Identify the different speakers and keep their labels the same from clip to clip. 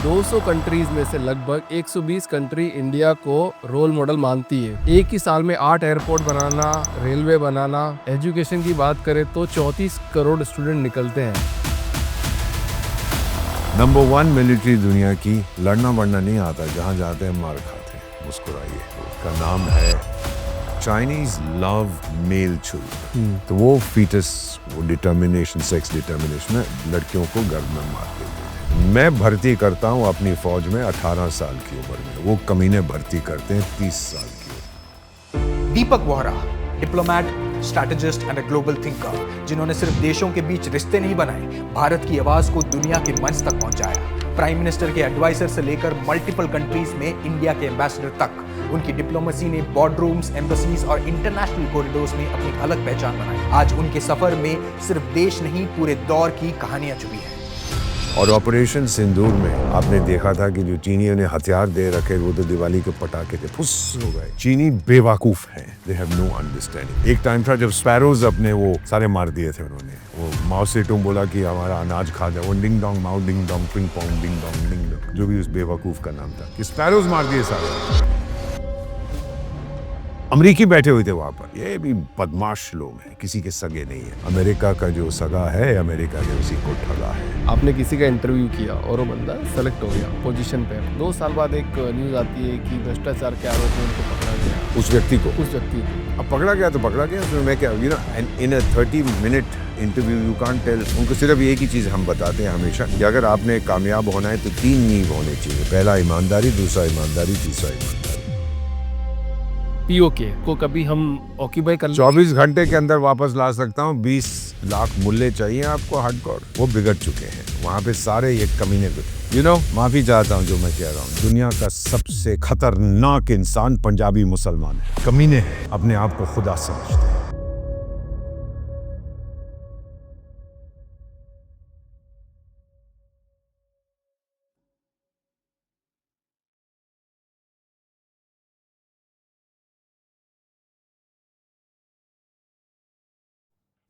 Speaker 1: 200 countries में से लगभग 120 कंट्री इंडिया को रोल मॉडल मानती है। एक ही साल में 8 एयरपोर्ट बनाना, रेलवे बनाना, एजुकेशन की बात करें तो 34 करोड़ स्टूडेंट निकलते हैं।
Speaker 2: नंबर 1 मिलिट्री दुनिया की, लड़ना वड़ना नहीं आता, जहाँ जाते हैं मार खाते हैं। मुस्कुराइए। उसका नाम है चाइनीज लव मेल चिल्ड्रन। तो वो फीटस, वो डिटर्मिनेशन, सेक्स डिटर्मिनेशन है, लड़कियों को गर्भ में मार देते हैं। मैं भर्ती करता हूँ अपनी फौज में 18 साल की उम्र में, वो कमीने भर्ती करते हैं 30 साल की।
Speaker 3: Deepak Vohra, diplomat, strategist and a global thinker, जिन्होंने सिर्फ देशों के बीच रिश्ते नहीं बनाए, भारत की आवाज को दुनिया के मंच तक पहुंचाया। प्राइम मिनिस्टर के एडवाइजर से लेकर मल्टीपल कंट्रीज में इंडिया के एम्बेसडर तक, उनकी डिप्लोमेसी ने बॉर्डरूम्स, एम्बेसीज और इंटरनेशनल कॉरिडोर्स में अपनी अलग पहचान बनाई। आज उनके सफर में सिर्फ देश नहीं, पूरे दौर की कहानियां छुपी हैं।
Speaker 2: और ऑपरेशन सिंदूर में आपने देखा था कि जो चीनियों ने हथियार दे रखे, वो तो दिवाली के पटाखे थे, फुस हो गए। चीनी बेवकूफ हैं, दे हैव नो अंडरस्टैंडिंग। एक टाइम था जब स्पैरोज अपने वो सारे मार दिए थे उन्होंने। वो माओ से तुम बोला कि हमारा अनाज खा जाए, वो ding dong Mao ding dong ping pong ding dong ding dong, जो भी उस बेवकूफ का नाम था, कि स्पैरोज मार दिए सारे। अमेरिकी बैठे हुए थे वहां पर। ये भी बदमाश लोग हैं, किसी के सगे नहीं है। अमेरिका का जो सगा है, अमेरिका के उसी को ठगा है।
Speaker 1: आपने किसी का इंटरव्यू किया और वो बंदा सेलेक्ट हो गया पोजीशन पे। 2 साल बाद एक न्यूज आती है कि भ्रष्टाचार के आरोप में उनको पकड़ा गया।
Speaker 2: उस व्यक्ति को
Speaker 1: अब
Speaker 2: अब पकड़ा गया तो पकड़ा गया, उसमें मैं क्या, you know, in a 30-minute interview you can't tell. उनको सिर्फ एक ही चीज हम बताते हैं हमेशा कि अगर आपने कामयाब होना है तो 3 नींव होने चाहिए। पहला ईमानदारी, दूसरा ईमानदारी, तीसरा ईमानदारी।
Speaker 1: पीओके को कभी हम ऑक्यूपाई कर
Speaker 2: 24 घंटे के अंदर वापस ला सकता हूँ। 20 लाख मूल्य चाहिए आपको हार्डकोर। वो बिगड़ चुके हैं वहां पे सारे, ये कमीने। माफी चाहता हूँ जो मैं कह रहा हूँ। दुनिया का सबसे खतरनाक इंसान पंजाबी मुसलमान है, कमीने हैं, अपने आप को खुदा समझते हैं।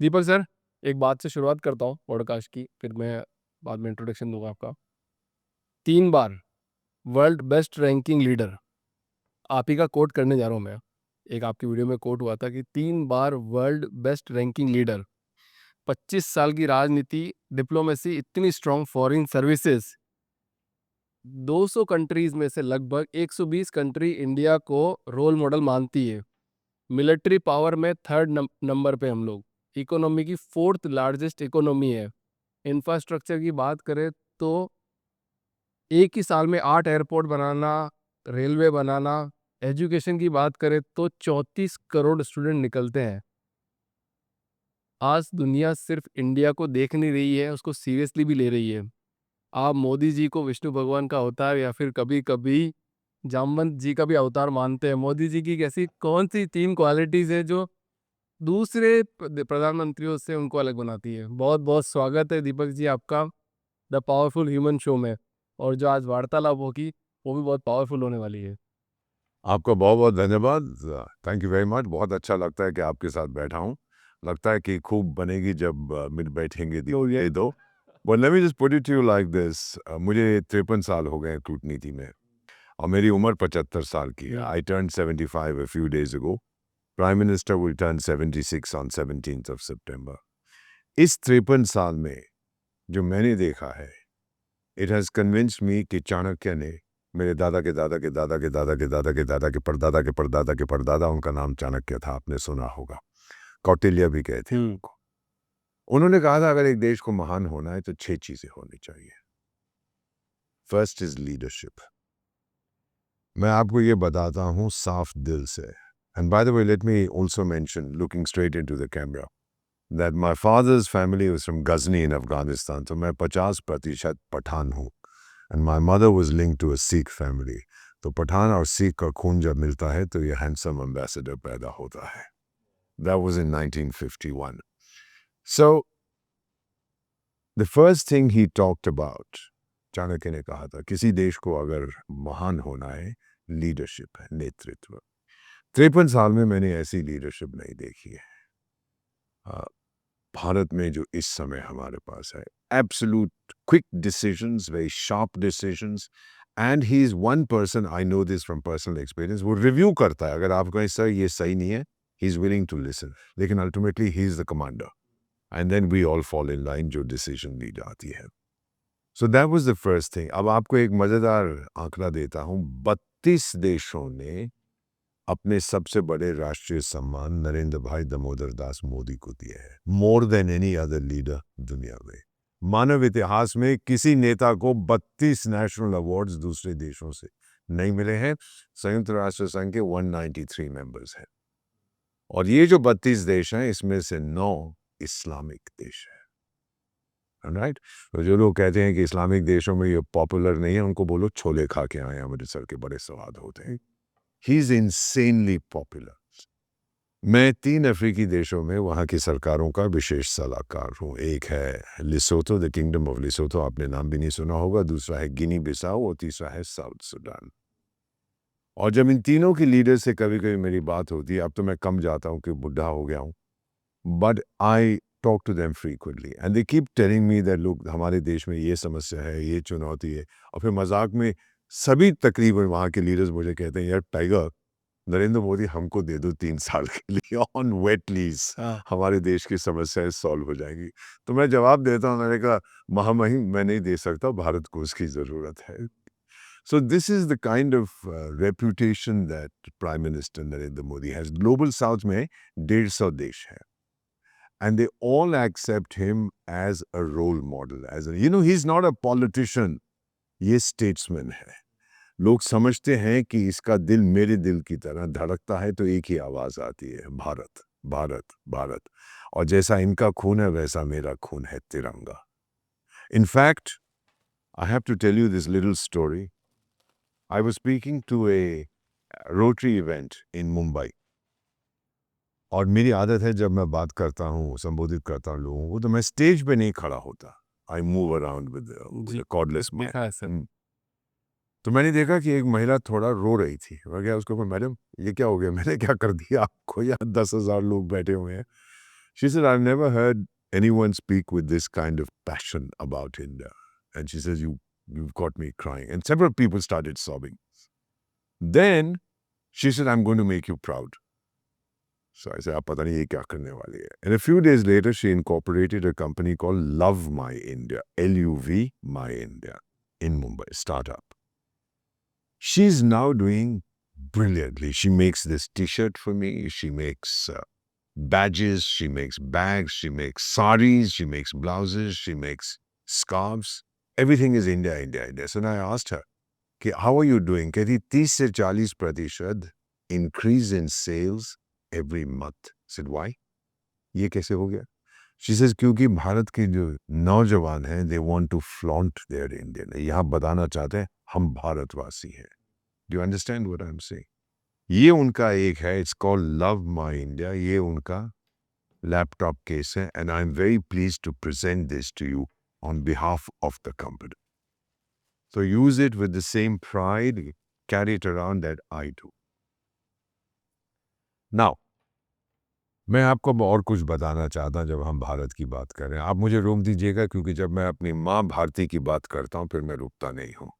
Speaker 1: दीपक सर, एक बात से शुरुआत करता हूँ पॉडकास्ट की, फिर मैं बाद में इंट्रोडक्शन दूंगा आपका। 3 बार वर्ल्ड बेस्ट रैंकिंग लीडर, आप ही का कोट करने जा रहा हूँ मैं। एक आपकी वीडियो में कोट हुआ था कि 3 बार वर्ल्ड बेस्ट रैंकिंग लीडर, 25 साल की राजनीति, डिप्लोमेसी, इतनी स्ट्रॉन्ग फॉरेन सर्विसेज, 200 कंट्रीज में से लगभग 120 कंट्री इंडिया को रोल मॉडल मानती है। मिलिट्री पावर में 3rd नंबर पे हम लोग, इकोनॉमी की 4th लार्जेस्ट इकोनॉमी है। इंफ्रास्ट्रक्चर की बात करें तो एक ही साल में 8 एयरपोर्ट बनाना, रेलवे बनाना, एजुकेशन की बात करें तो 34 करोड़ स्टूडेंट निकलते हैं। आज दुनिया सिर्फ इंडिया को देख नहीं रही है, उसको सीरियसली भी ले रही है। आप मोदी जी को विष्णु भगवान का अवतार या फिर कभी कभी जामवंत जी का भी अवतार मानते हैं। मोदी जी की कैसी कौन सी 3 क्वालिटीज है जो दूसरे प्रधानमंत्रियों से उनको अलग बनाती है? बहुत बहुत स्वागत है दीपक जी आपका द पावरफुल ह्यूमन शो में। और जो आज वार्तालाप होगी वो भी बहुत पावरफुल होने वाली है।
Speaker 2: आपका बहुत बहुत धन्यवाद। Thank you very much. बहुत अच्छा लगता है कि आपके साथ बैठा हूँ। लगता है कि खूब बनेगी जब मिल बैठेंगे ये दो। But let me just put it to you like this. मुझे 53 साल हो गए हैं कूटनीति में और मेरी उम्र 75 साल की है। I turned 75 a few days ago. Prime Minister will turn 76 on 17th of September. इस 53 साल में जो मैंने देखा है, it has convinced me कि चाणक्य ने, मेरे दादा के दादा के दादा के दादा के दादा के दादा के परदादा के परदादा के परदादा, उनका नाम चाणक्य था, आपने सुना होगा। कौटिल्य भी गए थे उनको। उन्होंने कहा था अगर एक देश को महान होना है तो 6 चीजें होनी चाहिए। First is leadership. मैं आपको ये बताता हूँ साफ दिल से। And by the way let me also mention, looking straight into the camera, that my father's family was from Ghazni in Afghanistan. तो मैं 50% पठान हूँ। And my mother was linked to a Sikh family. तो पठान और सिख का खून जब मिलता है तो ये हैंडसम एम्बेसडर पैदा होता है। That was in 1951। So the first thing he talked about, Chanakya ने कहा था किसी देश को अगर महान होना है, लीडरशिप है, नेतृत्व। 53 साल में मैंने ऐसी लीडरशिप नहीं देखी है। भारत में जो इस समय हमारे पास है, absolute quick decisions, very sharp decisions, and he is one person, I know this from personal experience, वो रिव्यू करता है, अगर आप कहें सर ये सही नहीं है, he is willing to listen, लेकिन ultimately he is the commander, and then we all fall in line जो डिसीजन ली जाती है. So that was the first thing. अब आपको एक मज़ेदार आंकड़ा देता हूँ. 32 देशों ने अपने सबसे बड़े राष्ट्रीय सम्मान नरेंद्र भाई दामोदर दास मोदी को दिए हैं, more than any other leader दुनिया में. मानव इतिहास में किसी नेता को 32 नेशनल अवार्ड्स दूसरे देशों से नहीं मिले हैं. संयुक्त राष्ट्र संघ के 193 मेंबर्स हैं, और ये जो 32 देश हैं इसमें से 9 इस्लामिक देश हैं. राइट. तो जो लोग कहते हैं कि इस्लामिक देशों में ये पॉपुलर नहीं है, उनको बोलो छोले खा के आए, अमृतसर के बड़े स्वाद होते हैं. He is insanely popular. मैं 3 अफ्रीकी देशों में वहाँ की सरकारों का विशेष सलाहकार हूँ. एक है लिसोथो, द किंगडम ऑफ लिसोथो, आपने नाम भी नहीं सुना होगा. दूसरा है गिनी बिसाओ, और तीसरा है साउथ सुडान. और जब इन तीनों की लीडर से कभी कभी मेरी बात होती है, अब तो मैं कम जाता हूँ कि बुढ़ा हो गया हूँ, but I talk to them frequently and they keep telling me that look, हमारे देश में ये समस्या है, ये चुनौती है. और फिर मजाक में सभी तकरीबन वहाँ के लीडर्स मुझे कहते हैं, यार टाइगर, नरेंद्र मोदी हमको दे दो 3 साल के लिए ऑन वेट लीज, हमारे देश की समस्याएं सॉल्व हो जाएंगी. तो मैं जवाब देता हूँ, मैंने कहा महामहिम मैं नहीं दे सकता, भारत को उसकी ज़रूरत है. So this is the kind of reputation that Prime Minister Narendra Modi has. Global South में 150 देश हैं. And they all accept him as a role model, as a, you know, he's not a politician, ये statesman है. लोग समझते हैं कि इसका दिल मेरे दिल की तरह धड़कता है, तो एक ही आवाज़ आती है, भारत भारत भारत. और जैसा इनका खून है वैसा मेरा खून है, तिरंगा. In fact, I have to tell you this little story. I was speaking to a Rotary event in Mumbai. और मेरी आदत है जब मैं बात करता हूँ, संबोधित करता हूँ लोगों को, तो मैं स्टेज पे नहीं खड़ा होता. I move around with cordless mic. तो मैंने देखा कि एक महिला थोड़ा रो रही थी. मैं गया उसको, मैडम ये क्या हो गया, मैंने क्या कर दिया आपको, यहाँ 10,000 लोग बैठे हुए हैं. She said, I've never heard anyone speak with this kind of passion about India. And she says, you've got me crying. And several people started sobbing. Then she said, I'm going to make you proud. So I said, आप पता नहीं ये क्या करने वाली है. And a few days later, she incorporated a company called Love My India, LUV My India, in Mumbai, startup. She's now doing brilliantly. She makes this T-shirt for me. She makes badges. She makes bags. She makes saris. She makes blouses. She makes scarves. Everything is India, India, India. So now I asked her, how are you doing? कहती 30 से 40% increase in sales every month. I said, why? ये कैसे हो गया? She says, क्योंकि भारत के जो नौजवान हैं, they want to flaunt their Indian. यहाँ बताना चाहते हैं हम भारतवासी हैं. Do you understand what I'm saying? ये उनका एक है, it's called Love My India. ये उनका laptop case है, and I'm very pleased to present this to you on behalf of the company. So use it with the same pride, carry it around that I do. Now, मैं आपको और कुछ बताना चाहता हूँ. जब हम भारत की बात कर रहे हैं, आप मुझे रोक दीजिएगा, क्योंकि जब मैं अपनी माँ भारती की बात करता हूँ फिर मैं रुकता नहीं हूँ.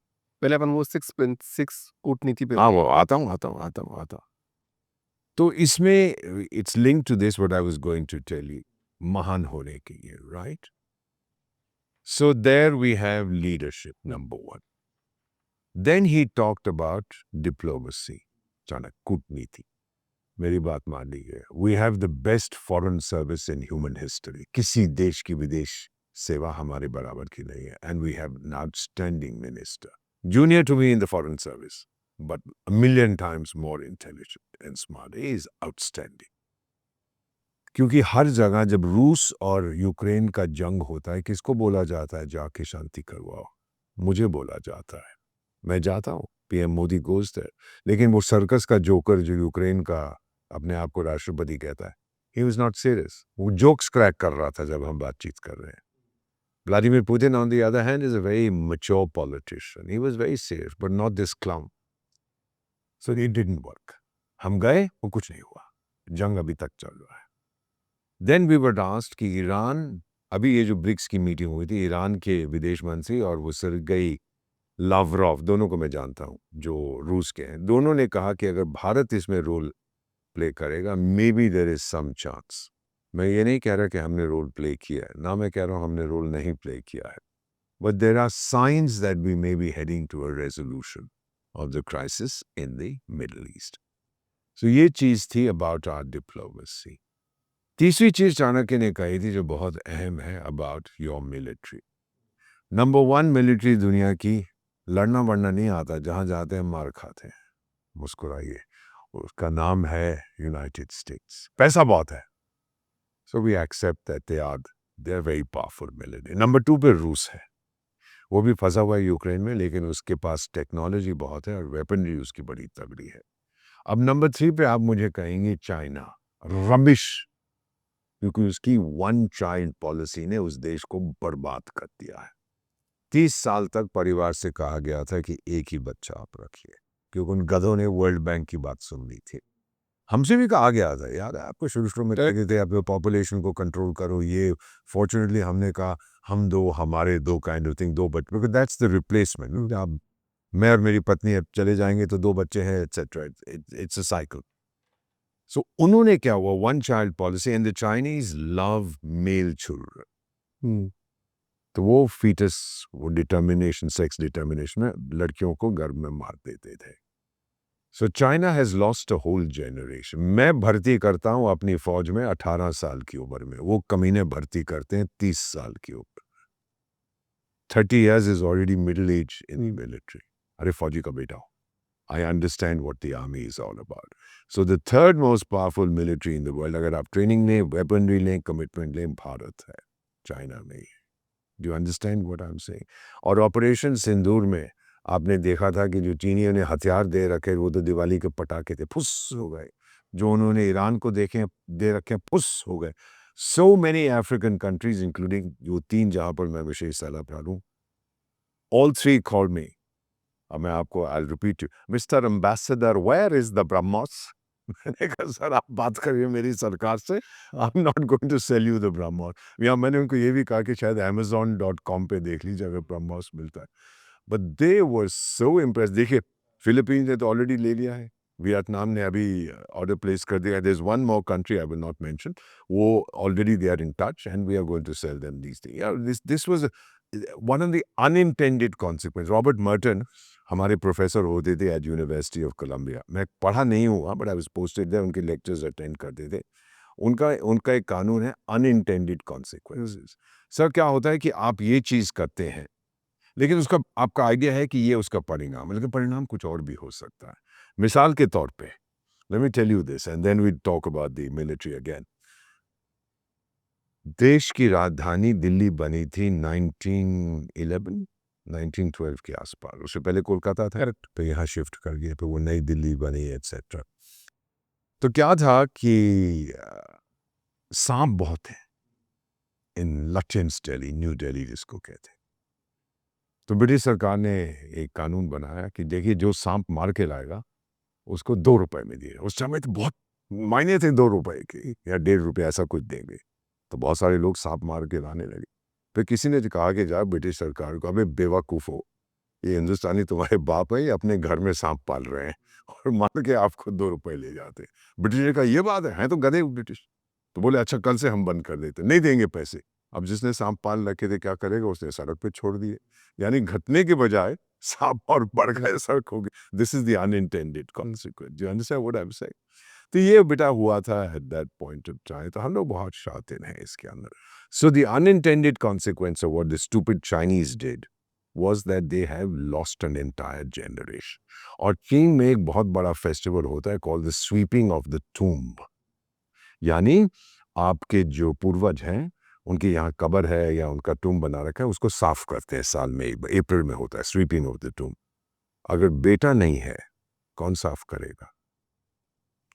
Speaker 1: पहले अपन वो 6 कूटनीति पे.
Speaker 2: हाँ, वो आता हूँ. तो इसमें it's link to this what I was going to tell you, महान होने के लिए, right? So there we have leadership, number 1. Then he talked about diplomacy, Chanakya कूटनीति. मेरी बात मान लीजिए, we have the best foreign service in human history. किसी देश की विदेश सेवा हमारे बराबर की नहीं है. And we have an outstanding minister, junior to me in the foreign service, but a million times more intelligent and smart. He is outstanding. क्योंकि हर जगह जब रूस और यूक्रेन का जंग होता है, किसको बोला जाता है जाके शांति करवाओ? मुझे बोला जाता है. मैं जाता हूँ, पीएम मोदी गोज देयर. लेकिन वो सर्कस का जोकर जो यूक्रेन का अपने आप को राष्ट्रपति कहता है, he was not serious. वो जोक्स क्रैक कर रहा था जब हम बातचीत कर रहे हैं. Vladimir Putin, on the other hand, is a very mature politician. He was very serious, but not this clown. So it didn't work. हम गए, वो कुछ नहीं हुआ. जंग अभी तक चल रहा है. देन वी वर आस्क्ड कि ईरान, अभी ये जो ब्रिक्स की मीटिंग हुई थी, ईरान के विदेश मंत्री और वो सरगेई लावरोव, दोनों को मैं जानता हूँ जो रूस के हैं, दोनों ने कहा कि अगर भारत इसमें रोल प्ले करेगा, maybe there is some chance. मैं ये नहीं कह रहा कि हमने रोल प्ले किया है, ना मैं कह रहा हूँ हमने रोल नहीं प्ले किया है, but there are signs that we may be heading to a resolution of the crisis in the middle east. सो ये चीज़ थी अबाउट आवर डिप्लोमेसी। तीसरी चीज़ चाणक्य ने कही थी जो बहुत अहम है about your military. Number 1 military दुनिया की, लड़ना वड़ना नहीं आता, जहाँ जाते हैं मार खाते हैं। मुस्कुराइए, उसका नाम है यूनाइटेड स्टेट्स। पैसा बहुत है, so we accept that they are very powerful military. Number 2 पे रूस है, वो भी फंसा हुआ है यूक्रेन में, लेकिन उसके पास टेक्नोलॉजी बहुत है और वेपनरी उसकी बड़ी तगड़ी है। अब नंबर 3 पे आप मुझे कहेंगे चाइना, रबिश, क्योंकि उसकी वन चाइल्ड पॉलिसी ने उस देश को बर्बाद कर दिया है। 30 साल तक परिवार से कहा गया था कि एक ही बच्चा आप रखिए, क्योंकि उन गधों ने वर्ल्ड बैंक की बात सुन ली थी। हमसे भी कहा गया था, यार आपको शुरू में कहते थे आप पॉपुलेशन को कंट्रोल करो, ये फॉर्चुनेटली हमने कहा हम दो, हमारे दो, काइंड ऑफ थिंग, 2 बच्चे, बिकॉज दैट्स द रिप्लेसमेंट। आप, मैं और मेरी पत्नी अब चले जाएंगे तो 2 बच्चे हैं, etcetera, it's a cycle. So उन्होंने क्या हुआ, one child policy, and the Chinese love male children. तो वो फीटस, वो डिटर्मिनेशन, सेक्स डिटर्मिनेशन में लड़कियों को गर्भ में मार देते थे। So China has lost a whole generation. मैं भर्ती करता हूँ अपनी फौज में 18 साल की उम्र में, वो कमीने भर्ती करते हैं 30 साल की उम्र। 30 years is already middle age in the military. अरे फौजी का बेटा हो, I understand what the army is all about. So the third most powerful military in the world, अगर आप ट्रेनिंग लें, वेपनरी लें, कमिटमेंट लें, भारत है, चाइना नहीं। Do you understand what I'm saying? और ऑपरेशन सिंदूर में आपने देखा था कि जो चीनियों ने हथियार दे रखे, वो तो दिवाली के पटाखे थे, फुस हो गए। जो उन्होंने ईरान को दे रखे, फुस हो गए। So many African countries, including जो 3 जहाँ पर मैं विशेष सलाह डालूं, all 3 called me. अब मैं आपको, I'll repeat you, Mr. Ambassador, where is the BrahMos? मैंने कहा सर आप बात करिए मेरी सरकार से, I'm not going to sell you the BrahMos। या मैंने उनको ये भी कहा कि शायद Amazon.com पे देख लीजिए अगर BrahMos मिलता है। But they were so impressed। देखिए फिलीपींस ने तो ऑलरेडी ले लिया है, वियतनाम ने अभी ऑर्डर प्लेस कर दिया है, there's one more country I will not mention, वो already they are in touch and we are going to sell them these things। Yeah, this was one of the unintended consequences। Robert Merton हमारे professor होते थे eight university of Columbia. मैं पढ़ा नहीं हुआ, but I was posted there, उनके lectures attend करते थे। उनका एक कानून है अनइंटेंडेड कॉन्सिक्वेंसेस। सर क्या होता है कि आप ये चीज़ करते हैं, लेकिन उसका आपका आइडिया है कि ये उसका परिणाम है, लेकिन परिणाम कुछ और भी हो सकता है। मिसाल के तौर पे, let me tell you this and then we talk about the military again. देश की राजधानी दिल्ली बनी थी 1911 1912 के आसपास। उससे पहले कोलकाता था, तो यहाँ शिफ्ट कर गए, फिर वो नई दिल्ली बनी, एटसेट्रा। तो क्या था कि सांप बहुत हैं इन लटेंस दिल्ली, न्यू दिल्ली जिसको कहते हैं। तो ब्रिटिश सरकार ने एक कानून बनाया कि देखिए जो सांप मार के लाएगा उसको 2 रुपए में दिए। उस समय तो बहुत मायने थे 2 रुपए के या 1.5 रुपए, ऐसा कुछ देंगे। तो बहुत सारे लोग सांप मार के लाने लगे। फिर किसी ने कहा कि जा ब्रिटिश सरकार को, अबे बेवकूफ़ हो, ये हिंदुस्तानी तुम्हारे बाप है, ये अपने घर में सांप पाल रहे हैं और मार के आपको 2 रुपए ले जाते हैं। ब्रिटिश ने कहा ये बात है तो गधे ब्रिटिश। तो बोले अच्छा कल से हम बंद कर देते, नहीं देंगे पैसे। अब जिसने सांप पाल रखे थे क्या करेगा, उसने सड़क पे छोड़ दिए, यानी घटने के बजाय सांप और बढ़ गए, सड़क हो गई। This is the unintended consequence. You understand what I am saying? तो ये बेटा हुआ था at that point of time. तो हम लोग बहुत शातिर हैं इसके अंदर। So the unintended consequence of what the stupid Chinese did was that they have lost an entire generation। और चीन में एक बहुत बड़ा फेस्टिवल होता है called the sweeping of the tomb। यानी आपके जो पूर्वज हैं उनके यहाँ कब्र है या उनका टूम बना रखा है, उसको साफ करते हैं साल में एक बार, अप्रैल में होता है स्वीपिंग ऑफ द टूम। अगर बेटा नहीं है कौन साफ करेगा?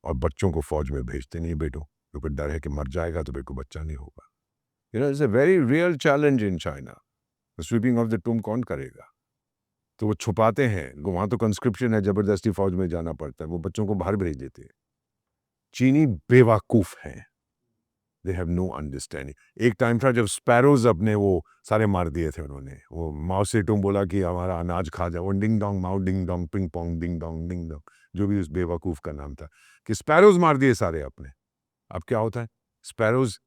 Speaker 2: और बच्चों को फौज में भेजते नहीं बेटों, क्योंकि डर है कि मर जाएगा तो बेटे को बच्चा नहीं होगा। You know it's a very real challenge in China. Sweeping of the टूम कौन करेगा? तो वो छुपाते हैं, वहाँ तो कंस्क्रिप्शन है, जबरदस्ती फौज में जाना पड़ता है, वो बच्चों को बाहर भेज देते हैं। चीनी बेवकूफ़ हैं, दे हैव नो अंडरस्टैंडिंग। एक टाइम था जब स्पैरोज अपने वो सारे मार दिए थे उन्होंने। वो माओ से तुम बोला कि हमारा अनाज खा जाओ, ding dong Mao ding dong ping pong ding dong, जो भी उस बेवकूफ़ का नाम था, कि स्पैरोज मार दिए सारे अपने। अब क्या होता है, स्पैरोज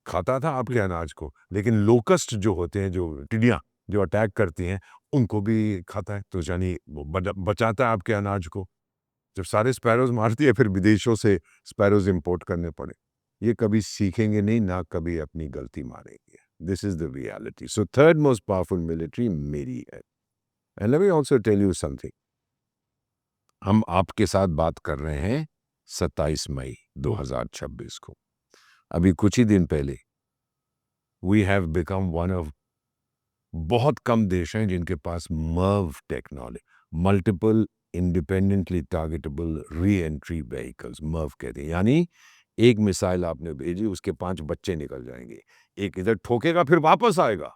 Speaker 2: खाता था आपके अनाज को, लेकिन लोकस्ट जो होते हैं, जो टिड्डियाँ जो अटैक करती हैं, उनको भी खाता है। तो यानी वो बचाता है आपके अनाज को। जब सारे स्पैरोज मार दिए, फिर विदेशों से स्पैरोज इंपोर्ट करने पड़े। ये कभी सीखेंगे नहीं, ना कभी अपनी गलती मानेंगे। This is the reality. So third most powerful military मेरी है। And let me also tell you something. हम आपके साथ बात कर रहे हैं 27 मई 2026 को। अभी कुछ ही दिन पहले we have become one of, बहुत कम देश हैं जिनके पास MIRV technology, multiple independently targetable re entry vehicles, MIRV कहते हैं। यानी एक मिसाइल आपने भेजी, उसके 5 बच्चे निकल जाएंगे। एक इधर ठोकेगा फिर वापस आएगा,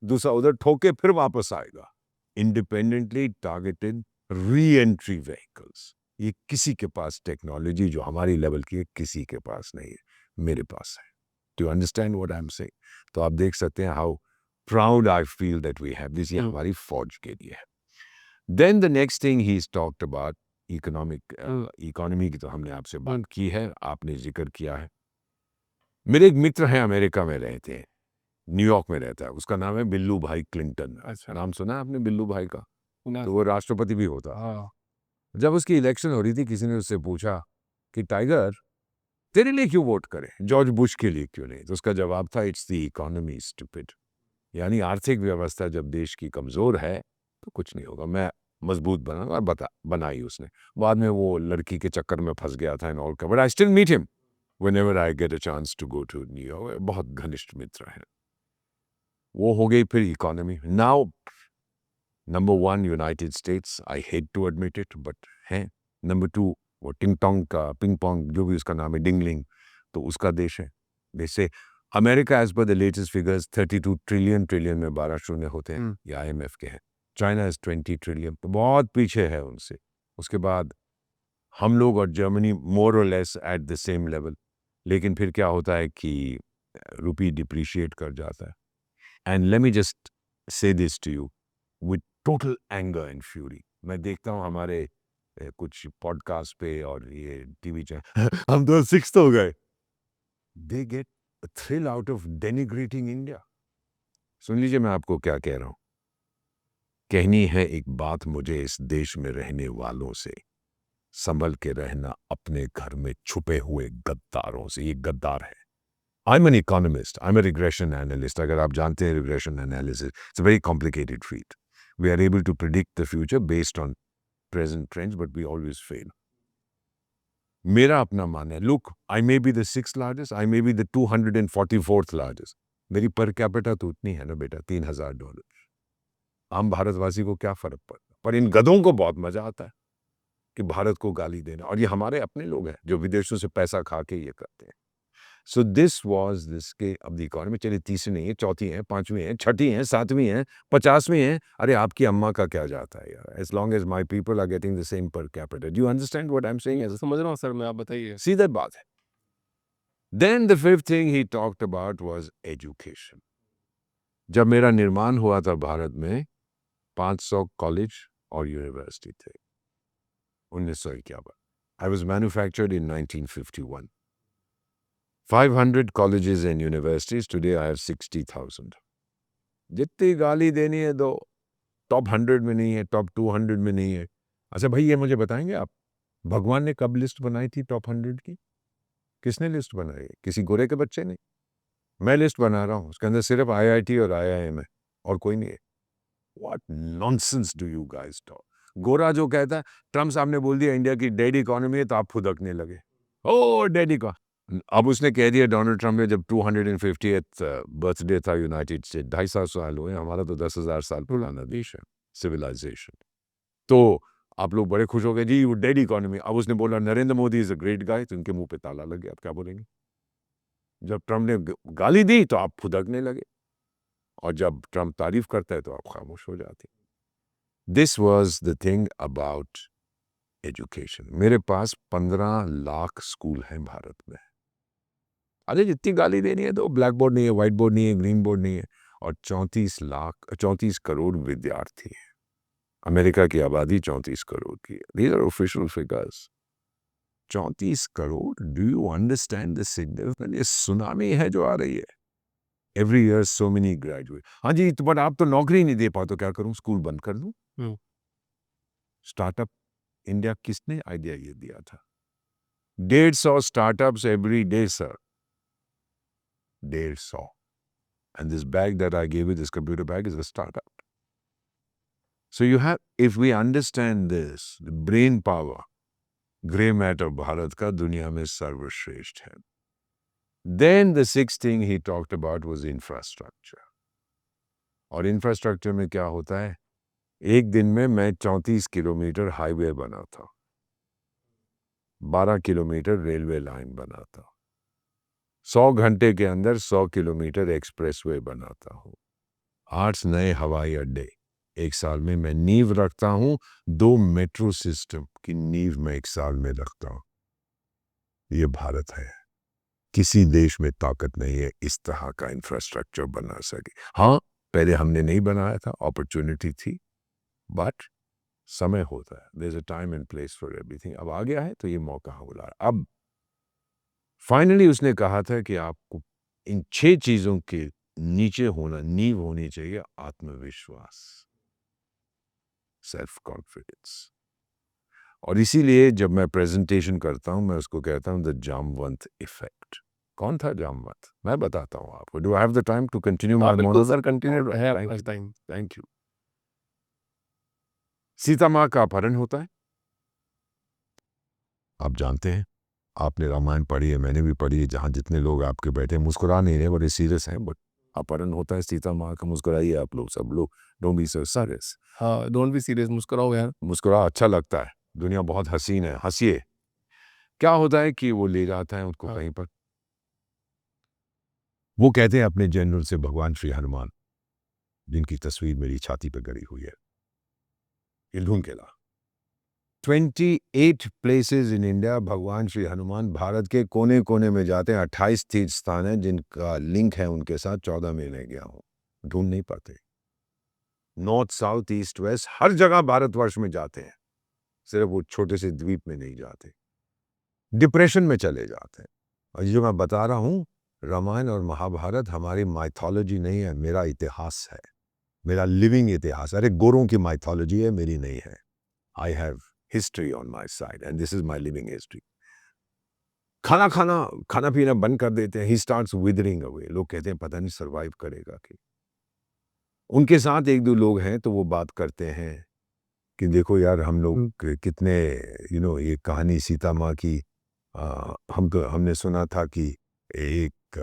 Speaker 2: दूसरा उधर ठोके फिर वापस आएगा। इंडिपेंडेंटली टारगेटेड री एंट्री व्हीकल्स, ये किसी के पास टेक्नोलॉजी जो हमारी लेवल की है, किसी के पास नहीं है, मेरे पास है। Do you understand what I am saying? तो आप देख सकते हैं how proud I feel that we have this. ये हमारी फौज के लिए है। Then the next thing he is talked about economy की तो हमने आपसे बात की है, आपने जिक्र किया है। मेरे एक मित्र हैं, अमेरिका में रहते हैं, न्यूयॉर्क में रहता है, उसका नाम है बिल्लू भाई क्लिंटन। अच्छा, नाम सुना है आपने बिल्लू भाई का? तो वो राष्ट्रपति भी होता। हाँ। जब उसकी इलेक्शन हो रही थी, किसी ने उससे पूछा कि टाइगर, तेरे लिए क्यों वोट करें, जॉर्ज बुश के लिए क्यों नहीं? तो उसका जवाब था, इट्स द इकोनॉमी स्टूपिड। यानी आर्थिक व्यवस्था जब देश की कमजोर है तो कुछ नहीं होगा, मैं मजबूत बनाऊंगा। और बनाई उसने। बाद में वो लड़की के चक्कर में फंस गया था, एंड ऑल का, but I still meet him whenever I get a chance to go to New York. बहुत घनिष्ठ मित्र है। वो हो गई फिर economy. Now number 1 United States, I hate to admit it, but है। नंबर 2 वो टिंग टोंग का, पिंग पोंग जो भी उसका नाम है, डिंगलिंग, तो उसका देश है। जैसे America as per the latest figures 32 trillion में 12 शून्य होते हैं, ये IMF के हैं। चाइना इज 20 ट्रिलियन, तो बहुत पीछे है उनसे। उसके बाद हम लोग और जर्मनी मोर और less at the same level. लेकिन फिर क्या होता है कि रुपी डिप्रिशिएट कर जाता है। And let me just say this to you with total anger and fury. मैं देखता हूँ हमारे कुछ पॉडकास्ट पे और ये टीवी चैनल हम तो 6 हो गए। They get thrill out of denigrating India. सुन लीजिए मैं आपको क्या कह रहा हूं। कहनी है एक बात मुझे इस देश में रहने वालों से, संभल के रहना अपने घर में छुपे हुए गद्दारों से। ये गद्दार है। I am an economist, I am a regression analyst. अगर आप जानते हैं regression analysis, it's a very complicated field. We are able to predict the future based on present trends, but we always fail. मेरा अपना मानना है, look, I may be the 6th largest, I may be the 244th largest. मेरी per capita तो उतनी है ना बेटा, $3,000। आम भारतवासी को क्या फर्क पड़ता? पर इन गधों को बहुत मजा आता है कि भारत को गाली देना। और ये हमारे अपने लोग हैं जो विदेशों से पैसा खा के ये करते हैं। सो दिस वाज दिस के, अब द इकोनॉमी चलिए तीसरी नहीं है, चौथी है, पांचवी है, छठी है, सातवीं है, 50वीं है। अरे आपकी अम्मा का क्या जाता है यार, as long as my people are getting the same per capita. Do you understand what I am saying?
Speaker 1: समझ रहा हूँ सर मैं, आप बताइए।
Speaker 2: सीधा बात है। Then the fifth thing he talked about was education. जब मेरा निर्माण हुआ था भारत में, 500 कॉलेज और यूनिवर्सिटी थे 1951। I was manufactured in 1951। 500 colleges and universities, today I have 60,000। जितनी गाली देनी है दो, टॉप 100 में नहीं है, टॉप 200 में नहीं है। अच्छा भाई, ये मुझे बताएंगे आप, भगवान ने कब लिस्ट बनाई थी टॉप 100 की? किसने लिस्ट बनाई? किसी गोरे के बच्चे ने? मैं लिस्ट बना रहा हूँ, उसके अंदर सिर्फ IIT और IIM है और कोई नहीं है। What nonsense do you guys talk? गोरा जो कहता है, ट्रम्प साहब ने बोल दिया इंडिया की डेड इकोनॉमी है, तो आप फुदकने लगे, ओ डेड इकोनॉमी। अब उसने कह दिया, डोनाल्ड ट्रम्प ने, जब 250th बर्थडे था यूनाइटेड स्टेट, 250 साल हुए, हमारा तो 10,000 साल पुराना देश है, सिविलाइजेशन। तो आप लोग बड़े खुश हो गए जी, वो डेड इकोनॉमी। अब उसने बोला Narendra Modi is a great गाय, तो उनके मुंह पे ताला लग गया। आप क्या बोलेंगे? जब ट्रम्प ने गाली दी तो आप फुदकने लगे, और जब ट्रम्प तारीफ करता है तो आप खामोश हो जाते। This was the thing about education. मेरे पास 15 लाख स्कूल हैं भारत में। अरे जितनी गाली देनी है तो ब्लैक बोर्ड नहीं है, व्हाइट बोर्ड नहीं है, ग्रीन बोर्ड नहीं है, और 34 करोड़ विद्यार्थी हैं। अमेरिका की आबादी 34 करोड़ की है। These are official figures. 34 crore, do you understand the significance? ये सुनामी है जो आ रही है। Every year so many graduate. हाँ जी, तो बट आप तो नौकरी नहीं दे पाओ तो क्या करूं, स्कूल बंद कर दूं? स्टार्टअप इंडिया किसने आइडिया ये दिया था? 150 startups every day sir, 150. And this bag that I gave you, this computer bag, is a startup. So you have, if we understand this, the brain power, grey matter Bharat का दुनिया में सर्वश्रेष्ठ है. Then the sixth thing he talked about was infrastructure. और infrastructure में क्या होता है? एक दिन में मैं 34 किलोमीटर हाईवे बना था, 12 किलोमीटर रेलवे लाइन बना था, 100 घंटे के अंदर 100 किलोमीटर एक्सप्रेसवे बनाता हूँ, 8 नए हवाई अड्डे एक साल में मैं नींव रखता हूँ, 2 मेट्रो सिस्टम की नींव मैं एक साल में रखता हूँ. ये भारत है. किसी देश में ताकत नहीं है इस तरह का इंफ्रास्ट्रक्चर बना सके. हाँ, पहले हमने नहीं बनाया था, अपॉर्चुनिटी थी, बट समय होता है. There is a time and place for everything. अब आ गया है तो ये मौका हो रहा है. अब फाइनली उसने कहा था कि आपको इन 6 चीजों के नीचे होना, नींव होनी चाहिए आत्मविश्वास, सेल्फ कॉन्फिडेंस. और इसीलिए जब मैं प्रेजेंटेशन करता हूं मैं उसको कहता हूं द जामवंत इफेक्ट. कौन था जामवंत? मैं बताता हूं आपको. Do I have the time to continue my monologue?
Speaker 1: Sir continue है आपका टाइम.
Speaker 2: Thank you. सीता माँ का अपहरण होता है, आप जानते हैं. आपने रामायण पढ़ी है, मैंने भी पढ़ी है. जहाँ जितने लोग आपके बैठे मुस्कुरा नहीं रहे, बड़े सीरियस हैं, बट अपहरण होता है सीता माँ का. मुस्कुराइए आप लोग, सब लोग. Don't be so serious.
Speaker 1: हाँ, डोंट बी सीरियस, मुस्कुराओ यार.
Speaker 2: मुस्कुरा, अच्छा लगता है. दुनिया बहुत हसीन है, हंसिए. क्या होता है कि वो ले जाता है उनको कहीं पर. वो कहते हैं अपने जनरल से, भगवान श्री हनुमान, जिनकी तस्वीर मेरी छाती पर गड़ी हुई है, ये ढूंढ के ला. 28 प्लेसेस इन इंडिया भगवान श्री हनुमान भारत के कोने कोने में जाते हैं. 28 तीर्थ स्थान है जिनका लिंक है उनके साथ. 14 महीने गया हूं, ढूंढ नहीं पाते. नॉर्थ, साउथ, ईस्ट, वेस्ट, हर जगह भारतवर्ष में जाते हैं. सिर्फ वो छोटे से द्वीप में नहीं जाते, डिप्रेशन में चले जाते हैं. और ये जो मैं बता रहा हूं, रामायण और महाभारत हमारी माइथोलॉजी नहीं है, मेरा इतिहास है, मेरा लिविंग इतिहास. अरे गोरों की माइथोलॉजी है, मेरी नहीं है. I have history on my side and this is my living history. खाना पीना बंद कर देते हैं. He starts withering away. लोग कहते हैं पता नहीं सर्वाइव करेगा कि. उनके साथ एक दो लोग हैं तो वो बात करते हैं कि देखो यार, हम लोग कितने ये कहानी सीता माँ की, हमने सुना था कि एक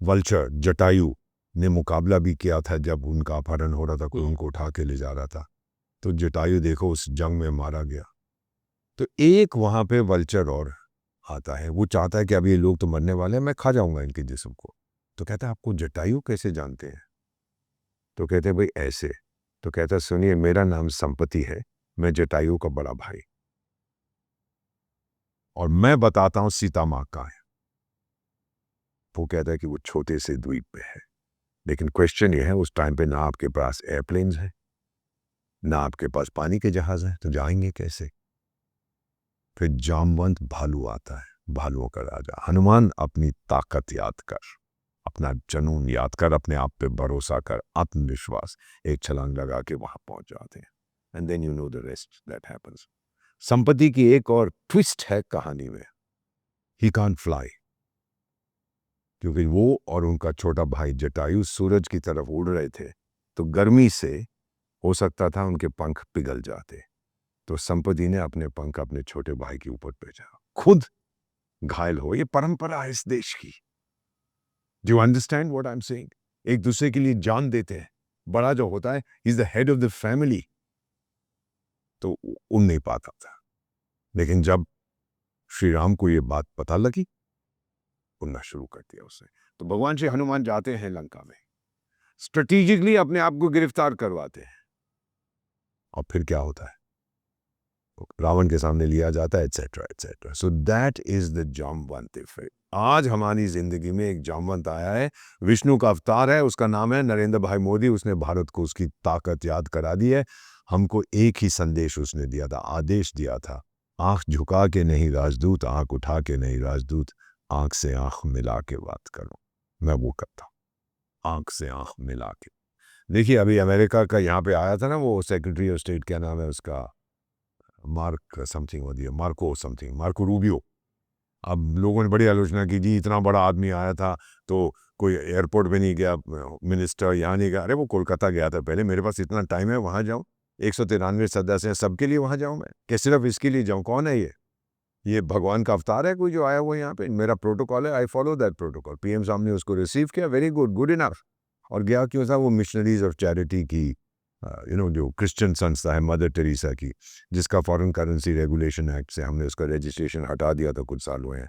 Speaker 2: वल्चर जटायु ने मुकाबला भी किया था जब उनका अपहरण हो रहा था, कोई उनको उठा के ले जा रहा था, तो जटायु देखो उस जंग में मारा गया. तो एक वहां पे वल्चर और आता है, वो चाहता है कि अब ये लोग तो मरने वाले हैं, मैं खा जाऊंगा इनके जिस्म को. तो कहता है आपको जटायु कैसे जानते हैं? तो कहते हैं भाई ऐसे. तो कहता है सुनिए, मेरा नाम संपत्ति है, मैं जटायु का बड़ा भाई, और मैं बताता हूं सीता माँ का है. वो कहता है कि वो छोटे से द्वीप पे है. लेकिन क्वेश्चन ये है, उस टाइम पे ना आपके पास एयरप्लेन्स हैं, ना आपके पास पानी के जहाज हैं, तो जाएंगे कैसे? फिर जामवंत भालू आता है, भालुओं का राजा. हनुमान, अपनी ताकत याद कर, अपना जुनून याद कर, अपने आप पे भरोसा कर, आत्मविश्वास. एक छलांग लगा के वहां पहुंच जाते हैं. And then you know the rest that happens. संपत्ति की एक और ट्विस्ट है कहानी में. ही कांट फ्लाई, क्योंकि वो और उनका छोटा भाई जटायु सूरज की तरफ उड़ रहे थे, तो गर्मी से हो सकता था उनके पंख पिघल जाते. तो संपत्ति ने अपने पंख अपने छोटे भाई के ऊपर भेजा, खुद घायल हो. ये परंपरा है इस देश की. Do you understand what I am saying? एक दूसरे के लिए जान देते हैं. बड़ा जो होता है, is the head of the family, तो उड़ नहीं पाता था. लेकिन जब श्री राम को ये बात पता लगी, उड़ना शुरू कर दिया उसने. तो भगवान श्री हनुमान जाते हैं लंका में, स्ट्रेटेजिकली अपने आप को गिरफ्तार करवाते हैं. और फिर क्या होता है? रावण के सामने लिया जाता है, etcetera etcetera. So that is the Jamvant effect. आज हमारी जिंदगी में एक जामवंत आया है, विष्णु का अवतार है, उसका नाम है नरेंद्र भाई मोदी. उसने भारत को उसकी ताकत याद करा दी है. हमको एक ही संदेश उसने दिया था, आदेश दिया था, आंख झुका के नहीं राजदूत, आंख उठा के नहीं राजदूत, आंख से आंख मिला के बात करो. मैं वो करता हूँ, आंख से आंख मिला के. देखिए अभी अमेरिका का यहाँ पे आया था ना वो सेक्रेटरी ऑफ स्टेट, क्या नाम है उसका, मार्क समथिंग हो दिया, मार्को रूबियो. अब लोगों ने बड़ी आलोचना की, जी इतना बड़ा आदमी आया था तो कोई एयरपोर्ट पे नहीं गया, मिनिस्टर यहाँ नहीं गया. अरे वो कोलकाता गया था पहले, मेरे पास इतना टाइम है वहाँ जाऊँ, 193 सदस्य हैं, सबके लिए वहाँ जाऊँ मैं, क्या सिर्फ इसके लिए जाऊँ? कौन है ये भगवान का अवतार है कोई जो आया हुआ यहाँ पे? मेरा प्रोटोकॉल है, I follow that protocol. PM sahab ने उसको रिसीव किया, वेरी गुड, गुड इनफ. और गया क्यों था? वो मिशनरीज ऑफ चैरिटी की जो क्रिश्चियन संस्था है मदर टेरेसा की, जिसका फॉरेन करेंसी रेगुलेशन एक्ट से हमने उसका रजिस्ट्रेशन हटा दिया था, कुछ साल हुए हैं.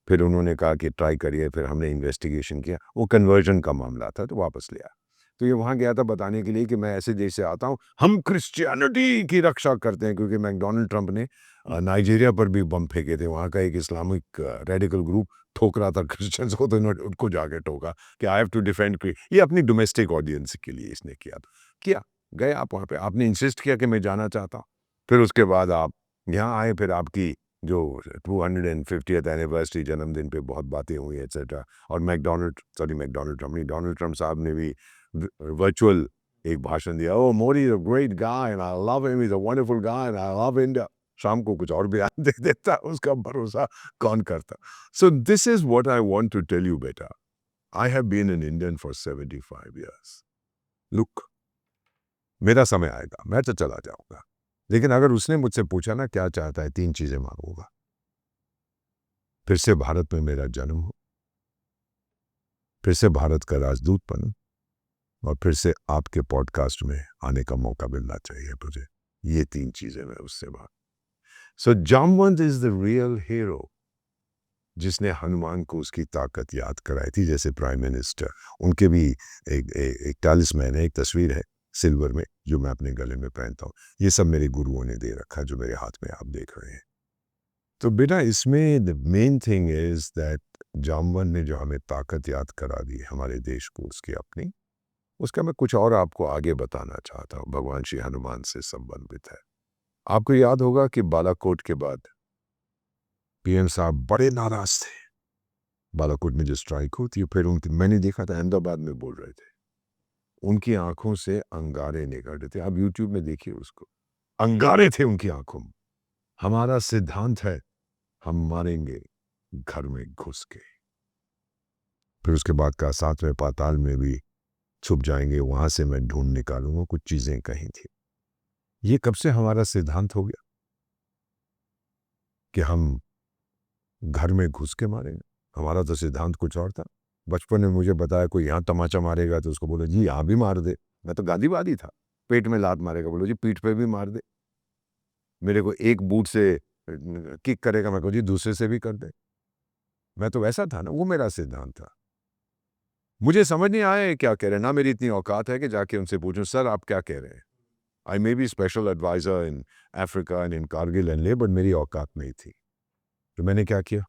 Speaker 2: फिर उन्होंने कहा कि ट्राई करिए, फिर हमने इन्वेस्टिगेशन किया, वो कन्वर्जन का मामला था तो वापस लिया. तो ये वहाँ गया था बताने के लिए कि मैं ऐसे देश से आता हूँ, हम क्रिश्चियनिटी की रक्षा करते हैं, क्योंकि मैकडोनल्ड ट्रंप ने नाइजीरिया पर भी बम फेंके थे. वहाँ का एक इस्लामिक रेडिकल ग्रुप ठोक रहा था क्रिश्चियंस को, तो इन्होंने उनको जाके ठोका कि आई हैव टू डिफेंड. ये अपनी डोमेस्टिक ऑडियंस के लिए इसने किया. गए आप वहाँ पे, आपने इंसिस्ट किया कि मैं जाना चाहता हूँ. फिर उसके बाद आप यहाँ आए, फिर आपकी जो 250th एनिवर्सरी जन्मदिन पे बहुत बातें हुई एट्सेट्रा. और डोनाल्ड ट्रंप साहब ने भी वर्चुअल एक भाषण दिया. Oh Modi is a great guy and I love him, is a wonderful guy and I love India. शाम को कुछ और बयान दे देता, उसका भरोसा कौन करता? So this is what I want to tell you बेटा. I have been an Indian for 75 years. Look, मेरा समय आएगा, मैं तो चला जाऊंगा, लेकिन अगर उसने मुझसे पूछा ना क्या चाहता है, 3 चीजें मांगूंगा. फिर से भारत में मेरा जन्म हो, फिर से भारत का राजदूत बनूं, और फिर से आपके पॉडकास्ट में आने का मौका मिलना चाहिए मुझे. ये 3 चीजें मैं उससे मांग. So Jamwant is the real hero, जिसने हनुमान को उसकी ताकत याद कराई थी. जैसे प्राइम मिनिस्टर, उनके भी एक टालिस्मैन है, एक तस्वीर है सिल्वर में जो मैं अपने गले में पहनता हूँ. ये सब मेरे गुरुओं ने दे रखा, जो मेरे हाथ में आप देख रहे हैं. तो बेटा इसमें the main thing is that Jamvant ने जो हमें ताकत याद करा दी हमारे देश को उसकी अपनी, उसका मैं कुछ और आपको आगे बताना चाहता हूँ, भगवान श्री हनुमान से संबंधित है. आपको याद होगा कि बालाकोट के बाद पीएम साहब बड़े नाराज थे. बालाकोट में जो स्ट्राइक हुई, फिर उनकी, मैंने देखा था अहमदाबाद में बोल रहे थे, उनकी आंखों से अंगारे निकल रहे थे. आप यूट्यूब में देखिए उसको, अंगारे थे उनकी आंखों में. हमारा सिद्धांत है, हम मारेंगे घर में घुस के. फिर उसके बाद का 7वें पाताल में भी छुप जाएंगे, वहां से मैं ढूंढ निकालूंगा, कुछ चीजें कहीं थी. ये कब से हमारा सिद्धांत हो गया कि हम घर में घुस के मारेंगे? हमारा तो सिद्धांत कुछ और था. बचपन में मुझे बताया कोई यहाँ तमाचा मारेगा तो उसको बोलो जी यहाँ भी मार दे. मैं तो गांधीवादी था. पेट में लात मारेगा, बोलो जी पीठ पे भी मार दे. मेरे को एक बूट से किक करेगा, मैं कहूँ जी दूसरे से भी कर दे. मैं तो वैसा था ना, वो मेरा सिद्धांत था. मुझे समझ नहीं आया क्या कह रहे हैं, ना मेरी इतनी औकात है कि जाके उनसे पूछूं सर आप क्या कह रहे हैं. I may be special adviser in Africa and in Kargil and Leh, but मेरी औकात नहीं थी. तो मैंने क्या किया,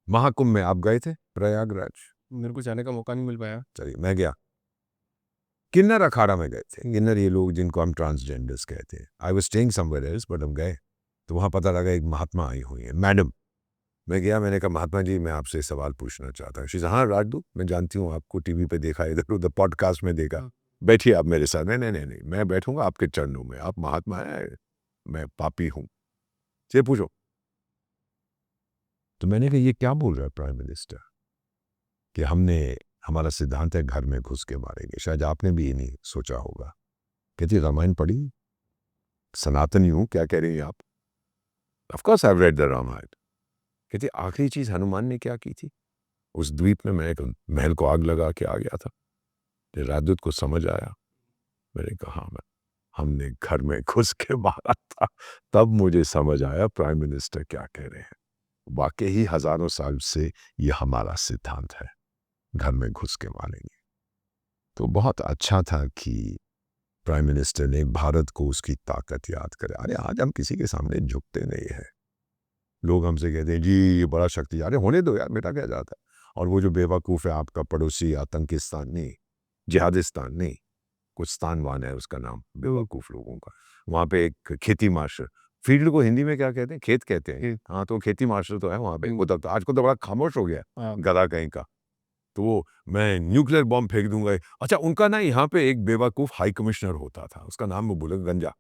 Speaker 2: महाकुंभ में आप गए थे प्रयागराज?
Speaker 1: मेरे को जाने का मौका नहीं मिल पाया.
Speaker 2: चलिए मैं गया. किन्नर अखाड़ा में गए थे. किन्नर ये लोग जिनको हम ट्रांसजेंडर्स कहते हैं. I was staying somewhere else, but हम गए तो वहां पता लगा एक महात्मा आई हुई है, मैडम. मैं गया, मैंने कहा महात्मा जी मैं आपसे सवाल पूछना चाहता हूँ. शी सेड हाँ राजदूत, मैं जानती हूँ आपको, टीवी पे देखा, इधर उधर पॉडकास्ट में देखा. बैठिए आप मेरे साथ. नहीं नहीं नहीं, मैं बैठूंगा आपके चरणों में, आप महात्मा है, मैं पापी हूं. चलिए पूछो. तो मैंने कहा ये क्या बोल रहा है प्राइम मिनिस्टर कि हमारा सिद्धांत है घर में घुस के मारेंगे. शायद आपने भी ये नहीं सोचा होगा. कहती रामायण पढ़ी, सनातनी हूं, क्या कह रही हैं आप? Of course I have read the Ramayana. कहती आखिरी चीज हनुमान ने क्या की थी उस द्वीप में? मैं एक महल को आग लगा के आ गया था. राजदूत को समझ आया. मैंने कहा मैं हमने घर में घुस के मारा था. तब मुझे समझ आया प्राइम मिनिस्टर क्या कह रहे हैं. वाकई ही हजारों साल से ये हमारा सिद्धांत है, घर में घुस के मारेंगे. तो बहुत अच्छा था कि प्राइम मिनिस्टर ने भारत को उसकी ताकत याद करे। अरे आज हम किसी के सामने झुकते नहीं है। लोग हमसे कहते हैं जी ये बड़ा शक्ति, अरे होने दो यार, बेटा क्या जाता है। और वो जो बेवकूफ़ है आपका पड़ोसी आतंकिस्तान नहीं, जिहादिस्तान नहीं, कुछ स्थानवान है उसका नाम, बेवकूफ़ लोगों का। वहाँ पे एक खेती मास्टर, फील्ड को हिंदी में क्या कहते हैं? खेत कहते हैं। हाँ, तो खेती मास्टर तो है वहाँ पे। वो तो आजकल तो बड़ा खामोश हो गया,
Speaker 1: हाँ।
Speaker 2: गधा कहीं का। तो वो मैं न्यूक्लियर बॉम्ब फेंक दूंगा। अच्छा, उनका ना यहाँ पे एक बेवकूफ़ हाई कमिश्नर होता था, उसका नाम मैं भूल गया, गंजा।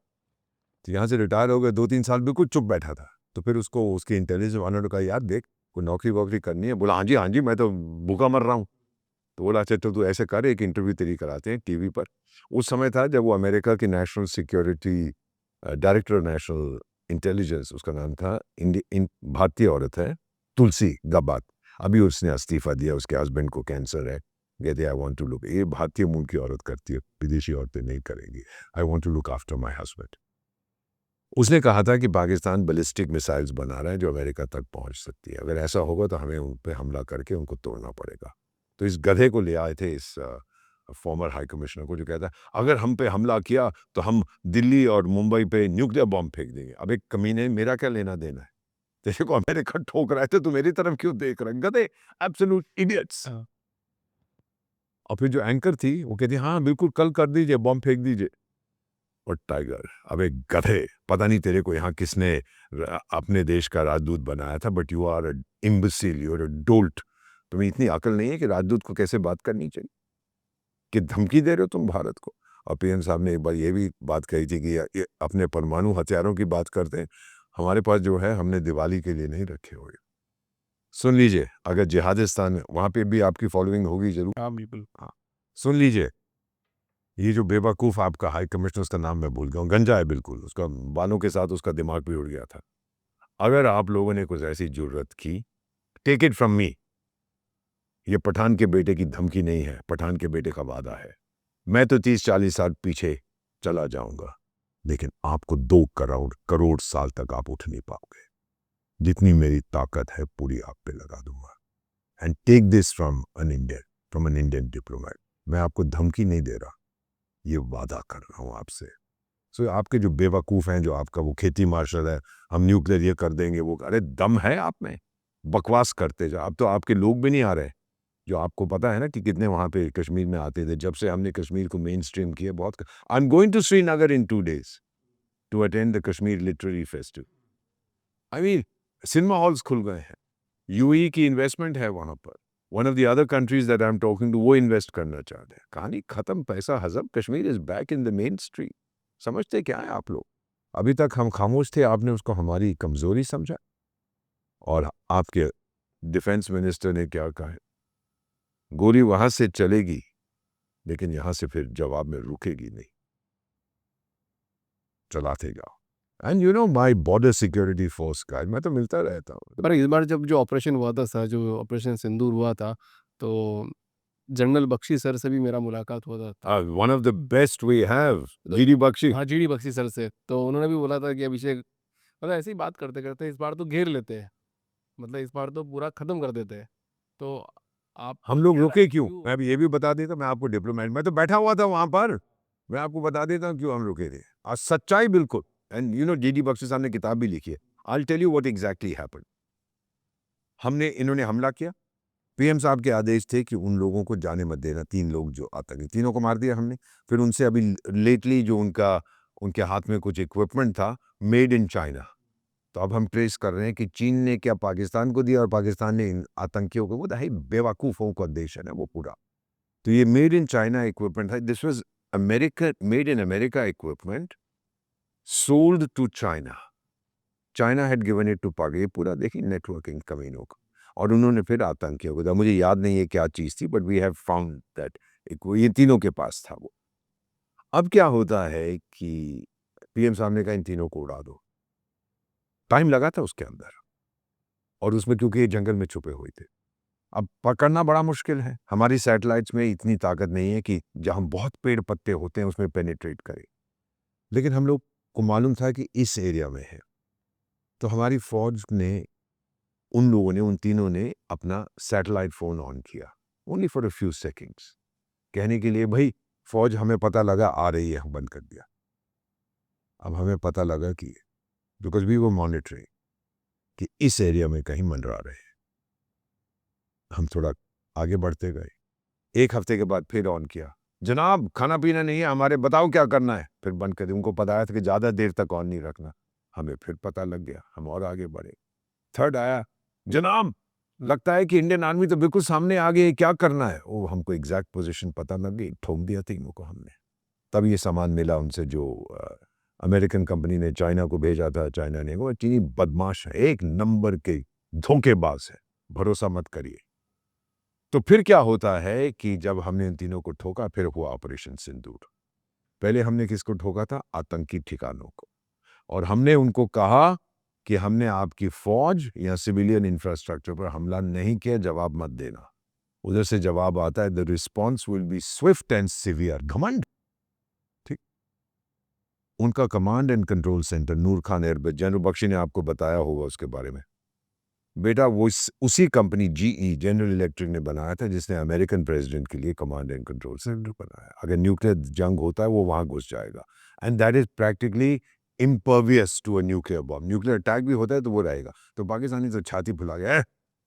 Speaker 2: तो यहाँ से रिटायर हो गए, 2-3 साल बिल्कुल चुप बैठा था। तो फिर उसको उसके इंटेलिजेंस वालों ने कहा, यार देख कोई नौकरी वोकरी करनी है? बोला हाँ जी मैं तो भूखा मर रहा हूँ। तो बोला अच्छा तो तू ऐसे कर, एक इंटरव्यू तेरी कराते हैं टीवी पर। उस समय था जब वो अमेरिका की national security director national intelligence, उसका नाम था, भारतीय औरत है, तुलसी गब्बात। अभी उसने इस्तीफा दिया, उसके हस्बैंड को कैंसर है। कहते आई वांट टू लुक, ये भारतीय मूल की औरत करती है, विदेशी औरतें नहीं करेंगी। I want to look after my husband. उसने कहा था कि पाकिस्तान बैलिस्टिक मिसाइल्स बना रहा है जो अमेरिका तक पहुंच सकती है। अगर ऐसा होगा तो हमें उन पे हमला करके उनको तोड़ना पड़ेगा। तो इस गधे को ले आए थे, इस फॉर्मर हाई कमिश्नर को, जो कहता है अगर हम पे हमला किया तो हम दिल्ली और मुंबई पे न्यूक्लियर बॉम्ब फेंक देंगे। अब एक कमीने, मेरा क्या लेना देना है? तेरे को अमेरिका ठोक रहा है तो तू मेरी तरफ क्यों देख रहा है? गधे, एब्सोल्यूट इडियट्स।
Speaker 1: हाँ।
Speaker 2: और फिर जो एंकर थी वो कहती हाँ बिल्कुल कल कर दीजिए, बॉम्ब फेंक दीजिए। और टाइगर, अब एक गधे, पता नहीं तेरे को यहाँ किसने अपने देश का राजदूत बनाया था, but you are imbecile, you are dolt. तुम्हें इतनी अकल नहीं है कि राजदूत को कैसे बात करनी चाहिए, कि धमकी दे रहे हो तुम भारत को। और पीएम साहब ने एक बार ये भी बात कही थी कि ये अपने परमाणु हथियारों की बात करते हैं, हमारे पास जो है हमने दिवाली के लिए नहीं रखे हुए। सुन लीजिए, अगर जिहादिस्तान वहाँ पे भी आपकी फॉलोइंग होगी जरूर।
Speaker 1: हाँ बिल्कुल।
Speaker 2: हाँ, सुन लीजिए, ये जो बेवकूफ़ आपका हाई कमिश्नर, उसका नाम मैं भूल गया हूँ, गंजा है बिल्कुल, उसका बालों के साथ उसका दिमाग भी उड़ गया था। अगर आप लोगों ने कुछ ऐसी जुर्रत की, टेक इट फ्रॉम मी, ये पठान के बेटे की धमकी नहीं है, पठान के बेटे का वादा है। मैं तो 30-40 साल पीछे चला जाऊंगा, लेकिन आपको 2 करोड़ साल तक आप उठ नहीं पाओगे। जितनी मेरी ताकत है पूरी आप पे लगा दूंगा। And take this from an Indian diplomat. मैं आपको धमकी नहीं दे रहा, ये वादा कर रहा हूं आपसे। सो आपके जो बेवकूफ़ हैं, जो आपका वो खेती मार्शल है, हम न्यूक्लियर ये कर देंगे वो, अरे दम है आप में, बकवास करते जाओ। अब तो आपके लोग भी नहीं आ रहे, जो आपको पता है ना कि कितने वहाँ पे कश्मीर में आते थे। जब से हमने कश्मीर को मेन स्ट्रीम किया, बहुत। I am going to Srinagar in 2 days to attend the Kashmir literary festival. I mean cinema halls खुल गए हैं, यूएई की इन्वेस्टमेंट है वहाँ पर। One of the other countries that I am talking to, वो इन्वेस्ट करना चाहते हैं। कहानी खत्म, पैसा हजम, Kashmir is back in the mainstream. समझते क्या है आप लोग? अभी तक हम खामोश थे, आपने उसको हमारी कमजोरी समझा। और आपके डिफेंस मिनिस्टर ने क्या कहा है, गोली वहां से चलेगी लेकिन यहां से फिर जवाब में रुकेगी नहीं, चलाते जाओ। And you know my border security force का मैं तो मिलता रहता हूँ।
Speaker 1: पर इस बार जब जो ऑपरेशन हुआ था सर, जो ऑपरेशन सिंदूर हुआ था, तो जनरल बख्शी सर से भी मेरा मुलाकात हुआ था।
Speaker 2: One of the best we have, GD Bakshi.
Speaker 1: हाँ, जीडी बख्शी सर से। तो उन्होंने भी बोला था कि अभिषेक, मतलब ऐसे ही बात करते करते इस बार तो घेर लेते हैं, मतलब इस बार तो पूरा खत्म कर देते हैं। तो आप
Speaker 2: हम लोग
Speaker 1: क्या
Speaker 2: रुके
Speaker 1: राय-
Speaker 2: क्यों? मैं अब ये भी बता देता, मैं आपको डिप्लोमेट, मैं तो बैठा हुआ था वहां पर, मैं आपको बता देता हूँ क्यों हम रुके थे। आज सच्चाई बिल्कुल। And you know GD Bakshi sahab ने किताब भी लिखी है। I tell you what exactly happened. इन्होंने हमला किया, पीएम साहब के आदेश थे कि उन लोगों को जाने मत देना। 3 लोग जो आतंकी, तीनों को मार दिया हमने। फिर उनसे अभी लेटली जो उनके हाथ में कुछ इक्विपमेंट था मेड इन चाइना, तो अब हम ट्रेस कर रहे हैं कि चीन ने क्या पाकिस्तान को दिया और पाकिस्तान ने इन आतंकियों को, वो है बेवकूफ़ों का देश है ना वो पूरा। तो ये मेड इन चाइना इक्विपमेंट है, this was America, made in America equipment sold to China. China had given it to Pak. ये पूरा देखिए नेटवर्किंग कमीनों का। और उन्होंने फिर आतंकियों को दिया। मुझे याद नहीं है क्या चीज़ थी, but we have found that ये तीनों के पास था वो। अब क्या होता है कि पीएम साहब ने कहा इन तीनों को उड़ा दो। टाइम लगा था उसके अंदर, और उसमें क्योंकि ये जंगल में छुपे हुए थे, अब पकड़ना बड़ा मुश्किल है। हमारी सैटेलाइट्स में इतनी ताकत नहीं है कि जहाँ बहुत पेड़ पत्ते होते हैं उसमें पेनिट्रेट करे, लेकिन हम लोग को मालूम था कि इस एरिया में है। तो हमारी फौज ने, उन तीनों ने अपना सैटेलाइट फ़ोन ऑन किया, only for a few seconds, कहने के लिए भाई फौज हमें पता लगा आ रही है, हम बंद कर दिया। अब हमें पता लगा कि बिकॉज वी वर मॉनिटरिंग कि इस एरिया में कहीं मंडरा रहे हैं, हम थोड़ा आगे बढ़ते गए। 1 हफ्ते के बाद फिर ऑन किया, जनाब खाना पीना नहीं है हमारे, बताओ क्या करना है। फिर बंद कर दिया। उनको पता था कि ज़्यादा देर तक ऑन नहीं रखना। हमें फिर पता लग गया, हम और आगे बढ़े। 3rd आया, जनाब लगता है कि इंडियन आर्मी तो बिल्कुल सामने आ गई है, क्या करना है। वो हमको एग्जैक्ट पोजीशन पता लग गई, ठोक दिया तीनों को हमने। तब ये सामान मिला उनसे जो अमेरिकन कंपनी ने चाइना को भेजा था। चाइना ने, वो चीनी बदमाश है, 1 नंबर के धोखेबाज है, भरोसा मत करिए। तो फिर क्या होता है कि जब हमने इन तीनों को ठोका, फिर हुआ ऑपरेशन सिंदूर। पहले हमने किसको ठोका था? आतंकी ठिकानों को। और हमने उनको कहा कि हमने आपकी फौज या सिविलियन इंफ्रास्ट्रक्चर पर हमला नहीं किया, जवाब मत देना। उधर से जवाब आता है, the response will be swift and severe. घमंड, ठीक। उनका command and control centre Nur Khan airbase, general Bakshi ने आपको बताया होगा उसके बारे में। बेटा वो उसी कंपनी जीई, जनरल इलेक्ट्रिक ने बनाया था, जिसने अमेरिकन प्रेसिडेंट के लिए कमांड एंड कंट्रोल सेंटर बनाया। अगर न्यूक्लियर जंग होता है वो वहां घुस जाएगा, and that is practically impervious to a nuclear bomb। Nuclear attack भी होता है तो वो रहेगा। तो पाकिस्तानी तो छाती फुला गया,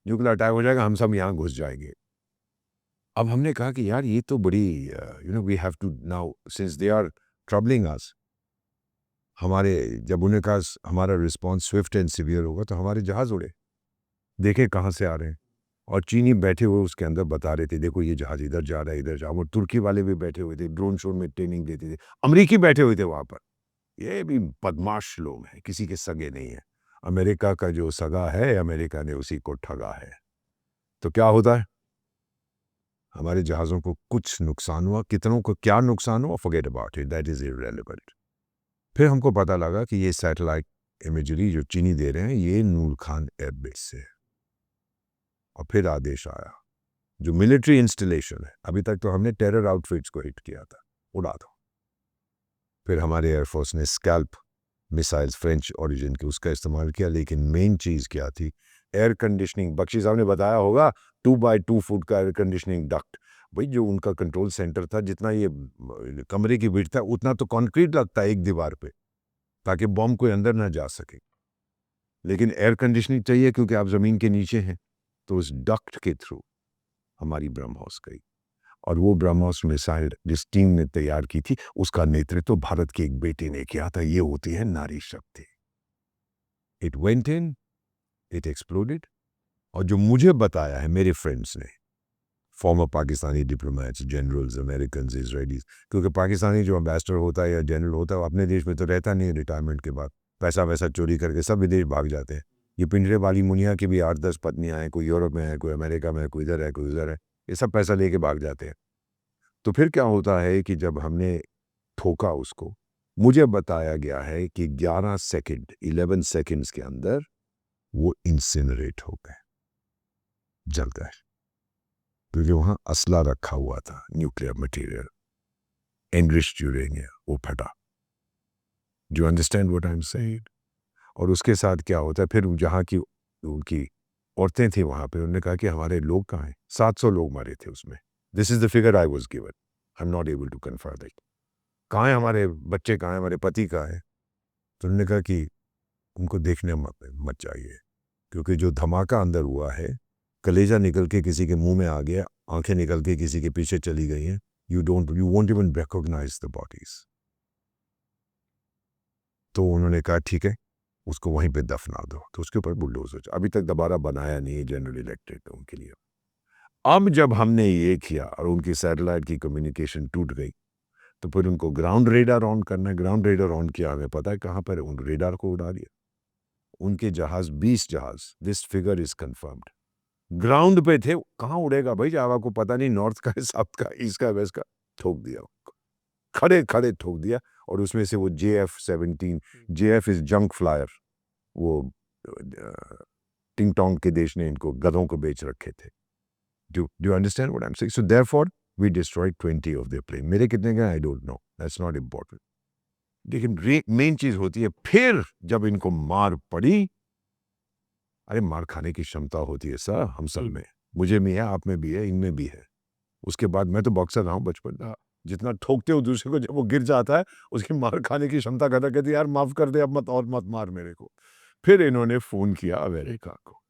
Speaker 2: न्यूक्लियर अटैक हो जाएगा, हम सब यहाँ घुस जाएंगे। अब हमने कहा कि यार ये तो बड़ी we have to now, since they are troubling us, हमारे जब उन्हें कहा हमारा रिस्पॉन्स स्विफ्ट एंड सिवियर होगा, तो हमारे जहाज उड़े, देखे कहाँ से आ रहे हैं। और चीनी बैठे हुए उसके अंदर बता रहे थे, देखो ये जहाज इधर जा रहा है, इधर जा। वो तुर्की वाले भी बैठे हुए थे, ड्रोन शो में ट्रेनिंग देते थे, अमरीकी बैठे हुए थे वहाँ पर। ये भी बदमाश लोग हैं, किसी के सगे नहीं है। अमेरिका का जो सगा है, अमेरिका ने उसी को ठगा है। तो क्या होता है, हमारे जहाज़ों को कुछ नुकसान हुआ, कितनों को क्या नुकसान हुआ, forget about it, that is irrelevant. फिर हमको पता लगा कि ये सैटेलाइट इमेजरी जो चीनी दे रहे हैं, ये नूर खान एयरबेस से है। और फिर आदेश आया, जो मिलिट्री इंस्टॉलेशन है, अभी तक तो हमने टेरर आउटफिट्स को हिट किया था, उड़ा दो। फिर हमारे एयरफोर्स ने स्कैल्प मिसाइल्स फ्रेंच ओरिजिन की उसका इस्तेमाल किया। लेकिन मेन चीज़ क्या थी? Air conditioning. बख्शी साहब ने बताया होगा 2x2 फुट का एयर कंडीशनिंग डक्ट। भाई जो उनका कंट्रोल सेंटर था, जितना ये कमरे की विड्थ था उतना तो कंक्रीट लगता है एक दीवार पे, ताकि बॉम्ब कोई अंदर ना जा सके। लेकिन एयर कंडीशनिंग चाहिए क्योंकि आप ज़मीन के नीचे हैं। तो उस डक्ट के थ्रू हमारी ब्रह्मोस गई, और वो ब्रह्मोस मिसाइल जिस टीम ने तैयार की थी, उसका नेतृत्व भारत के एक बेटे ने किया था। ये होती है नारी शक्ति। It went in, it exploded. और जो मुझे बताया है मेरे फ्रेंड्स ने, former Pakistani diplomats, generals, American, Israelis, क्योंकि पाकिस्तानी जो एम्बेसडर होता है या जनरल होता है, वो अपने देश में तो रहता नहीं है। रिटायरमेंट के बाद पैसा वैसा चोरी करके सब विदेश भाग जाते हैं। ये पिंजरे वाली मुनिया की भी 8-10 पत्नियां हैं, कोई यूरोप में है, कोई अमेरिका में है, कोई इधर है, कोई उधर है। ये सब पैसा लेके भाग जाते हैं। तो फिर क्या होता है कि जब हमने ठोका उसको, मुझे बताया गया है कि 11 सेकंड्स के अंदर वो इंसिनरेट हो गए, जल गए, क्योंकि वहां असला रखा हुआ था, न्यूक्लियर मटेरियल, एनरिच्ड यूरेनियम, वो फटा। Do you understand what I am saying? और उसके साथ क्या होता है, फिर जहाँ की उनकी औरतें थी वहां पे, उन्होंने कहा कि हमारे लोग कहाँ हैं? 700 लोग मारे थे उसमें। This is the figure I was given, I am not able to confirm that. कहाँ हैं हमारे बच्चे, कहाँ हैं हमारे पति, कहाँ हैं? तो उन्होंने कहा कि उनको देखने मत जाइए, क्योंकि जो धमाका अंदर हुआ है, कलेजा निकल के किसी के मुंह में आ गया, आंखें निकल के किसी के पीछे चली गई हैं। You won't even recognise the bodies. तो उन्होंने कहा ठीक है, उसको वहीं पे दफना दो। तो उसके ऊपर बुलडोजर अभी तक दोबारा बनाया नहीं है जनरल इलेक्ट्रिक उनके लिए। अब जब हमने ये किया और उनकी सैटेलाइट की कम्युनिकेशन टूट गई, तो फिर उनको ग्राउंड रेडार ऑन करना है। ग्राउंड रेडार ऑन किया, हमें पता है कहाँ पर उन रेडार को उड़ा दिया। उनके जहाज 20 जहाज, this figure is confirmed, ground पे थे। कहाँ उड़ेगा भाई, जावा को पता नहीं नॉर्थ का है, साउथ का, ईस्ट का, वेस्ट का। ठोक दिया उनको, खड़े खड़े ठोक दिया। और उसमें से वो JF-17, JF is junk flyer, वो टिंग टोंग के देश ने इनको गधों को बेच रखे थे। Do you understand what I'm saying? So therefore, we destroyed 20 of their plane. मेरे कितने गए I don't know. That's not important. लेकिन मेन चीज होती है, फिर जब इनको मार पड़ी, अरे मार खाने की क्षमता होती है सर हम सब में, मुझे भी है, आप में भी है, इनमें भी है। उसके बाद मैं तो बॉक्सर रहा हूँ बचपन में, जितना ठोकते हो दूसरे को, जब वो गिर जाता है उसकी मार खाने की क्षमता खत्म, कहती यार माफ कर दे, अब मत और मत मार मेरे को। फिर इन्होंने फोन किया अमेरिका को,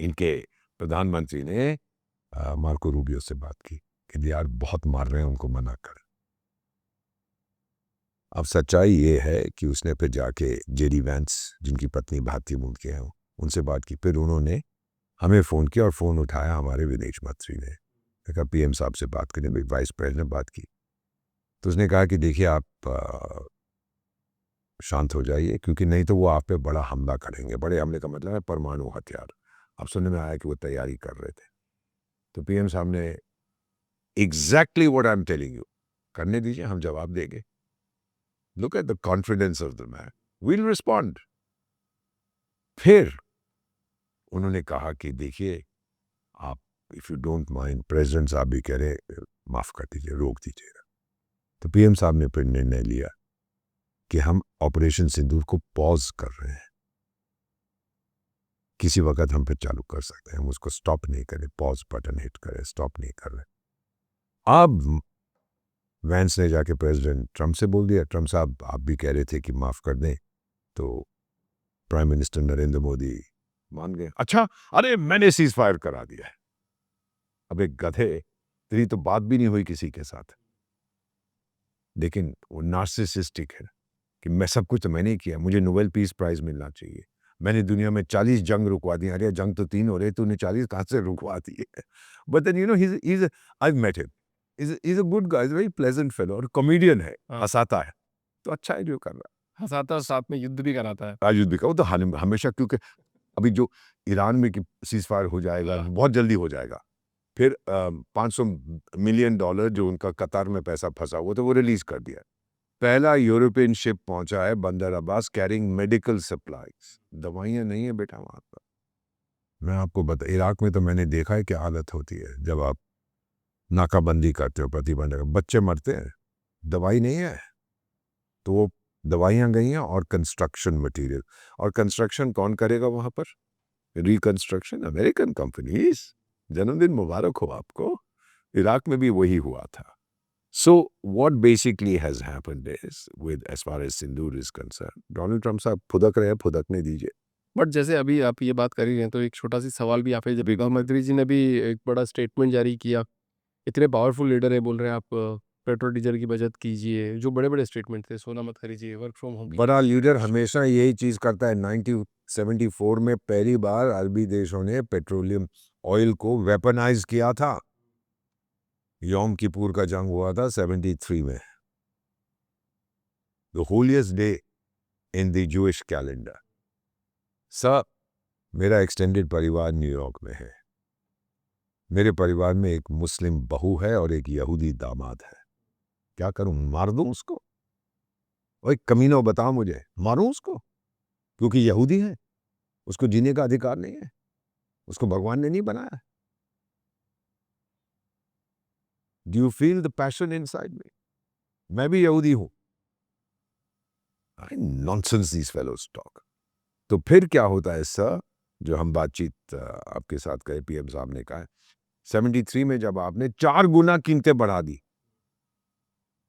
Speaker 2: इनके प्रधानमंत्री ने मार्को रूबियो से बात की कि यार बहुत मार रहे हैं, उनको मना कर। अब सच्चाई ये है कि उसने फिर जाके जेडी वैंस, जिनकी पत्नी भारतीय मूल के हैं, उनसे बात की। फिर उन्होंने हमें फ़ोन किया और फ़ोन उठाया हमारे विदेश मंत्री ने, कहा पीएम साहब से बात करें। वाइस प्रेसिडेंट ने बात की तो उसने कहा कि देखिए आप शांत हो जाइए, क्योंकि नहीं तो वो आप पे बड़ा हमला करेंगे। बड़े हमले का मतलब है परमाणु हथियार। अब सुनने में आया कि वो तैयारी कर रहे थे। तो पीएम साहब ने exactly what I am telling you, करने दीजिए, हम जवाब देंगे। Look at the confidence of the man, we'll respond. फिर उन्होंने कहा कि देखिए आप, if you don't mind, president sahab भी कह रहे माफ कर दीजिए, रोक दीजिएगा। तो पीएम साहब ने फिर निर्णय लिया कि हम ऑपरेशन सिंदूर को पॉज कर रहे हैं, किसी वक्त हम फिर चालू कर सकते हैं, हम उसको स्टॉप नहीं करें, पॉज बटन हिट करें, स्टॉप नहीं कर रहे। अब वैंस ने जाके प्रेसिडेंट ट्रंप से बोल दिया, ट्रंप साहब आप भी कह रहे थे कि माफ कर दें, तो प्राइम मिनिस्टर नरेंद्र मोदी मान गए। अच्छा, अरे मैंने सीज फायर करा दिया है। अब एक गधे, तेरी तो बात भी नहीं हुई किसी के साथ, लेकिन वो नार्सिसिस्टिक है कि मैं सब कुछ तो मैंने ही किया, मुझे नोबेल पीस प्राइज मिलना चाहिए, मैंने दुनिया में 40 जंग रुकवा दी। अरे जंग तो 3 हो रहे, तूने 40 कहाँ से रुकवा दी है? But then you know he's I've met him, he's a good guy, he's a very pleasant fellow, और कॉमेडियन है, हंसाता है, तो अच्छा है जो कर रहा है।
Speaker 1: हंसाता और साथ में युद्ध भी कराता है।
Speaker 2: राजूद भी का वो तो हमेशा, क्योंकि अभी जो ईरान में सीज फायर हो जाएगा, बहुत जल्दी हो जाएगा। फिर $500 मिलियन जो उनका कतार में पैसा फंसा हुआ तो वो रिलीज कर दिया। पहला यूरोपियन शिप पहुंचा है बंदर अब्बास कैरिंग मेडिकल सप्लाईज। दवाइयां नहीं है बेटा वहां पर। मैं आपको बता, इराक में तो मैंने देखा है क्या हालत होती है जब आप नाकाबंदी करते हो, प्रतिबंध, बच्चे मरते हैं, दवाई नहीं है, तो वो दवाइयां गई हैं और कंस्ट्रक्शन मटेरियल। और कंस्ट्रक्शन कौन करेगा वहां पर? Reconstruction, American companies. जन्मदिन मुबारक हो आपको। इराक में भी वही हुआ था। So what basically has happened is, with as far as Sindoor is concerned, Donald Trump साहब फुदक रहे हैं, फुदकने दीजिए।
Speaker 1: बट जैसे अभी आप ये बात कर ही रहे हैं तो एक छोटा सी सवाल भी आप जब प्रधानमंत्री जी ने भी एक बड़ा स्टेटमेंट जारी किया, इतने पावरफुल लीडर है, बोल रहे हैं आप पेट्रोल डीजल की बचत कीजिए, जो बड़े बड़े स्टेटमेंट थे, सोना मत खरीदिए, वर्क फ्रॉम होम।
Speaker 2: बड़ा लीडर हमेशा यही चीज करता है। 1974 में पहली बार अरबी देशों ने पेट्रोलियम ऑयल को वेपनाइज किया था। यौम किपुर का जंग हुआ था 73 में। The holiest day in the Jewish calendar. Sir, मेरा एक्सटेंडेड परिवार न्यूयॉर्क में है। मेरे परिवार में एक मुस्लिम बहू है और एक यहूदी दामाद है। क्या करूं, मार दूं उसको? ओए कमीनो, बता मुझे, मारूं उसको? क्योंकि यहूदी है, उसको जीने का अधिकार नहीं है, उसको भगवान ने नहीं बनाया। Do you feel the passion inside me? मैं भी यहूदी हूं। नॉनसेंस दीस फेलोज टॉक। तो फिर क्या होता है सर, जो हम बातचीत आपके साथ कहे, पीएम साहब ने कहा 73 में जब आपने 4 गुना कीमतें बढ़ा दी,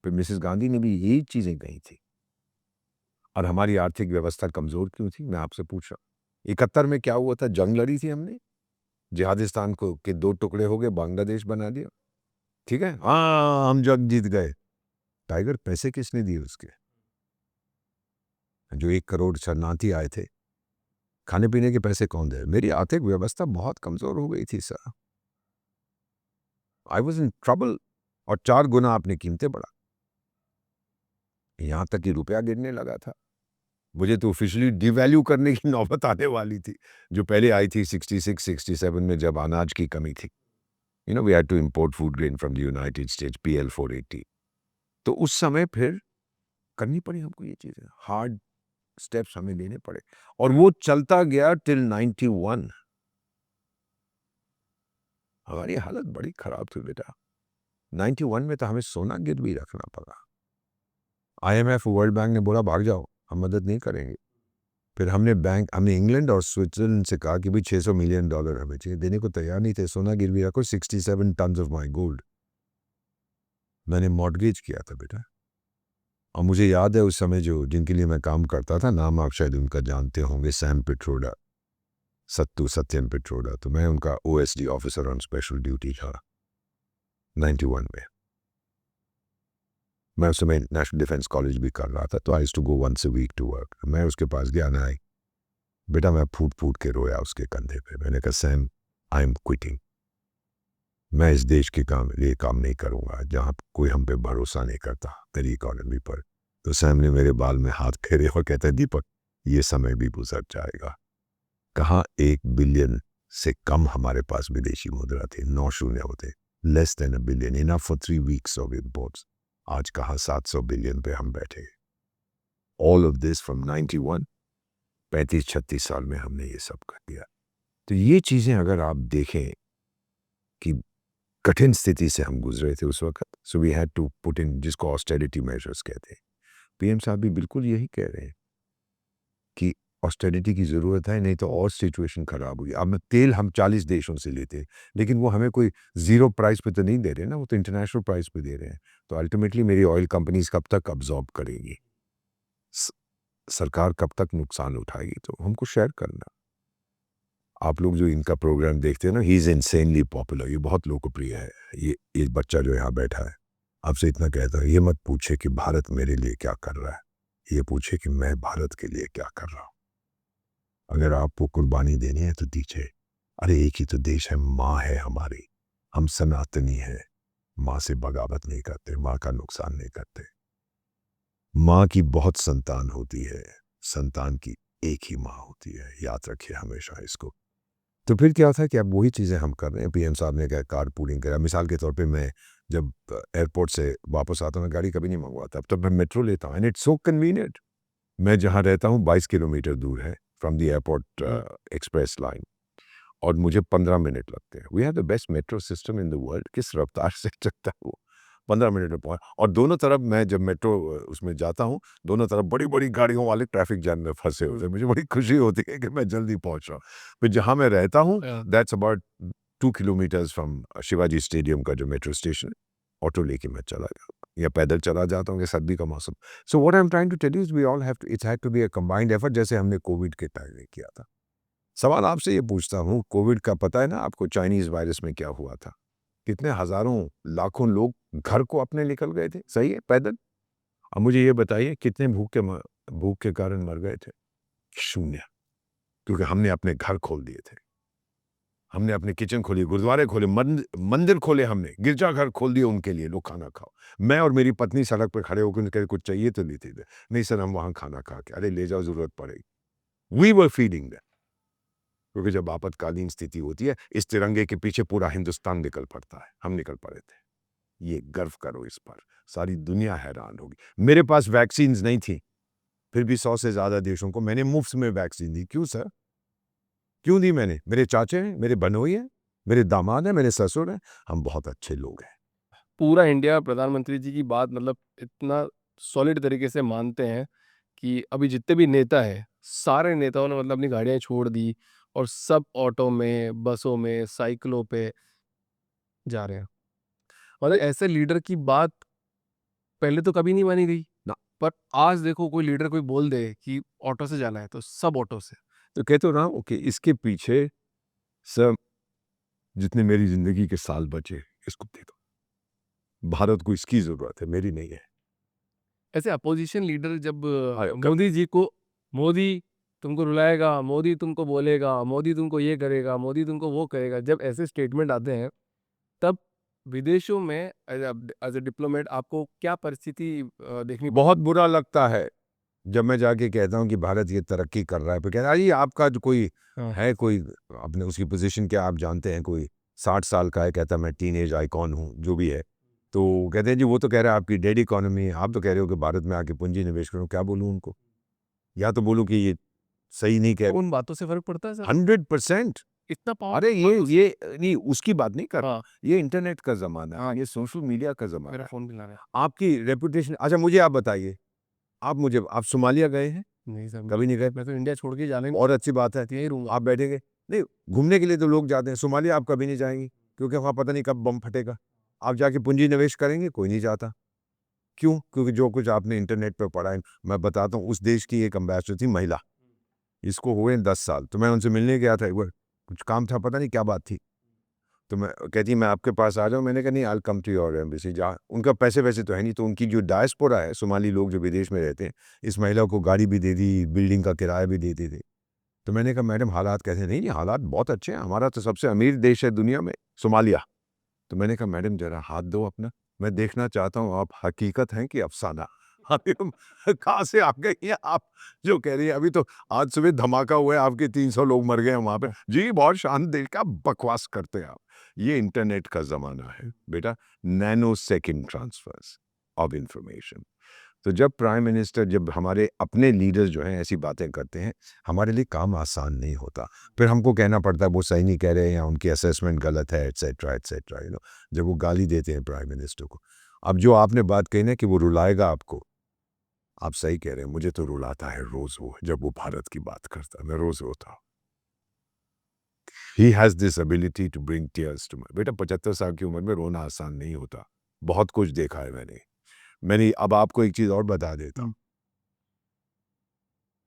Speaker 2: फिर मिसेस गांधी ने भी यही चीजें कही थी। और हमारी आर्थिक व्यवस्था कमजोर क्यों थी, मैं आपसे पूछ रहा हूं। 71 में क्या हुआ था? जंग लड़ी थी हमने, जिहादिस्तान को के 2 टुकड़े हो गए, बांग्लादेश बना दिया। ठीक है, हाँ हम जंग जीत गए। टाइगर पैसे किसने दिए उसके? जो 1 करोड़ शरणार्थी आए थे, खाने पीने के पैसे कौन दे? मेरी आर्थिक व्यवस्था बहुत कमजोर हो गई थी sir. I was in trouble. और 4 गुना आपने कीमतें बढ़ा, यहां तक कि रुपया गिरने लगा था। मुझे तो ऑफिशियली डिवैल्यू करने की नौबत आने वाली थी, जो पहले आई थी 66-67 में, जब अनाज की कमी थी। You know we had to import food grain from the United States, PL 480। तो उस समय फिर करनी पड़ी हमको ये चीजें, हार्ड स्टेप्स हमें लेने पड़े, और वो चलता गया टिल 91। हमारी हालत बड़ी खराब थी बेटा। 91 में तो हमें सोना गिरवी रखना पड़ा। IMF, वर्ल्ड बैंक ने बोला भाग जाओ, हम मदद नहीं करेंगे। फिर हमने इंग्लैंड और स्विट्जरलैंड से कहा कि भाई $600 मिलियन हमें चाहिए, देने को तैयार नहीं थे। सोना गिरवी रखो, 67 टन्स ऑफ माई गोल्ड। मैंने मॉर्गेज किया था बेटा। और मुझे याद है उस समय जो जिनके लिए मैं काम करता था, नाम आप शायद उनका जानते होंगे, सैम पिट्रोडा, सत्यम पिट्रोडा। तो मैं उनका OSD officer on special duty था 91 में। मैं उस समय नेशनल डिफेंस कॉलेज भी कर रहा था, तो I used to go once a week to work. मैं उसके पास गया ना, बेटा मैं फूट फूट के रोया उसके कंधे पे। मैंने कहा सैम, आई एम क्विटिंग। मैं इस देश के लिए काम नहीं करूंगा जहाँ कोई हम पे भरोसा नहीं करता मेरी इकोनॉमी पर। तो सैम ने मेरे बाल में हाथ फेरे और कहता है दीपक, ये समय भी गुजर जाएगा। कहाँ 1 बिलियन से कम हमारे पास विदेशी मुद्रा थे, 9 शून्य होते, less than 1 billion, enough for 3 weeks of imports. आज कहाँ 700 बिलियन पे हम बैठे। ऑल ऑफ दिस फ्रॉम 91, 35-36 साल में हमने ये सब कर दिया। तो ये चीजें अगर आप देखें कि कठिन स्थिति से हम गुजरे थे उस वक्त, so we had to put in, जिसको ऑस्टेरिटी मेजर्स कहते हैं। PM साहब भी बिल्कुल यही कह रहे हैं कि ऑस्टेरिटी की ज़रूरत है, नहीं तो और सिचुएशन ख़राब हुई। अब तेल हम 40 देशों से लेते हैं, लेकिन वो हमें कोई ज़ीरो प्राइस पे तो नहीं दे रहे ना, वो तो इंटरनेशनल प्राइस पे दे रहे हैं। तो अल्टीमेटली मेरी ऑयल कंपनीज कब तक अब्जॉर्ब करेंगी, सरकार कब तक नुकसान उठाएगी? तो हमको शेयर करना। आप लोग जो इनका प्रोग्राम देखते हैं ना, ही इज़ इंसेनली पॉपुलर, ये बहुत लोकप्रिय है। ये बच्चा जो यहाँ बैठा है, आपसे इतना कहता है, ये मत पूछे कि भारत मेरे लिए क्या कर रहा है, ये पूछे कि मैं भारत के लिए क्या कर रहा हूँ। अगर आपको कुर्बानी देनी है तो दीजिए। अरे एक ही तो देश है, माँ है हमारी, हम सनातनी हैं, माँ से बगावत नहीं करते, माँ का नुकसान नहीं करते। माँ की बहुत संतान होती है, संतान की एक ही माँ होती है, याद रखिए हमेशा इसको। तो फिर क्या था कि अब वही चीज़ें हम कर रहे हैं। PM साहब ने कहा कार पूलिंग करा। मिसाल के तौर पे मैं जब एयरपोर्ट से वापस आता हूँ, मैं गाड़ी कभी नहीं मंगवाता, अब तो मैं मेट्रो लेता हूँ, एंड इट्स सो कन्वीनियंट। मैं जहाँ रहता हूँ 22 किलोमीटर दूर है from the airport express line, और मुझे 15 मिनट लगते हैं। We have the best metro system in the world. किस रफ्तार से चलता है वो, 15 मिनट में पहुँच। और दोनों तरफ मैं जब मेट्रो उसमें जाता हूँ, दोनों तरफ बड़ी बड़ी गाड़ियों वाले ट्रैफिक जैम में फंसे होते हैं। मुझे बड़ी खुशी होती है कि मैं जल्दी पहुँच रहा हूँ। फिर जहाँ मैं रहता हूँ, that's about 2 kilometres from Shivaji stadium का जो मेट्रो स्टेशन है, ऑटो लेके मैं चला जाता हूँ या पैदल चला जाता हूँ, या सर्दी का मौसम। So what I am trying to tell you is we all have to, it's had to be a combined effort, जैसे हमने कोविड के टाइम में किया था। सवाल आपसे ये पूछता हूँ, कोविड का पता है ना आपको, चाइनीज वायरस में क्या हुआ था? कितने हजारों लाखों लोग घर को अपने निकल गए थे, सही है, पैदल। अब मुझे ये बताइए कितने भूख के कारण मर गए थे? 0, क्योंकि हमने अपने घर खोल दिए थे, हमने अपने किचन खोली, गुरुद्वारे खोले, मंदिर खोले, हमने गिरजाघर खोल दिए उनके लिए, लोग खाना खाओ। मैं और मेरी पत्नी सड़क पर खड़े होकर उनके कुछ चाहिए तो लेते थे, नहीं सर हम वहाँ खाना खा के, अरे ले जाओ जरूरत पड़ेगी। वी वर फीडिंग दैम, क्योंकि जब आपातकालीन स्थिति होती है, इस तिरंगे के पीछे पूरा हिंदुस्तान निकल पड़ता है, हम निकल पड़े थे। ये गर्व करो इस पर, सारी दुनिया हैरान होगी। मेरे पास वैक्सीन नहीं थी, फिर भी 100 से ज्यादा देशों को मैंने मुफ्त में वैक्सीन दी। क्यों सर? क्यों दी मैंने? मेरे चाचे हैं, मेरे बनोई हैं, मेरे दामाद हैं, मेरे ससुर हैं, हम बहुत अच्छे लोग हैं।
Speaker 1: पूरा इंडिया प्रधानमंत्री जी की बात मतलब इतना सॉलिड तरीके से मानते हैं कि अभी जितने भी नेता हैं, सारे नेताओं ने मतलब अपनी गाड़ियाँ छोड़ दी और सब ऑटो में, बसों में, साइकिलों पे जा रहे हैं। मतलब ऐसे लीडर की बात पहले तो कभी नहीं मानी गई,
Speaker 2: ना,
Speaker 1: पर आज देखो कोई लीडर कोई बोल दे कि ऑटो से जाना है तो सब ऑटो से।
Speaker 2: तो कहते हो ना कि इसके पीछे सब, जितने मेरी जिंदगी के साल बचे, इसको दे दो। भारत को इसकी जरूरत है, मेरी नहीं है।
Speaker 1: ऐसे अपोजिशन लीडर जब
Speaker 2: कब-
Speaker 1: मोदी जी को, मोदी तुमको रुलाएगा, मोदी तुमको बोलेगा, मोदी तुमको ये करेगा, मोदी तुमको वो करेगा, जब ऐसे स्टेटमेंट आते हैं तब विदेशों में एज ए डिप्लोमेट आपको क्या परिस्थिति देखनी
Speaker 2: बहुत बुरा लगता है जब मैं जाके कहता हूँ कि भारत ये तरक्की कर रहा है, फिर कहता है, अरे आपका जो कोई
Speaker 1: हाँ।
Speaker 2: है, कोई अपने उसकी पोजीशन क्या आप जानते हैं? कोई 60 साल का है, कहता है मैं टीनेज आइकॉन हूँ, जो भी है। तो कहते हैं जी वो तो कह रहा है आपकी डेड इकोनॉमी है, आप तो कह रहे हो कि भारत में आके पूंजी निवेश करो। क्या बोलूँ उनको? या तो बोलूँ कि ये सही नहीं कह,
Speaker 1: उन बातों से फर्क पड़ता है सर?
Speaker 2: 100%।
Speaker 1: इतना पावर
Speaker 2: अरे ये नहीं, उसकी बात नहीं कर,
Speaker 1: हाँ,
Speaker 2: ये इंटरनेट का जमाना है,
Speaker 1: हाँ।
Speaker 2: ये सोशल मीडिया का जमाना
Speaker 1: मेरा
Speaker 2: है।
Speaker 1: फोन भी ला रहा है।
Speaker 2: आपकी रेपुटेशन, अच्छा मुझे आप बताइए, आप सोमालिया गए हैं?
Speaker 1: नहीं सर,
Speaker 2: कभी नहीं गए?
Speaker 1: मैं तो इंडिया छोड़ के जाने
Speaker 2: और अच्छी बात है,
Speaker 1: यही रहूंगा।
Speaker 2: आप बैठेंगे नहीं, घूमने के लिए तो लोग जाते हैं, सोमालिया आप कभी नहीं जाएंगी, क्योंकि वहाँ पता नहीं कब बम फटेगा। आप जाके पूंजी निवेश करेंगे, कोई नहीं चाहता। क्यों? क्योंकि जो कुछ आपने इंटरनेट पे पढ़ा है, मैं बताता हूँ, उस देश की एक एम्बेसडर थी महिला, इसको हुए 10 साल, तो मैं उनसे मिलने गया था एक बार, कुछ काम था, पता नहीं क्या बात थी, तो मैं कहती मैं आपके पास आ जाऊँ, मैंने कहा नहीं, I will come to your embassy. जहाँ उनका पैसे वैसे तो है नहीं, तो उनकी जो डायस्पोरा है, सोमाली लोग जो विदेश में रहते हैं, इस महिला को गाड़ी भी दे दी, बिल्डिंग का किराया भी देते थे। तो मैंने कहा मैडम हालात कैसे? नहीं, नहीं हालात बहुत अच्छे हैं, हमारा तो सबसे अमीर देश है दुनिया में, सोमालिया। तो मैंने कहा मैडम ज़रा हाथ दो अपना, मैं देखना चाहता हूँ आप हकीकत हैं कि अफ़साना। अभी तुम कहाँ से आ गई हैं आप जो कह रही हैं? अभी तो आज सुबह धमाका हुआ है, आपके 300 लोग मर गए हैं वहाँ पे। जी, बहुत शान देश का बकवास करते हैं आप। ये इंटरनेट का ज़माना है बेटा, nano second transfers of information. तो जब प्राइम मिनिस्टर, जब हमारे अपने लीडर्स जो हैं ऐसी बातें करते हैं, हमारे लिए काम आसान नहीं होता। फिर हमको कहना पड़ता है वो सही नहीं कह रहे हैं या उनकी असेसमेंट गलत है, एटसेट्रा एटसेट्रा, जब वो गाली देते हैं प्राइम मिनिस्टर को। अब जो आपने बात कही ना कि वो रुलाएगा आपको, आप सही कह रहे हैं, मुझे तो रुलाता है रोज वो, जब वो भारत की बात करता है, मैं रोज रोता हूँ। He has this ability to bring tears to my. बेटा 75 साल की उम्र में रोना आसान नहीं होता, बहुत कुछ देखा है मैंने। अब आपको एक चीज़ और बता देता हूँ।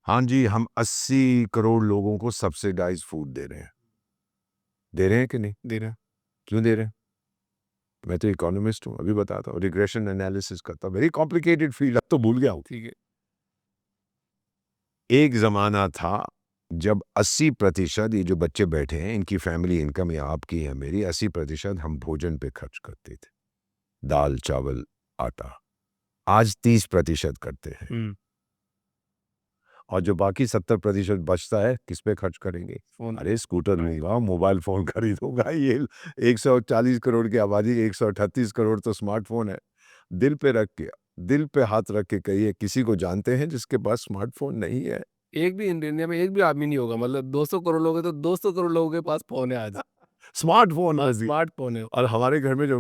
Speaker 2: हाँ जी, हम 80 करोड़ लोगों को सब्सिडाइज फूड दे रहे हैं। दे रहे हैं कि नहीं?
Speaker 1: दे रहे हैं।
Speaker 2: क्यों दे रहे हैं? मैं तो इकोनॉमिस्ट हूँ, अभी बताता हूँ, रिग्रेशन एनालिसिस करता हूँ, वेरी कॉम्प्लिकेटेड फील्ड, अब तो भूल गया हूँ।
Speaker 1: ठीक है।
Speaker 2: एक ज़माना था जब 80% ये जो बच्चे बैठे हैं, इनकी फैमिली इनकम या आपकी या मेरी, 80% हम भोजन पे खर्च करते थे, दाल, चावल, आटा। आज 30% करते हैं। और जो बाकी 70% बचता है, किस पे खर्च करेंगे?
Speaker 1: फ़ोन।
Speaker 2: अरे स्कूटर लूँगा, मोबाइल फ़ोन खरीदूँगा, ये 140 करोड़ की आबादी, 138 करोड़ तो स्मार्टफ़ोन है। दिल पे रख के, दिल पे हाथ रख के कहिए, किसी को जानते हैं जिसके पास स्मार्टफ़ोन नहीं है?
Speaker 1: एक भी इंडिया में एक भी आदमी नहीं होगा, मतलब 200 करोड़ लोग हैं तो 200 करोड़ लोगों के पास फ़ोन है आज।
Speaker 2: स्मार्टफ़ोन
Speaker 1: हाँ,
Speaker 2: आज भी।
Speaker 1: स्मार्टफ़ोन है।
Speaker 2: और हमारे घर में जो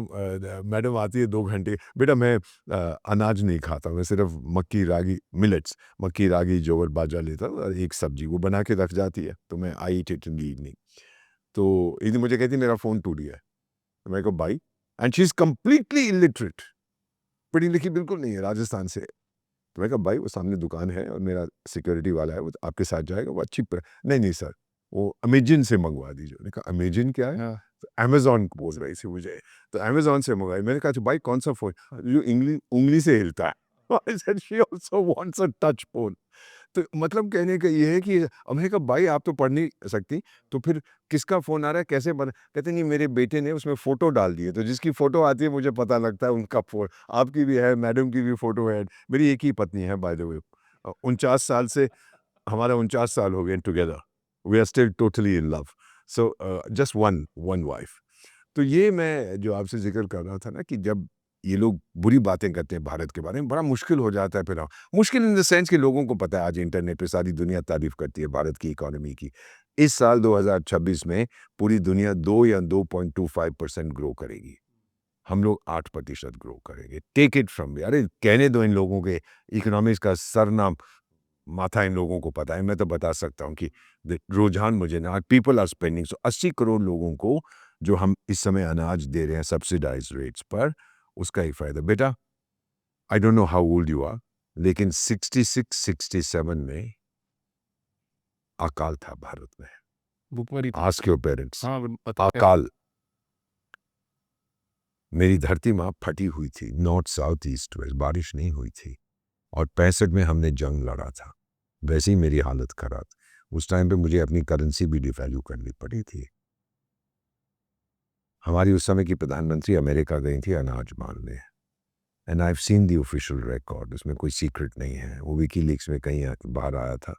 Speaker 2: मैडम आती है 2 घंटे, बेटा मैं अनाज नहीं खाता, मैं सिर्फ़ मक्की, रागी, मिलेट्स, मक्की, रागी, जोवर, बाजरा लेता हूँ और एक सब्ज़ी वो बना के रख जाती है, तो मैं I eat it in the evening. तो एक दिन मुझे कहती है मेरा फ़ोन टूट गया है। तो मैंने कहा भाई, and she is completely illiterate, पढ़ी-लिखी बिल्कुल नहीं है, राजस्थान से है। तो मैंने कहा भाई वो सामने दुकान है और मेरा सिक्योरिटी वाला है, वो आपके साथ जाएगा, वो अच्छी नहीं, नहीं सर, वो अमेज़न से मंगवा दीजिए। मैंने कहा अमेज़न क्या है?
Speaker 1: हाँ।
Speaker 2: तो अमेज़न बोल रही थी मुझे, तो अमेज़न से मंगाई। मैंने कहा अच्छा भाई कौन-सा फ़ोन? जो उँगली से हिलता है। I said she also wants a touch phone. तो मतलब कहने का ये है कि अब मैंने कहा भाई आप तो पढ़ नहीं सकती, तो फिर किसका फ़ोन आ रहा है, कैसे बना? कहते नहीं मेरे बेटे ने उसमें फ़ोटो डाल दी है, तो जिसकी फ़ोटो आती है मुझे पता लगता है उनका फ़ोन। आपकी भी है, मैडम की भी फ़ोटो है। मेरी एक ही पत्नी है बाय द वे। 49 साल से, हमारा 49 साल हो गए together. We are still totally in love. So just one wife. तो ये मैं जो आपसे ज़िक्र कर रहा था ना कि जब ये लोग बुरी बातें करते हैं भारत के बारे में, बड़ा मुश्किल हो जाता है फिर मुश्किल इन द सेंस कि लोगों को पता है आज इंटरनेट पे सारी दुनिया तारीफ़ करती है भारत की इकोनॉमी की। इस साल 2026 में पूरी दुनिया 2 या 2.25% ग्रो करेगी। हम लोग 8% ग्रो करेंगे। Take it from me. अरे कहने दो इन लोगों के इकोनॉमिक्स का सरनाम माथा इन लोगों को पता है। मैं तो बता सकता हूँ कि रुझान मुझे ना, पीपल आर स्पेंडिंग, सो 80 करोड़ लोगों को जो हम इस समय अनाज दे रहे हैं सब्सिडाइज रेट्स पर, उसका एक फ़ायदा। बेटा I don't know how old you are, लेकिन 66-67 में अकाल था भारत में।
Speaker 1: भुखमरी थी।
Speaker 2: Ask your parents.
Speaker 1: हाँ, पता है।
Speaker 2: अकाल। मेरी धरती माँ फटी हुई थी, नॉर्थ साउथ ईस्ट वेस्ट, बारिश नहीं हुई थी। और 65 में हमने जंग लड़ा था, वैसे ही मेरी हालत खराब। उस टाइम पे मुझे अपनी करेंसी भी डिवैल्यू करनी पड़ी थी। हमारी उस समय की प्रधानमंत्री अमेरिका गई थी अनाज मांगने, and I have seen the official record, उसमें कोई सीक्रेट नहीं है, वो विकीलीक्स में कहीं बाहर आया था।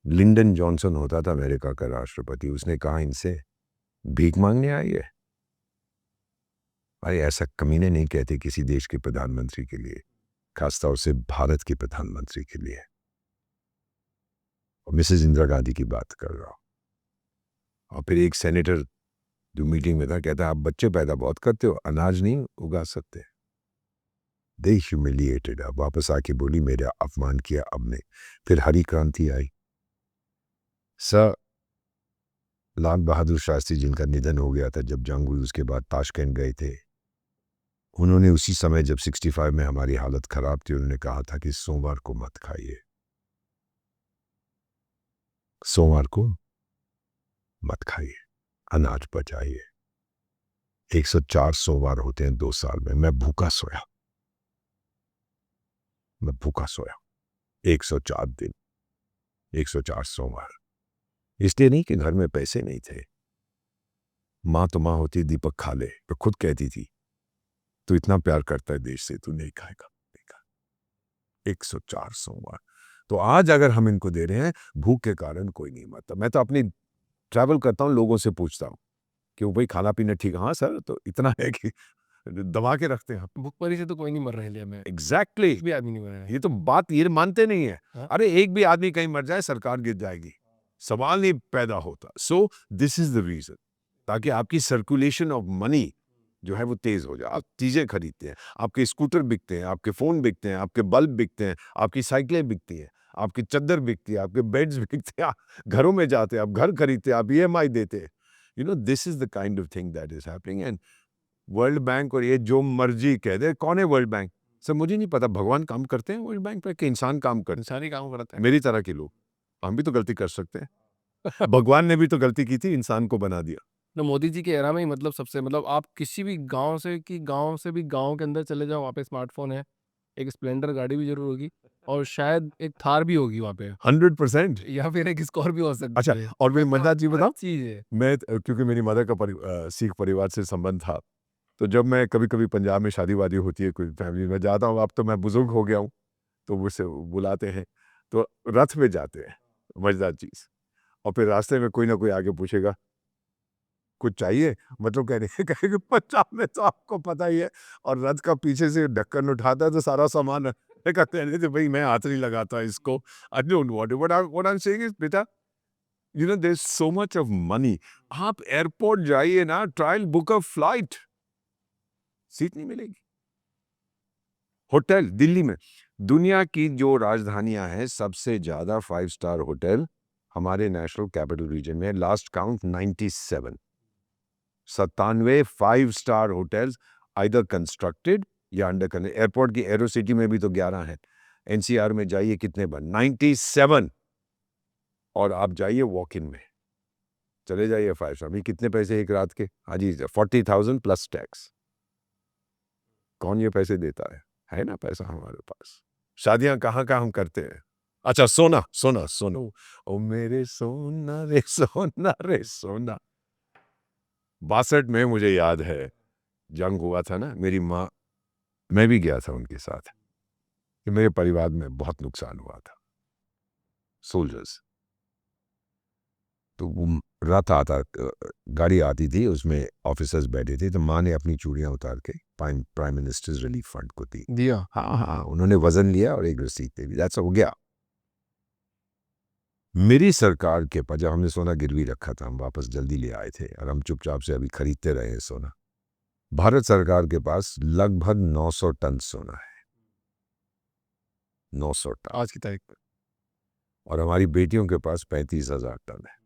Speaker 2: लिंडन जॉनसन होता था अमेरिका का राष्ट्रपति, उसने कहा इनसे भीख मांगने आई है। अरे ऐसा कमीने नहीं कहते किसी देश के प्रधानमंत्री के लिए, खासतौर से भारत के प्रधानमंत्री के लिए। और मिसेस इंदिरा गांधी की बात कर रहा हूँ। और फिर एक सेनेटर जो मीटिंग में था कहता आप बच्चे पैदा बहुत करते हो, अनाज नहीं उगा सकते। दे ह्यूमिलिएटेड। अब वापस आके बोली मेरा अपमान किया अब ने। फिर हरी क्रांति आई। सर लाल बहादुर शास्त्री जिनका निधन हो गया था जब जंग हुई, उसके बाद ताशकंद गए थे, उन्होंने उसी समय जब 65 में हमारी हालत खराब थी, उन्होंने कहा था कि सोमवार को मत खाइए, सोमवार को मत खाइए, अनाज बचाइए। 104 सोमवार होते हैं 2 साल में। मैं भूखा सोया, 104 दिन, 104 सोमवार। इसलिए नहीं कि घर में पैसे नहीं थे। माँ तो माँ होती, दीपक खा ले, तो खुद कहती थी तू इतना प्यार करता है देश से, तू नहीं खाएगा, नहीं खा। 104 सोमवार। तो आज अगर हम इनको दे रहे हैं, भूख के कारण कोई नहीं मरता। मैं तो अपनी ट्रैवल करता हूँ, लोगों से पूछता हूँ कि भाई खाना पीना ठीक? हाँ सर, तो इतना है कि दबा के रखते हैं।
Speaker 1: भुखमरी से तो कोई नहीं मर रहा है इंडिया में,
Speaker 2: एग्जैक्टली।
Speaker 1: एक भी आदमी नहीं मर रहा है।
Speaker 2: ये तो बात ये मानते नहीं है।
Speaker 1: हाँ?
Speaker 2: अरे एक भी आदमी कहीं मर जाए, सरकार गिर जाएगी, सवाल नहीं पैदा होता। So this is the reason, ताकि आपकी सर्कुलेशन ऑफ मनी जो है वो तेज हो जाए। आप चीजें खरीदते हैं, आपके स्कूटर बिकते हैं, आपके फोन बिकते हैं, आपके बल्ब बिकते हैं, आपकी साइकिलें बिकती हैं, आपकी चद्दर बिकती है, आपके बेड्स बिकते हैं, आप घरों में जाते हैं, आप घर खरीदते हैं, आप ईएमआई देते हैं। You know, this is the kind of thing that is happening. And world bank और ये जो मर्जी कह दे, कौन है वर्ल्ड बैंक? सर मुझे नहीं पता, भगवान काम करते हैं वर्ल्ड बैंक पे कि इंसान काम करते
Speaker 1: इंसान ही काम करता
Speaker 2: हैं?
Speaker 1: है।
Speaker 2: मेरी तरह के लोग, हम भी तो गलती कर सकते हैं। भगवान ने भी तो गलती की थी, इंसान को बना दिया।
Speaker 1: तो मोदी जी के एरा में ही मतलब सबसे मतलब आप किसी भी गांव से भी गांव के अंदर चले जाओ, वहाँ पे स्मार्टफोन है, एक स्प्लेंडर गाड़ी भी जरूर होगी और शायद एक थार भी होगी वहाँ पे
Speaker 2: 100%।
Speaker 1: या फिर एक स्कॉर्पियो हो सकती
Speaker 2: अच्छा,
Speaker 1: है।
Speaker 2: और मैं मजेदार चीज बताऊं,
Speaker 1: चीज है।
Speaker 2: मैं क्योंकि मेरी मदर का सिख परिवार से संबंध था, तो जब मैं कभी कभी पंजाब में शादी वादी होती है, कोई फैमिली में जाता हूँ, अब तो मैं बुजुर्ग हो गया हूँ, तो मुझसे बुलाते हैं, तो रथ में जाते हैं। मजेदार चीज। और फिर रास्ते में कोई ना कोई आगे पूछेगा कुछ चाहिए, मतलब कहेंगे पंजाब में तो आपको पता ही है, और रथ का पीछे से ढक्कन उठाता है तो सारा सामान कहते हैं भाई मैं हाथ नहीं लगाता इसको। I don't want what I am saying is बेटा, you know there is so much of money. आप एयरपोर्ट जाइए ना, trial book a flight, seat नहीं मिलेगी। होटल दिल्ली में, दुनिया की जो राजधानियां हैं, सबसे ज्यादा 5 स्टार होटल हमारे नेशनल कैपिटल रीजन में। Last count 97, 97 5 star hotels either constructed या अंडर। एयरपोर्ट की एरो सिटी में भी तो 11 है। एनसीआर में जाइए कितने बन, 97। और आप जाइए वॉक इन में, चले जाइए 5 स्टार में, कितने पैसे एक रात के? हाँ जी, 40,000 प्लस टैक्स। कौन ये पैसे देता है ना पैसा हमारे पास। शादियां कहाँ हम करते हैं। अच्छा, सोना सोना सोना, ओ मेरे सोना रे सोना रे सोना। 62 में मुझे याद है जंग हुआ था ना, मेरी माँ, मैं भी गया था उनके साथ, कि मेरे परिवार में बहुत नुकसान हुआ था, सोल्जर्स। तो वो रात आता, गाड़ी आती थी, उसमें ऑफिसर्स बैठे थे, तो माँ ने अपनी चूड़ियां उतार के प्राइम मिनिस्टर्स रिलीफ फंड को दी।
Speaker 1: दिया।
Speaker 2: हाँ हाँ, उन्होंने वजन लिया और एक रसीद दे दी, दैट्स हो गया। मेरी सरकार के पास जब हमने सोना गिरवी रखा था, हम वापस जल्दी ले आए थे और हम चुपचाप से अभी खरीदते रहे हैं सोना। भारत सरकार के पास लगभग 900 टन सोना है, 900 टन।
Speaker 1: आज की तारीख में
Speaker 2: और हमारी बेटियों के पास 35,000 टन है,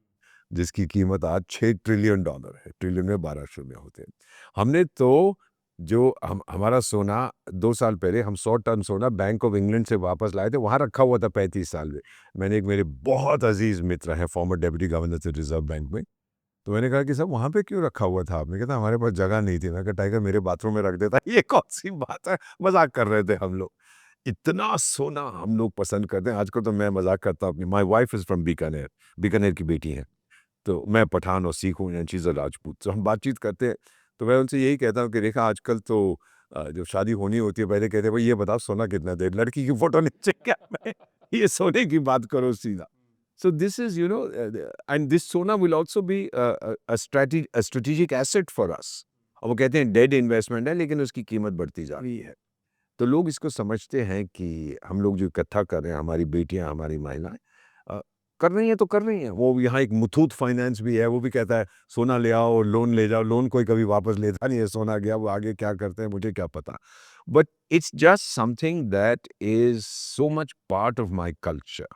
Speaker 2: जिसकी कीमत आज $6 ट्रिलियन है। ट्रिलियन में 12 शून्य होते हैं। हमने तो जो हमारा सोना 2 साल पहले हम 100 टन सोना बैंक ऑफ इंग्लैंड से वापस लाए थे, वहाँ रखा हुआ था 35 साल में। मैंने एक, मेरे बहुत अजीज मित्र हैं, फॉर्मर डेप्यूटी गवर्नर थे रिजर्व बैंक में, तो मैंने कहा कि साहब वहाँ पे क्यों रखा हुआ था आपने? कहता हमारे पास जगह नहीं थी। मैं कहा टाइगर मेरे बाथरूम में रख देता। ये कौन सी बात है, मजाक कर रहे थे हम लोग। इतना सोना हम लोग पसंद करते हैं। आजकल तो मैं मजाक करता हूँ अपनी, my wife is from Bikaner, Bikaner की बेटी है, तो मैं पठान और सिख हूँ, and she is a Rajput. तो हम बातचीत करते हैं, तो मैं उनसे यही कहता हूँ कि रेखा आजकल तो जब शादी होनी होती है, पहले कहते हैं भाई ये बताओ सोना कितना दे, लड़की की फोटो नीचे क्या मैं ये सोने की बात करो सीधा। So this is, you know, and this sona will also be a strategic asset for us. और वो कहते हैं डेड इन्वेस्टमेंट है, लेकिन उसकी कीमत बढ़ती जा रही है। तो लोग इसको समझते हैं कि हम लोग जो इकट्ठा कर रहे हैं, हमारी बेटियां, हमारी महिलाएं कर रही हैं तो कर रही हैं। वो यहाँ एक मुथूट फाइनेंस भी है, वो भी कहता है सोना ले आओ, लोन ले जाओ। लोन कोई कभी वापस लेता नहीं है, सोना गया, वो आगे क्या करते हैं मुझे क्या पता। But it's just something that is so much part of my culture.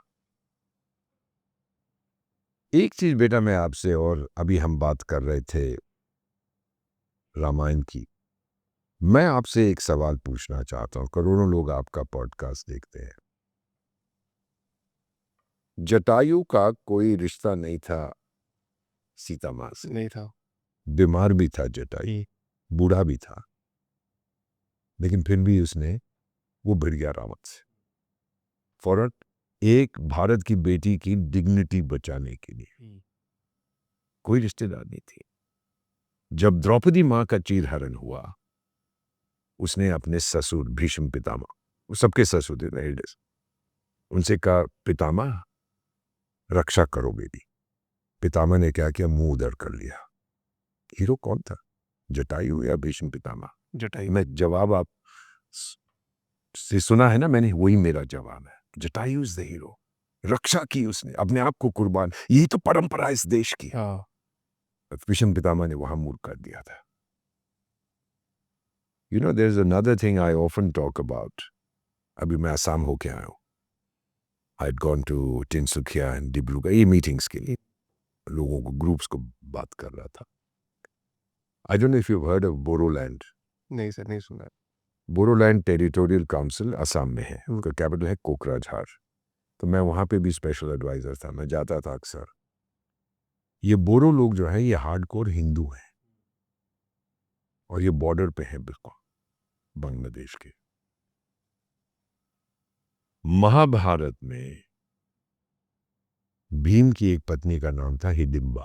Speaker 2: एक चीज बेटा मैं आपसे, और अभी हम बात कर रहे थे रामायण की, मैं आपसे एक सवाल पूछना चाहता हूँ, करोड़ों लोग आपका पॉडकास्ट देखते हैं। जटायु का कोई रिश्ता नहीं था सीता माँ से,
Speaker 1: नहीं था।
Speaker 2: बीमार भी था जटायु, बूढ़ा भी था, लेकिन फिर भी उसने वो भिड़ गया रावण से फौरन एक भारत की बेटी की डिग्निटी बचाने के लिए। कोई रिश्तेदार नहीं थी। जब द्रौपदी माँ का चीरहरण हुआ, उसने अपने ससुर भीष्म पितामह, वो सबके ससुर थे एल्डर्स, उनसे कहा पितामह रक्षा करो मेरी। पितामह ने क्या किया, मुंह उधर कर लिया। हीरो कौन था, जटायु या भीष्म पितामह?
Speaker 1: जटायु।
Speaker 2: मैं जवाब आप से सुना है ना मैंने, वही मेरा जवाब है। Jatayu is the hero. रक्षा की उसने, अपने आप को कुर्बान, यही तो परंपरा इस देश की है।
Speaker 1: हाँ।
Speaker 2: भीष्म पितामह ने वहां मूर्ख कर दिया था। You know, there's another thing I often talk about. अभी मैं आसाम होके आया हूँ। I had gone to Tinsukia and Dibrugarh, ये मीटिंग्स के लिए लोगों को, ग्रुप्स को बात कर रहा था। I don't know if you've heard of Bodoland.
Speaker 1: नहीं सर, नहीं सुना है।
Speaker 2: बोरोलैंड टेरिटोरियल काउंसिल असम में है, उनका कैपिटल है कोकराझार। तो मैं वहाँ पे भी स्पेशल एडवाइज़र था, मैं जाता था अक्सर। ये बोरो लोग जो है ये हार्डकोर हिंदू हैं और ये बॉर्डर पे हैं बिल्कुल बांग्लादेश के। महाभारत में भीम की एक पत्नी का नाम था हिडिंबा।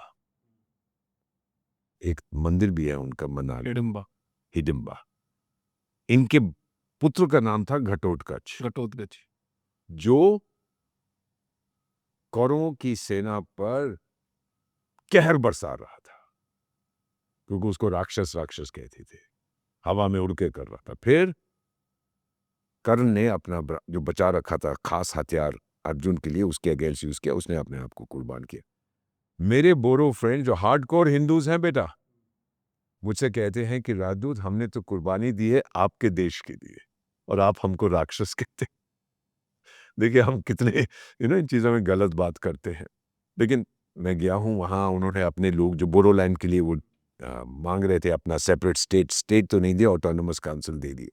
Speaker 2: एक मंदिर भी है उनका मनाली,
Speaker 1: हिडिंबा।
Speaker 2: हिडिंबा। इनके पुत्र का नाम था घटोत्कच,
Speaker 1: घटोत्कच।
Speaker 2: जो कौरवों की सेना पर कहर बरसा रहा था, क्योंकि उसको राक्षस राक्षस कहते थे, हवा में उड़ के कर रहा था। फिर कर्ण ने अपना जो बचा रखा था खास हथियार अर्जुन के लिए, उसके अगेंस्ट यूज किया, उसने अपने आप को कुर्बान किया। मेरे बोरो फ्रेंड जो हार्डकोर हिंदूज हैं बेटा, मुझसे कहते हैं कि राजदूत हमने तो कुर्बानी दी है आपके देश के लिए और आप हमको राक्षस कहते हैं। देखिए हम कितने इन चीज़ों में गलत बात करते हैं। लेकिन मैं गया हूँ वहाँ, उन्होंने अपने लोग जो बोरोलैंड के लिए वो मांग रहे थे अपना सेपरेट स्टेट तो नहीं दिया, ऑटोनोमस काउंसिल दे दिए।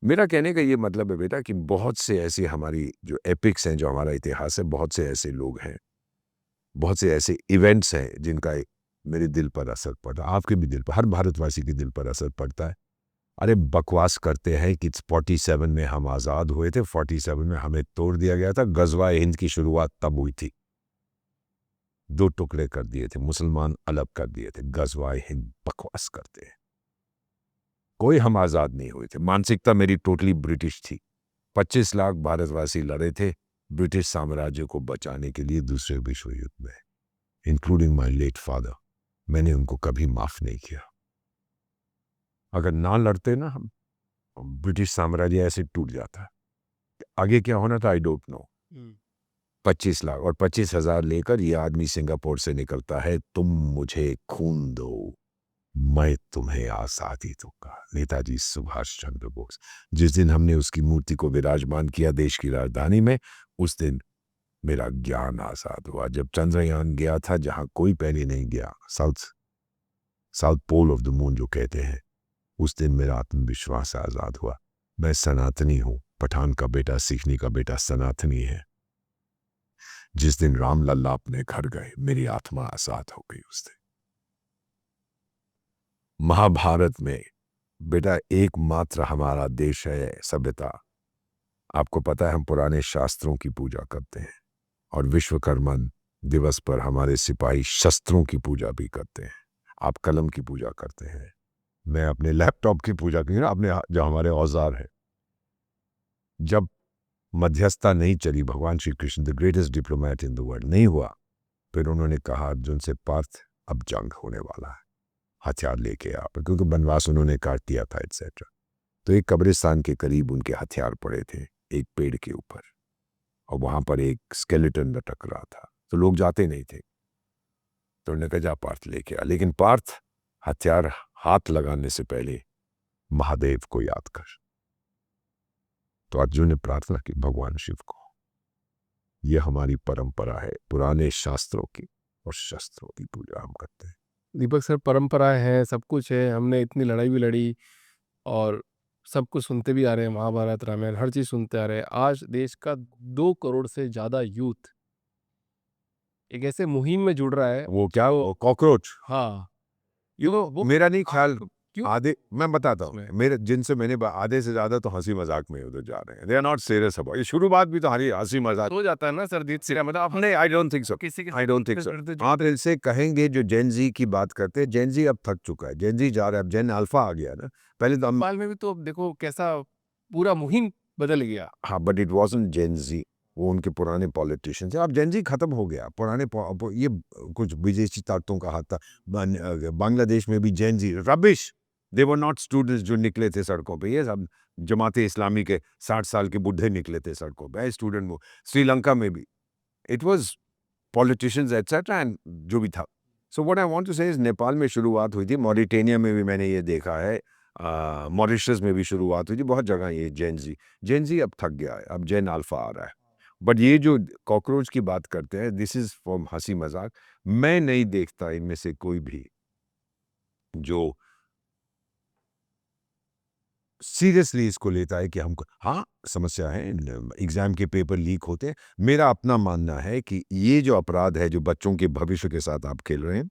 Speaker 2: मेरा कहने का ये मतलब है बेटा कि बहुत से ऐसी हमारी जो एपिक्स हैं, जो हमारा इतिहास है, बहुत से ऐसे लोग हैं, बहुत से ऐसे इवेंट्स हैं जिनका मेरे दिल पर असर पड़ा, आपके भी दिल पर, हर भारतवासी के दिल पर असर पड़ता है। अरे बकवास करते हैं कि 47 में हम आज़ाद हुए थे, 47 में हमें तोड़ दिया गया था। गजवा हिंद की शुरुआत तब हुई थी, 2 टुकड़े कर दिए थे, मुसलमान अलग कर दिए थे। गजवा हिंद बकवास करते हैं, कोई हम आज़ाद नहीं हुए थे। मानसिकता मेरी टोटली ब्रिटिश थी। 25 लाख भारतवासी लड़े थे ब्रिटिश साम्राज्य को बचाने के लिए दूसरे विश्व युद्ध में, इंक्लूडिंग माय लेट फादर। मैंने उनको कभी माफ नहीं किया। अगर ना लड़ते ना हम, ब्रिटिश साम्राज्य ऐसे टूट जाता। आगे क्या होना था आई डोंट नो। 25 लाख और 25,000 लेकर ये आदमी सिंगापुर से निकलता है, तुम मुझे खून दो मैं तुम्हें आज़ादी दूंगा। नेताजी सुभाष चंद्र बोस। जिस दिन हमने उसकी मूर्ति को विराजमान किया देश की राजधानी में, उस दिन मेरा ज्ञान आज़ाद हुआ। जब चंद्रयान गया था जहां कोई पहले नहीं गया, south pole of the moon जो कहते हैं, उस दिन मेरा आत्मविश्वास आज़ाद हुआ। मैं सनातनी हूं, पठान का बेटा, सीखनी का बेटा सनातनी है। जिस दिन राम लल्ला अपने घर गए, मेरी आत्मा आज़ाद हो गई उस दिन। महाभारत में बेटा एकमात्र हमारा देश है सभ्यता। आपको पता है हम पुराने शास्त्रों की पूजा करते हैं और विश्वकर्मा दिवस पर हमारे सिपाही शस्त्रों की पूजा भी करते हैं। आप कलम की पूजा करते हैं, मैं अपने लैपटॉप की पूजा की ना, अपने जो हमारे औजार है। जब मध्यस्थता नहीं चली, भगवान Shri Krishna the greatest diplomat in the world नहीं हुआ, फिर उन्होंने कहा अर्जुन से पार्थ अब जंग होने वाला है, हथियार लेके आ, क्योंकि बनवास उन्होंने काट दिया था एटसेट्रा। तो एक कब्रिस्तान के करीब उनके हथियार पड़े थे एक पेड़ के ऊपर, और वहां पर एक स्केलेटन लटक रहा था। तो लोग जाते नहीं थे, तो उन्होंने कहा जा पार्थ लेके आ। लेकिन पार्थ हथियार हाथ लगाने से पहले महादेव को याद कर। तो अर्जुन ने प्रार्थना की भगवान शिव को। यह हमारी परंपरा है, पुराने शास्त्रों की और शस्त्रों की पूजा हम करते हैं।
Speaker 1: दीपक सर, परंपराएं हैं, सब कुछ है, हमने इतनी लड़ाई भी लड़ी, और सब कुछ सुनते भी आ रहे हैं, महाभारत, रामायण, हर चीज़ सुनते आ रहे हैं। आज देश का 2 करोड़ से ज़्यादा यूथ एक ऐसे मुहिम में जुड़ रहा है।
Speaker 2: वो क्या वो कॉकरोच
Speaker 1: हाँ, वो
Speaker 2: मेरा नहीं ख्याल
Speaker 1: क्यों
Speaker 2: आधे मैं बताता हूँ
Speaker 1: उसमें?
Speaker 2: मेरे जिनसे मैंने आधे से ज्यादा तो हंसी मजाक में उधर जा रहे हैं they are not serious about ये शुरुआत भी तो हंसी मजाक
Speaker 1: हो जाता है ना सरजीत सिंह, मतलब अपने
Speaker 2: नहीं आई डोंट थिंक सो
Speaker 1: किसी के
Speaker 2: आई डोंट थिंक सो
Speaker 1: करते जो-
Speaker 2: आप इनसे कहेंगे जो जेन जी की बात करते हैं जेन जी अब थक चुका है जेन जी जा रहा है अब जेन अल्फा आ गया ना पहले तो हम
Speaker 1: नेपाल में भी तो अब देखो कैसा पूरा मुहिम बदल गया।
Speaker 2: हाँ बट इट वाजंट जेन जी वो उनके पुराने पॉलिटिशियंस थे अब जेन जी खत्म हो गया पुराने ये कुछ विदेशी ताकतों का हाथ था बांग्लादेश में भी gen Z rubbish they were not students जो निकले थे सड़कों पे ये सब जमाते इस्लामी के 60 साल के बुढ़े निकले थे सड़कों पे स्टूडेंट वो श्रीलंका में भी it was politicians etcetera and जो भी था so what I want to say is Nepal में शुरुआत हुई थी मॉरिटेनिया में भी मैंने ये देखा है मॉरिशस में भी शुरुआत हुई थी बहुत जगह ये जेन जी अब थक गया है अब जेन अल्फा आ रहा है बट ये जो कॉकरोच की बात करते हैं दिस इज फॉर हंसी मजाक मैं नहीं देखता इनमें से कोई भी जो सीरियसली इसको लेता है कि हमको हाँ समस्या है एग्जाम के पेपर लीक होते हैं मेरा अपना मानना है कि ये जो अपराध है जो बच्चों के भविष्य के साथ आप खेल रहे हैं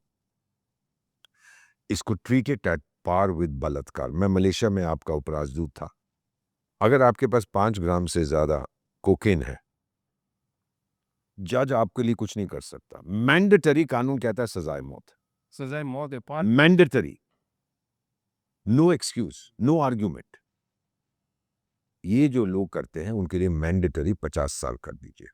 Speaker 2: इसको ट्रीटेड एट पार विद बलात्कार मैं मलेशिया में आपका उपराजदूत था अगर आपके पास 5 ग्राम से ज्यादा कोकेन है जज आपके लिए कुछ नहीं कर सकता मैंडेटरी कानून कहता है सजाए मौत
Speaker 1: सजाए मौत है पान
Speaker 2: mandatory no excuse no argument ये जो लोग करते हैं उनके लिए मैंडेटरी 50 साल कर दीजिए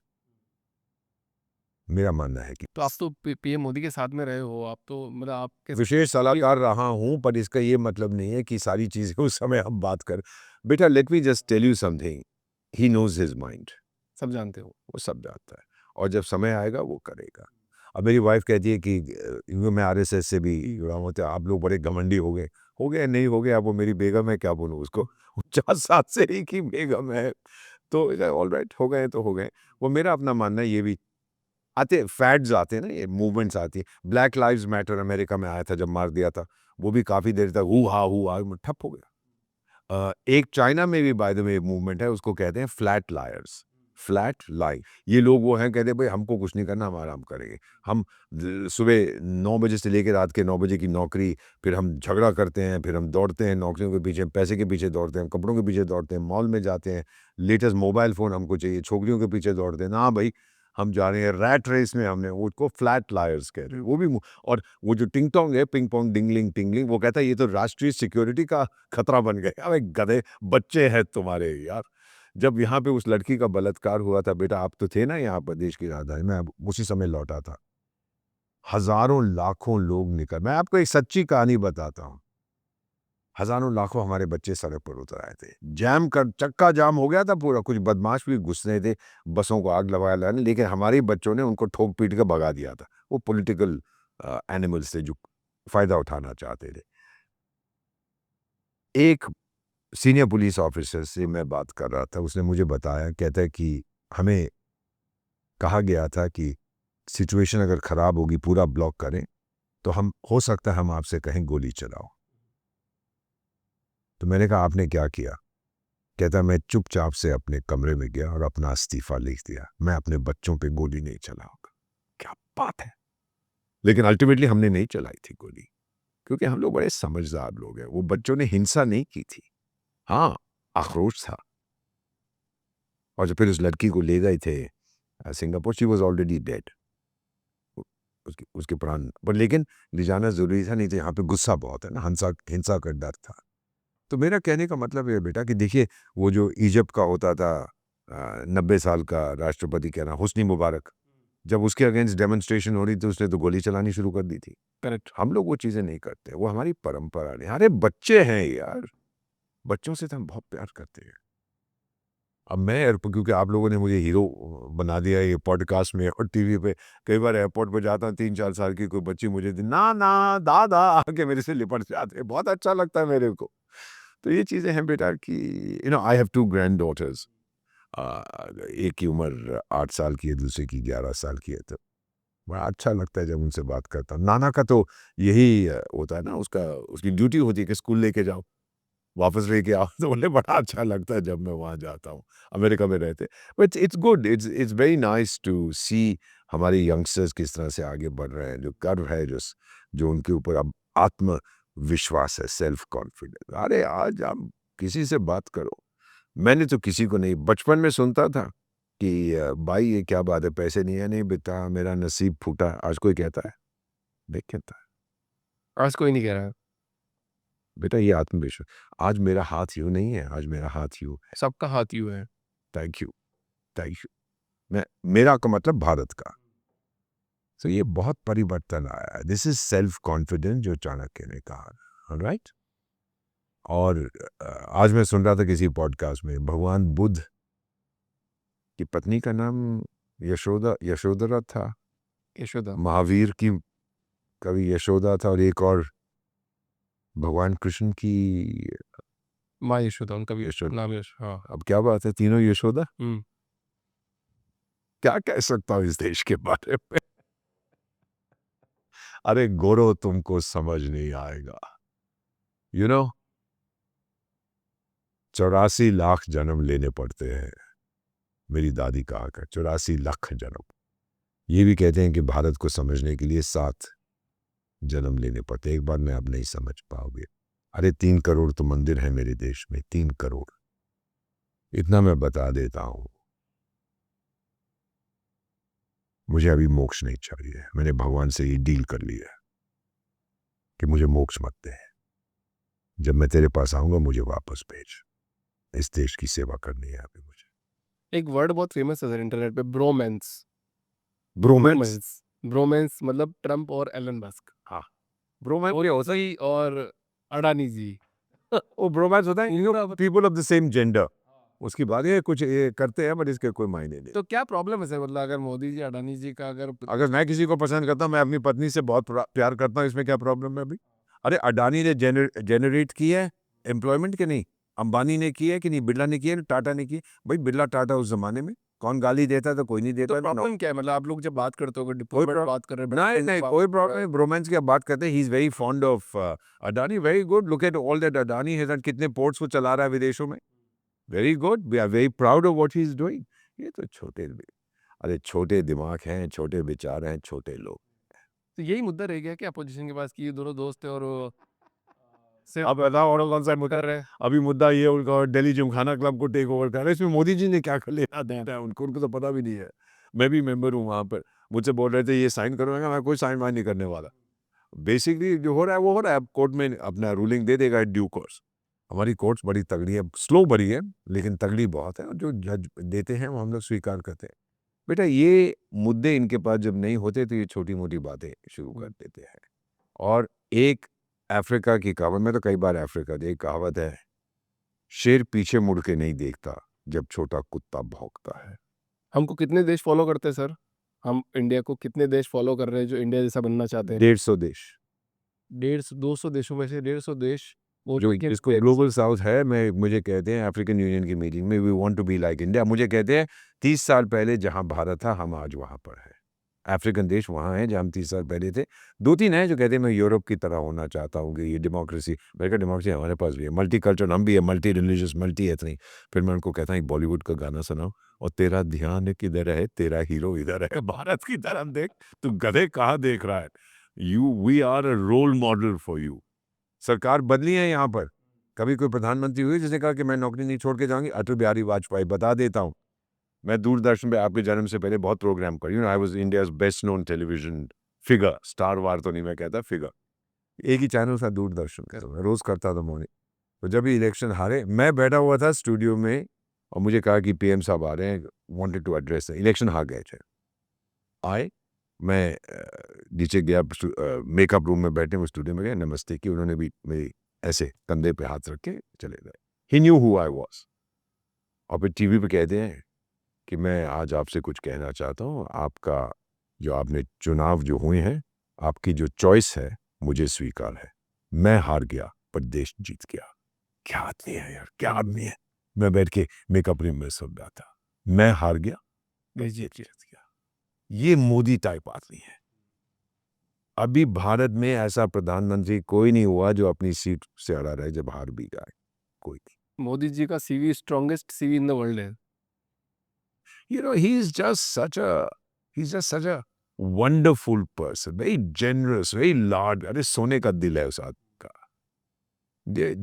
Speaker 2: मेरा मानना है कि
Speaker 1: तो आप तो पीएम मोदी के साथ में रहे हो, आप तो मतलब आप कैसे
Speaker 2: विशेष सलाहकार रहा हूं पर इसका ये मतलब नहीं है कि सारी चीजें उस समय हम बात कर बेटा let me just tell you something he knows his mind
Speaker 1: सब जानते हो?
Speaker 2: वो सब जानता है और जब समय आएगा वो करेगा अब मेरी वाइफ कहती है कि मैं आरएसएस से भी जुड़ा हूं तो आप लोग बड़े घमंडी हो गए नहीं हो गए अब वो मेरी बेगम है क्या बोलूं उसको 50 साल से एक ही बेगम है तो ऑल राइट हो गए तो हो गए वो मेरा अपना मानना है ये भी आते फैड्स आते हैं ना ये मूवमेंट्स आती है ब्लैक लाइव्स मैटर अमेरिका में आया था जब मार दिया था वो भी काफी देर तक हु हा ठप हो गया एक चाइना में भी बाय द वे मूवमेंट है उसको कहते हैं फ्लैट लायर्स फ्लैट लाई ये लोग वो हैं कहते हैं भाई हमको कुछ नहीं करना हम आराम करेंगे हम सुबह 9 बजे से लेकर रात के 9 बजे की नौकरी फिर हम झगड़ा करते हैं फिर हम दौड़ते हैं नौकरियों के पीछे पैसे के पीछे दौड़ते हैं कपड़ों के पीछे दौड़ते हैं मॉल में जाते हैं लेटेस्ट मोबाइल फ़ोन हमको चाहिए छोकरियों के पीछे दौड़ते हैं ना भाई हम जा रहे हैं रैट रेस में हमने उसको फ्लैट लायर्स कह रहे हैं वो भी और वो जो टिंग टोंग है पिंग पोंग डिंगलिंग टिंगलिंग वो कहता है ये तो राष्ट्रीय सिक्योरिटी का खतरा बन गया अबे गधे बच्चे हैं तुम्हारे यार जब यहाँ पे उस लड़की का बलात्कार हुआ था बेटा आप तो थे ना यहाँ पर देश की राजधानी में अब उसी समय लौटा था हजारों लाखों लोग निकल मैं आपको एक सच्ची कहानी बताता हूँ हजारों लाखों हमारे बच्चे सड़क पर उतर आए थे जैम कर चक्का जाम हो गया था पूरा कुछ बदमाश भी घुसने थे बसों को आग लगाया लाने लेकिन हमारे बच्चों ने उनको ठोक पीट कर भगा दिया था वो पॉलिटिकल एनिमल्स थे जो फायदा उठाना चाहते थे एक सीनियर पुलिस ऑफिसर से मैं बात कर रहा था उसने मुझे बताया कहता है कि हमें कहा गया था कि सिचुएशन अगर खराब होगी पूरा ब्लॉक करें तो हम हो सकता है हम आपसे कहें गोली चलाओ तो मैंने कहा आपने क्या किया कहता मैं चुपचाप से अपने कमरे में गया और अपना इस्तीफा लिख दिया मैं अपने बच्चों पे गोली नहीं चलाऊंगा क्या बात है लेकिन अल्टीमेटली हमने नहीं चलाई थी गोली क्योंकि हम लोग बड़े समझदार लोग हैं वो बच्चों ने हिंसा नहीं की थी हाँ आक्रोश था और जब फिर उस लड़की को ले गए थे Singapore she was already dead उसके प्राण पर लेकिन ले जाना जरूरी था नहीं तो यहाँ पे गुस्सा बहुत है ना हिंसा का डर था तो मेरा कहने का मतलब है बेटा कि देखिए वो जो इजिप्ट का होता था 90 साल का राष्ट्रपति कहना हुस्नी मुबारक जब उसके अगेंस्ट डेमोन्स्ट्रेशन हो रही थी उसने तो गोली चलानी शुरू कर दी थी
Speaker 1: करेक्ट।
Speaker 2: हम लोग वो चीज़ें नहीं करते वो हमारी परंपरा नहीं अरे बच्चे हैं यार बच्चों से तो हम बहुत प्यार करते हैं अब मैं एयरपोर्ट क्योंकि आप लोगों ने मुझे हीरो बना दिया ये पॉडकास्ट में और टीवी पे कई बार एयरपोर्ट पे जाता हूँ 3-4 साल की कोई बच्ची मुझे ना दादा आके मेरे से लिपट जाते हैं बहुत अच्छा लगता है मेरे को तो ये चीज़ें हैं बेटा कि आई हैव 2 ग्रैंड डॉटर्स एक की उम्र 8 साल की है दूसरे की 11 साल की है तो बड़ा अच्छा लगता है जब उनसे बात करता हूँ नाना का तो यही होता है ना उसकी ड्यूटी होती है कि स्कूल लेके जाओ वापस लेके आओ तो उन्हें बड़ा अच्छा लगता है जब मैं वहाँ जाता हूँ अमेरिका में रहते। But it's good, it's very nice to see हमारे यंगस्टर्स किस तरह से आगे बढ़ रहे हैं, जो गर्व है, जो उनके ऊपर अब आत्मविश्वास है, सेल्फ कॉन्फिडेंस। अरे आज आप किसी से बात करो, मैंने तो किसी को नहीं, बचपन में सुनता था कि भाई ये क्या बात है, पैसे नहीं है, नहीं बेटा मेरा नसीब फूटा। आज कोई कहता है? नहीं कहता है।
Speaker 1: आज कोई नहीं कह रहा है,
Speaker 2: बेटा ये आत्मविश्वास, आज मेरा हाथ यूं नहीं है, आज मेरा हाथ यूं है।
Speaker 1: सबका हाथ यूं है।
Speaker 2: Thank you, thank you. मैं, मेरा का मतलब भारत का। तो ये बहुत परिवर्तन आया है। दिस इज सेल्फ कॉन्फिडेंस जो चाणक्य ने कहा, राइट। और आज मैं सुन रहा था किसी पॉडकास्ट में, भगवान बुद्ध की पत्नी का नाम यशोधरा था,
Speaker 1: यशोदा,
Speaker 2: महावीर की कवि यशोदा था, और एक और भगवान कृष्ण की
Speaker 1: माँ यशोदा, उनका भी
Speaker 2: यशोदा।
Speaker 1: नाम हाँ।
Speaker 2: अब क्या बात है, तीनों यशोदा।
Speaker 1: हम्म।
Speaker 2: क्या कह सकता हूँ इस देश के बारे में। अरे गोरो तुमको समझ नहीं आएगा, यू नो 84 लाख जन्म लेने पड़ते हैं, मेरी दादी कहा कर, 84 लाख जन्म। ये भी कहते हैं कि भारत को समझने के लिए 7 जन्म लेने पड़ते, एक बार में आप नहीं समझ पाओगे। अरे 3 करोड़ तो मंदिर है मेरे देश में, 3 करोड़। इतना मैं बता देता हूं, मुझे अभी मोक्ष नहीं चाहिए। मैंने भगवान से ये डील कर लिया कि मुझे मोक्ष मत दे, जब मैं तेरे पास आऊंगा मुझे वापस भेज, इस देश की सेवा करनी है अभी मुझे।
Speaker 1: एक वर्ड बहुत फेमस है सर इंटरनेट पे, ब्रोमेंस।
Speaker 2: ब्रोमेंस,
Speaker 1: ब्रोमेंस मतलब ट्रम्प और एलन मस्क।
Speaker 2: हाँ ब्रोमेंस
Speaker 1: और मोदी और अडानी जी।
Speaker 2: वो ब्रोमेंस होता है, people of the same gender. उसकी बात ये कुछ ये करते हैं, बट इसके कोई मायने नहीं।
Speaker 1: तो क्या प्रॉब्लम है सर, मतलब अगर मोदी जी अडानी जी का
Speaker 2: अगर मैं किसी को पसंद करता हूँ, मैं अपनी पत्नी से बहुत प्यार करता हूँ, इसमें क्या प्रॉब्लम है अभी? अरे अडानी ने जनरेट की है एम्प्लॉयमेंट के नहीं, अंबानी ने की है कि नहीं, बिरला ने की है, टाटा ने की है। भाई बिरला टाटा उस जमाने में कौन गाली देता था? कोई नहीं देता।
Speaker 1: तो प्रॉब्लम क्या है, मतलब आप लोग जब बात करते हो, डिप्लोमेट बात कर रहे हैं,
Speaker 2: नहीं नहीं कोई प्रॉब्लम नहीं, ब्रोमेंस की आप बात करते हैं। He is very fond of Adani, very good. Look at all that Adani has done, कितने पोर्ट्स वो चला रहा है विदेशों में। Very good, we are very proud of what he is doing. ये तो अरे छोटे दिमाग हैं, छोटे विचार हैं, छोटे लोग।
Speaker 1: तो यही मुद्दा रह गया कि अपोजिशन के पास कि ये दोनों दोस्त है और सिर्फ
Speaker 2: अब बताओ और कौन सा मुद्दा
Speaker 1: कर रहे हैं।
Speaker 2: अभी? मुद्दा ये उनका दिल्ली जिमखाना क्लब को टेक ओवर कर रहा है, इसमें मोदी जी ने क्या कर लेना देना है उनको तो पता भी नहीं है। मैं भी मेंबर हूँ वहाँ पर, मुझसे बोल रहे थे ये साइन करोगे, मैं कोई साइन वाइन नहीं करने वाला। बेसिकली जो हो रहा है वो हो रहा है, अब कोर्ट में अपना रूलिंग दे देगा ड्यू कोर्स। हमारी कोर्ट्स बड़ी तगड़ी है, स्लो बड़ी है लेकिन तगड़ी बहुत है, और जो जज देते हैं वो हम लोग स्वीकार करते हैं। बेटा ये मुद्दे इनके पास जब नहीं होते तो ये छोटी मोटी बातें शुरू कर देते हैं। और एक अफ्रीका की कहावत, मैं तो कई बार अफ्रीका एक कहावत है, शेर पीछे मुड़ के नहीं देखता जब छोटा कुत्ता भौंकता है।
Speaker 1: हमको कितने देश फॉलो करते हैं सर? हम इंडिया को कितने देश फॉलो कर रहे हैं जो इंडिया जैसा बनना चाहते हैं?
Speaker 2: 150 देश,
Speaker 1: 200 देशों में से 150 देश वो
Speaker 2: जो जिसको ग्लोबल साउथ है। मुझे कहते हैं अफ्रीकन यूनियन की मीटिंग में, we want to be like India. मुझे कहते हैं 30 साल पहले जहां भारत था हम आज वहां पर है। अफ्रीकन देश वहाँ हैं जहाँ हम 30 साल पहले थे। 2-3 हैं जो कहते हैं मैं यूरोप की तरह होना चाहता हूँ कि ये डेमोक्रेसी। मैंने कहा डेमोक्रेसी हमारे पास भी है, मल्टी कल्चर हम भी है, मल्टी रिलीजियस, मल्टी एथनिक। फिर मैं उनको कहता हूँ एक बॉलीवुड का गाना सुनाओ, और तेरा ध्यान किधर है, तेरा हीरो इधर है, भारत की तरफ देख, तू गधे कहाँ देख रहा है। We are a role model for you. सरकार बदली है यहाँ पर, कभी कोई प्रधानमंत्री हुई जिसने कहा कि मैं नौकरी नहीं छोड़ के जाऊंगी? अटल बिहारी वाजपेयी। बता देता हूँ, मैं दूरदर्शन पे आपके जन्म से पहले बहुत प्रोग्राम कर, I was India's best known television figure, star war तो नहीं मैं कहता, फिगर। एक ही चैनल था दूरदर्शन का, मैं रोज करता था मॉर्निंग। तो जब भी इलेक्शन हारे, मैं बैठा हुआ था स्टूडियो में और मुझे कहा कि पीएम साहब आ रहे हैं, वांटेड टू एड्रेस। इलेक्शन हार गए थे, आए, मैं नीचे गया, मेकअप रूम में बैठे, वो स्टूडियो में गए, नमस्ते की, उन्होंने भी मेरी ऐसे कंधे पे हाथ रख के चले गए। ही न्यू हु आई वाज। और फिर टीवी पे कहते हैं कि मैं आज आपसे कुछ कहना चाहता हूँ, आपका जो आपने चुनाव जो हुए हैं, आपकी जो चॉइस है मुझे स्वीकार है। मैं हार गया पर देश जीत गया। क्या आदमी है यार, क्या आदमी है। मैं बैठ के मेकअप रूम में सुन रहा था, मैं हार गया देश जीत गया। ये मोदी टाइप आदमी है। अभी भारत में ऐसा प्रधानमंत्री कोई नहीं हुआ जो अपनी सीट से अड़ा रहे जब हार भी गए। कोई नहीं।
Speaker 1: मोदी जी का CV strongest CV in the world है।
Speaker 2: You know, he's just such a wonderful person, very generous, very large. अरे सोने का दिल है उस आदमी का।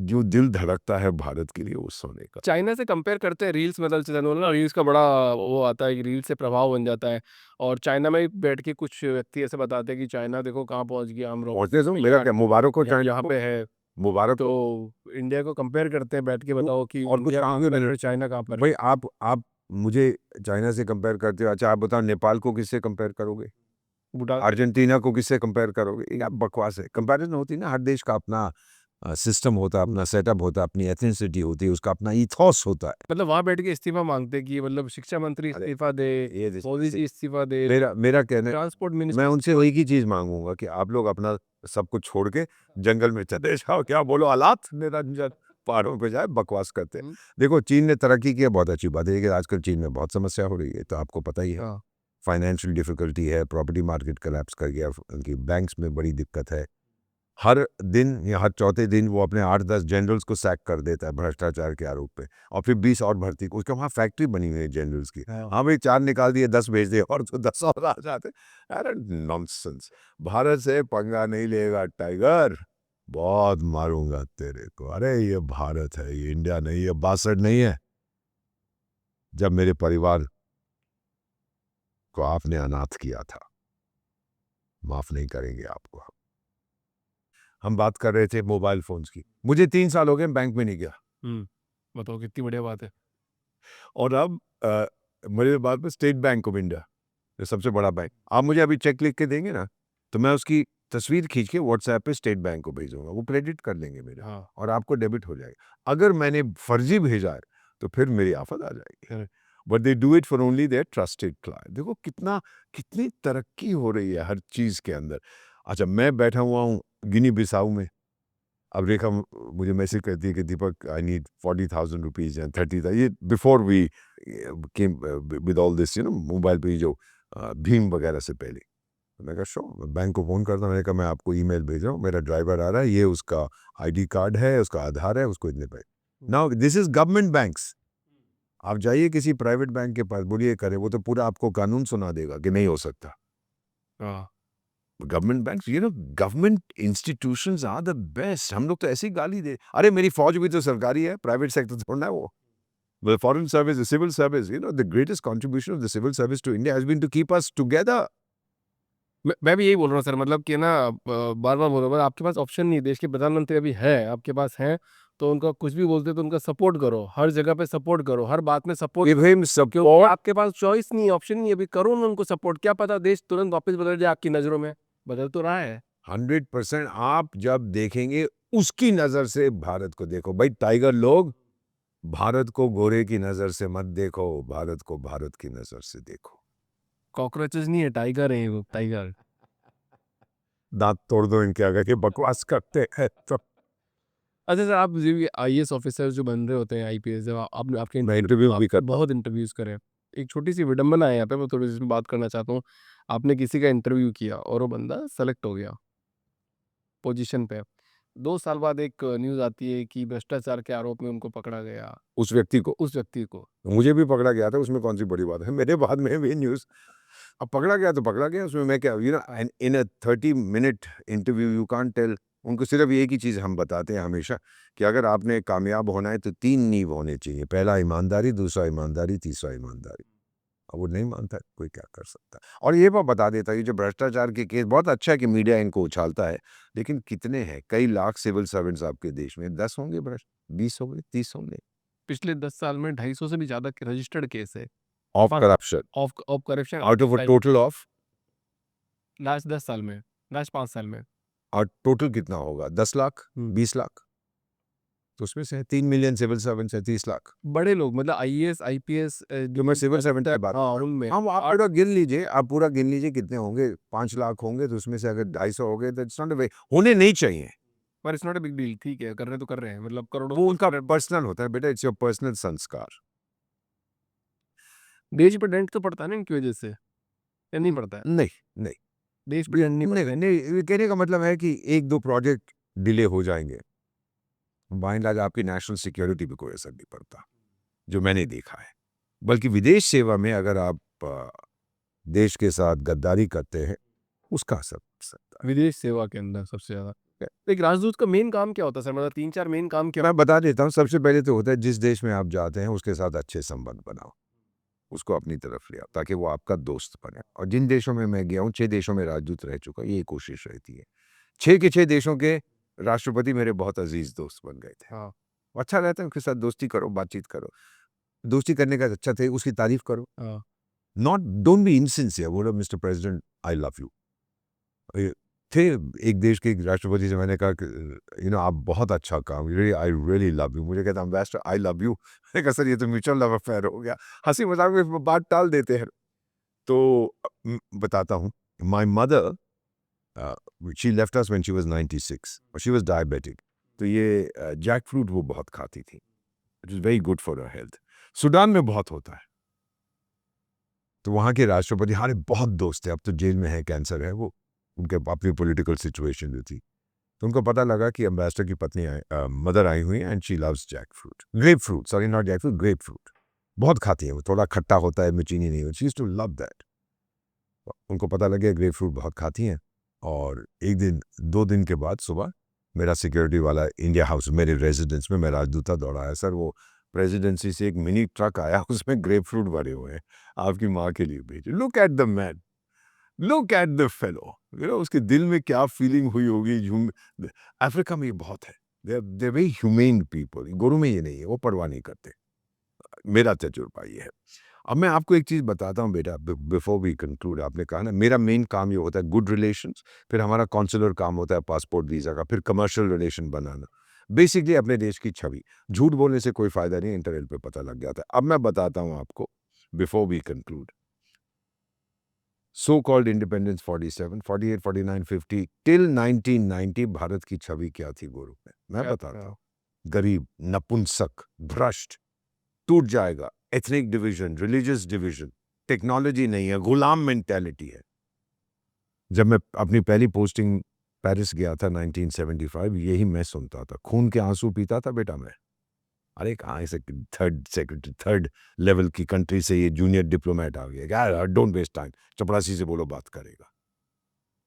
Speaker 2: जो दिल धड़कता है भारत के लिए, वो सोने का।
Speaker 1: चाइना से कंपेयर करते हैं रील्स मतलब चैनल ना, रील्स का बड़ा वो आता है कि रील्स से प्रभाव बन जाता है। और चाइना में बैठ के कुछ व्यक्ति ऐसे बताते हैं कि चाइना देखो कहाँ पहुंच गया, हम लोग
Speaker 2: पहुंचने से मेरा क्या मुबारक हो
Speaker 1: यहाँ पे है।
Speaker 2: मुबारक
Speaker 1: तो
Speaker 2: हो।
Speaker 1: इंडिया को कंपेयर करते हैं बैठ के, बताओ कि
Speaker 2: और कुछ
Speaker 1: इंडिया
Speaker 2: कहांगे
Speaker 1: कहाँ पर
Speaker 2: मैंने?
Speaker 1: है, चाइना कहाँ पर है।
Speaker 2: भाई आप मुझे चाइना से कंपेयर करते हो। अच्छा आप बताओ नेपाल को किससे कंपेयर करोगे?
Speaker 1: भूटान।
Speaker 2: अर्जेंटीना को किससे कंपेयर करोगे? ये क्या बकवास है। कंपैरिजन होती है ना, हर देश का अपना सिस्टम होता है, अपना सेटअप होता है, अपनी एथनिसिटी होती है, उसका अपना ईथॉस होता है।
Speaker 1: मतलब वहां बैठ के इस्तीफा मांगते कि मतलब शिक्षा मंत्री
Speaker 2: अरे,
Speaker 1: इस्तीफा दे,
Speaker 2: ये
Speaker 1: मोदी जी इस्तीफा दे,
Speaker 2: मेरा कहना है,
Speaker 1: ट्रांसपोर्ट
Speaker 2: मैं
Speaker 1: मिनिस्टर।
Speaker 2: उनसे एक ही चीज मांगूंगा कि आप लोग अपना सब कुछ छोड़ के जंगल में चले जाओ। क्या बोलो, हालात निरंजन पहाड़ों पे जाए बकवास करते हैं। देखो चीन ने तरक्की किया, बहुत अच्छी बात है, लेकिन आजकल चीन में बहुत समस्या हो रही है, तो आपको पता ही है।
Speaker 1: हाँ।
Speaker 2: फाइनेंशियल डिफिकल्टी है, प्रॉपर्टी मार्केट कोलैप्स कर गया, उनकी बैंक्स में बड़ी दिक्कत है। हर दिन या हर चौथे दिन वो अपने 8-10 जनरल्स को सैक कर देता है भ्रष्टाचार के आरोप पे, और फिर 20 और भर्ती। उसके वहाँ फैक्ट्री बनी हुई है जनरल्स की। हाँ भाई, 4 निकाल दिए, 10 भेज दिए, और तो 10 और आ जाते। अरे नॉनसेंस। भारत से पंगा नहीं लेगा टाइगर, बहुत मारूंगा तेरे को। अरे ये भारत है, ये इंडिया नहीं है, 62 नहीं है। जब मेरे परिवार को आपने अनाथ किया था, माफ नहीं करेंगे आपको। हम बात कर रहे थे मोबाइल फोन्स की। मुझे 3 साल हो गए, बैंक में नहीं गया।
Speaker 1: बताओ कितनी बढ़िया बात है।
Speaker 2: और अब मेरे बात में स्टेट बैंक ऑफ इंडिया, जो सबसे बड़ा बैंक, आप मुझे अभी चेक लिख के देंगे ना, तो मैं उसकी तस्वीर खींच के व्हाट्सएप पे स्टेट बैंक को भेजूंगा, वो क्रेडिट कर देंगे मेरा।
Speaker 1: हाँ।
Speaker 2: और आपको डेबिट हो जाएगा। अगर मैंने फर्जी भेजा है तो फिर मेरी आफत आ जाएगी।
Speaker 1: Correct.
Speaker 2: But they do it for only their trusted client. देखो कितनी तरक्की हो रही है हर चीज के अंदर। अच्छा, मैं बैठा हुआ हूँ गिनी बिसाऊ में। अब रेखा मुझे मैसेज करती है कि Deepak I need 40,000 rupees and 30,000। ये before we came with all this, you know, mobile पे जो भीम वगैरह से पहले। मैं कहा श्योर, बैंक को फ़ोन करता हूँ। मैंने कहा मैं आपको ईमेल भेज रहा हूँ, मेरा ड्राइवर आ रहा है, ये उसका आईडी कार्ड है, उसका आधार है, उसको इतने पैसे। Now this is government banks. आप जाइए किसी प्राइवेट बैंक के पास, बोलिए करे, वो तो पूरा आपको कानून सुना देगा कि नहीं हो सकता।
Speaker 1: हाँ।
Speaker 2: Government banks, you know, government institutions are the best. हम लोग तो ऐसी गाली दे, अरे मेरी फौज भी तो सरकारी है, प्राइवेट सेक्टर थोड़ा है वो। The foreign service, the civil service, you know, the greatest contribution of the civil service to India has been to keep us together.
Speaker 1: मैं भी यही बोल रहा हूँ सर, मतलब कि ना बार बार बोल रहा हूँ, आपके पास ऑप्शन नहीं है, देश के प्रधानमंत्री अभी है आपके पास हैं, तो उनका कुछ भी बोलते तो उनका सपोर्ट करो, हर जगह पे सपोर्ट करो, हर बात में सपोर्ट।
Speaker 2: Give him
Speaker 1: क्योंकि
Speaker 2: support.
Speaker 1: आपके पास चॉइस नहीं है, ऑप्शन नहीं है, अभी करो ना उनको सपोर्ट, क्या पता देश तुरंत वापस बदल जाए आपकी नजरों में। बदल तो रहा है।
Speaker 2: 100%। आप जब देखेंगे उसकी नजर से भारत को देखो। भाई टाइगर लोग, भारत को घोड़े की नजर से मत देखो, भारत को भारत की नजर से देखो।
Speaker 1: कॉकरोचेस नहीं है, टाइगर है वो, टाइगर।
Speaker 2: दांत तोड़ दो इनके आगे के बकवास करते हैं तो।
Speaker 1: अच्छा सर, आप IAS ऑफिसर जो बन रहे होते हैं, IPS, जब आपने आपके
Speaker 2: मैं इंटरव्यू भी करता हूं।
Speaker 1: बहुत इंटरव्यूज करे, एक छोटी सी विडंबना है यहाँ पे, मैं थोड़ी सी बात करना चाहता हूँ। आपने किसी का इंटरव्यू किया और वो बंदा सेलेक्ट हो गया पोजीशन पे, 2 साल बाद एक न्यूज आती है कि भ्रष्टाचार के आरोप में उनको पकड़ा गया,
Speaker 2: उस व्यक्ति को,
Speaker 1: उस व्यक्ति को।
Speaker 2: मुझे भी पकड़ा गया था, उसमें कौन सी बड़ी बात है। मेरे बाद में भी न्यूज़। अब पकड़ा गया तो पकड़ा गया, उसमें मैं क्या, you know, and in a 30-minute interview you can't tell. उनको सिर्फ एक ही चीज़ हम बताते हैं हमेशा कि अगर आपने कामयाब होना है तो 3 नींव होने चाहिए। पहला ईमानदारी, दूसरा ईमानदारी, तीसरा ईमानदारी। अब वो नहीं मानता है, कोई क्या कर सकता है। और ये मैं बता देता हूँ, ये जो भ्रष्टाचार के केस, बहुत अच्छा है कि मीडिया इनको उछालता है, लेकिन कितने हैं? कई लाख सिविल सर्वेंट्स आपके देश में, 10 होंगे भ्रष्ट, 20 होंगे, 30 होंगे
Speaker 1: पिछले 10 साल में 250 से भी ज्यादा रजिस्टर्ड केस है
Speaker 2: of corruption,
Speaker 1: of of corruption
Speaker 2: out of a total of.
Speaker 1: Last 10 साल में, लास्ट 5 साल में।
Speaker 2: और टोटल कितना होगा? 10 लाख, 20 लाख। तो उसमें से 3 मिलियन सिविल सर्वेंट्स है, 30 लाख।
Speaker 1: बड़े लोग मतलब IAS IPS
Speaker 2: जो मैं सिविल सर्वेंट की बात,
Speaker 1: हाँ उनमें
Speaker 2: हम आप पूरा गिन लीजिए, आप पूरा गिन लीजिए कितने होंगे। 5 लाख होंगे, तो उसमें से अगर 250 हो गए तो इट्स नॉट अ वे, होने नहीं चाहिए।
Speaker 1: पर it's not a big deal, ठीक है, कर रहे तो कर रहे हैं, मतलब करोड़ों।
Speaker 2: वो उनका पर्सनल होता है बेटा, इट्स योर पर्सनल संस्कार।
Speaker 1: देश पे डेंट तो पड़ता है ना इनकी वजह से, या नहीं पड़ता है?
Speaker 2: नहीं, नहीं,
Speaker 1: देश पे डेंट नहीं पड़ता
Speaker 2: नहीं, नहीं, ये कहने का मतलब है कि 1-2 प्रोजेक्ट डिले हो जाएंगे, बाय एंड लार्ज आपकी नेशनल सिक्योरिटी पे कोई असर नहीं पड़ता, जो मैंने देखा है। बल्कि विदेश सेवा में अगर आप देश के साथ गद्दारी करते हैं, उसका असर पड़ सकता है।
Speaker 1: विदेश सेवा के अंदर सबसे ज़्यादा एक राजदूत का मेन काम क्या होता है सर? मतलब 3-4 मेन काम क्या?
Speaker 2: मैं बता देता हूँ, सबसे पहले तो होता है जिस देश में आप जाते हैं उसके साथ अच्छे संबंध बनाओ, उसको अपनी तरफ ले आओ ताकि वो आपका दोस्त बने। और जिन देशों में मैं गया हूँ, 6 देशों में राजदूत रह चुका, ये कोशिश रहती है। 6 के 6 देशों के राष्ट्रपति मेरे बहुत अजीज दोस्त बन गए थे।
Speaker 1: हाँ।
Speaker 2: अच्छा रहता है, उनके साथ दोस्ती करो, बातचीत करो। दोस्ती करने का अच्छा थे, उसकी तारीफ करो।
Speaker 1: हाँ।
Speaker 2: नॉट डोंट बी इनसिंसियर, बोलो mister president I love you. थे एक देश के एक राष्ट्रपति से मैंने कहा कि आप बहुत अच्छा काम, आई रियली लव यू। मुझे कहता एम्बेसडर आई लव यू। मैंने कहा सर ये तो म्यूचुअल लव अफेयर हो गया, हंसी मजाक में बात टाल देते हैं। तो बताता हूँ, my mother she left us when she was 96 और शी वाज डायबिटिक। तो ये जैक फ्रूट वो बहुत खाती थी, it is very good for her health. Sudan में बहुत होता है, तो वहाँ के राष्ट्रपति हमारे बहुत दोस्त थे, अब तो जेल में है, कैंसर है वो, उनके अपनी पॉलिटिकल सिचुएशन जो थी। तो उनको पता लगा कि एम्बेसडर की पत्नी मदर आई हुई है and she loves jackfruit, grapefruit, sorry not jackfruit, grapefruit बहुत खाती है वो, थोड़ा खट्टा होता है, में चीनी नहीं होती, she used to love that. उनको पता लगा ग्रेप फ्रूट बहुत खाती हैं। और एक दिन 2 दिन के बाद सुबह मेरा सिक्योरिटी वाला इंडिया हाउस मेरे रेजिडेंस में, मैं राजदूता दौड़ाया सर, वो प्रेसिडेंसी से एक मिनी ट्रक आया, उसमें ग्रेप फ्रूट भरे हुए हैं, आपकी माँ के लिए भेजे। Look at the man, look at the fellow, उसके दिल में क्या फीलिंग हुई होगी। अफ्रीका में ये बहुत है, दे वेरी ह्यूमेन पीपल। गोरू में ये नहीं है, वो परवाह नहीं करते। मेरा तजुर्बा ये है। अब मैं आपको एक चीज़ बताता हूँ बेटा, बिफोर वी कंक्लूड। आपने कहा ना मेरा मेन काम ये होता है गुड रिलेशंस, फिर हमारा कॉन्सुलर काम होता है पासपोर्ट वीज़ा का, फिर कमर्शियल रिलेशन बनाना, बेसिकली अपने देश की छवि। झूठ बोलने से कोई फ़ायदा नहीं, इंटरनेट पे पता लग जाता है। अब मैं बताता हूँ आपको before we conclude, so called independence 47, 48, 49, 50 till 1990 भारत की छवि क्या थी गोरू में, मैं बताता हूँ। गरीब, नपुंसक, भ्रष्ट, टूट जाएगा, ethnic division, religious division, technology नहीं है, गुलाम मेंटालिटी है। जब मैं अपनी पहली पोस्टिंग पेरिस गया था 1975, यही मैं सुनता था, खून के आंसू पीता था बेटा मैं। अरे कहाँ से थर्ड लेवल की कंट्री से ये जूनियर डिप्लोमेट आ गया, डोंट वेस्ट टाइम, चपरासी से बोलो बात करेगा,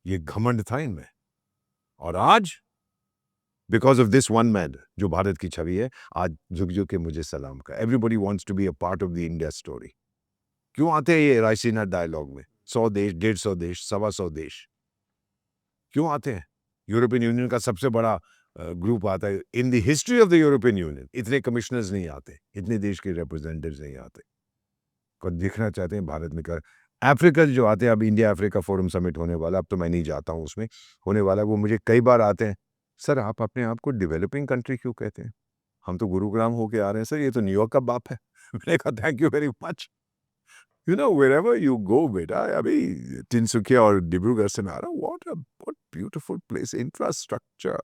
Speaker 2: ये घमंड था इनमें। और आज because of this one man जो भारत की छवि है, आज झुक झुक के मुझे सलाम का। Everybody wants to be a part of the India story. क्यों आते हैं ये रायसीना डायलॉग में 100 देश, 150 देश, 125 देश, क्यों आते हैं? यूरोपियन यूनियन का सबसे बड़ा ग्रुप आता है in the history of the European union. इतने कमिश्नर्स नहीं आते, इतने देश के रिप्रेजेंटेटिव्स नहीं आते, को दिखना चाहते हैं भारत में कर। अफ्रीका जो आते हैं, अब इंडिया अफ्रीका फोरम समिट होने वाला, अब तो मैं नहीं जाता हूँ उसमें, होने वाला, वो मुझे कई बार आते हैं, सर आप अपने आप को डेवलपिंग कंट्री क्यों कहते हैं? हम तो गुरुग्राम होके आ रहे हैं सर, ये तो न्यूयॉर्क का बाप है। मैंने कहा thank you very much. wherever you go बेटा, अभी तिनसुकिया और डिब्रूगढ़ से मैं आ रहा हूँ, what beautiful place, infrastructure,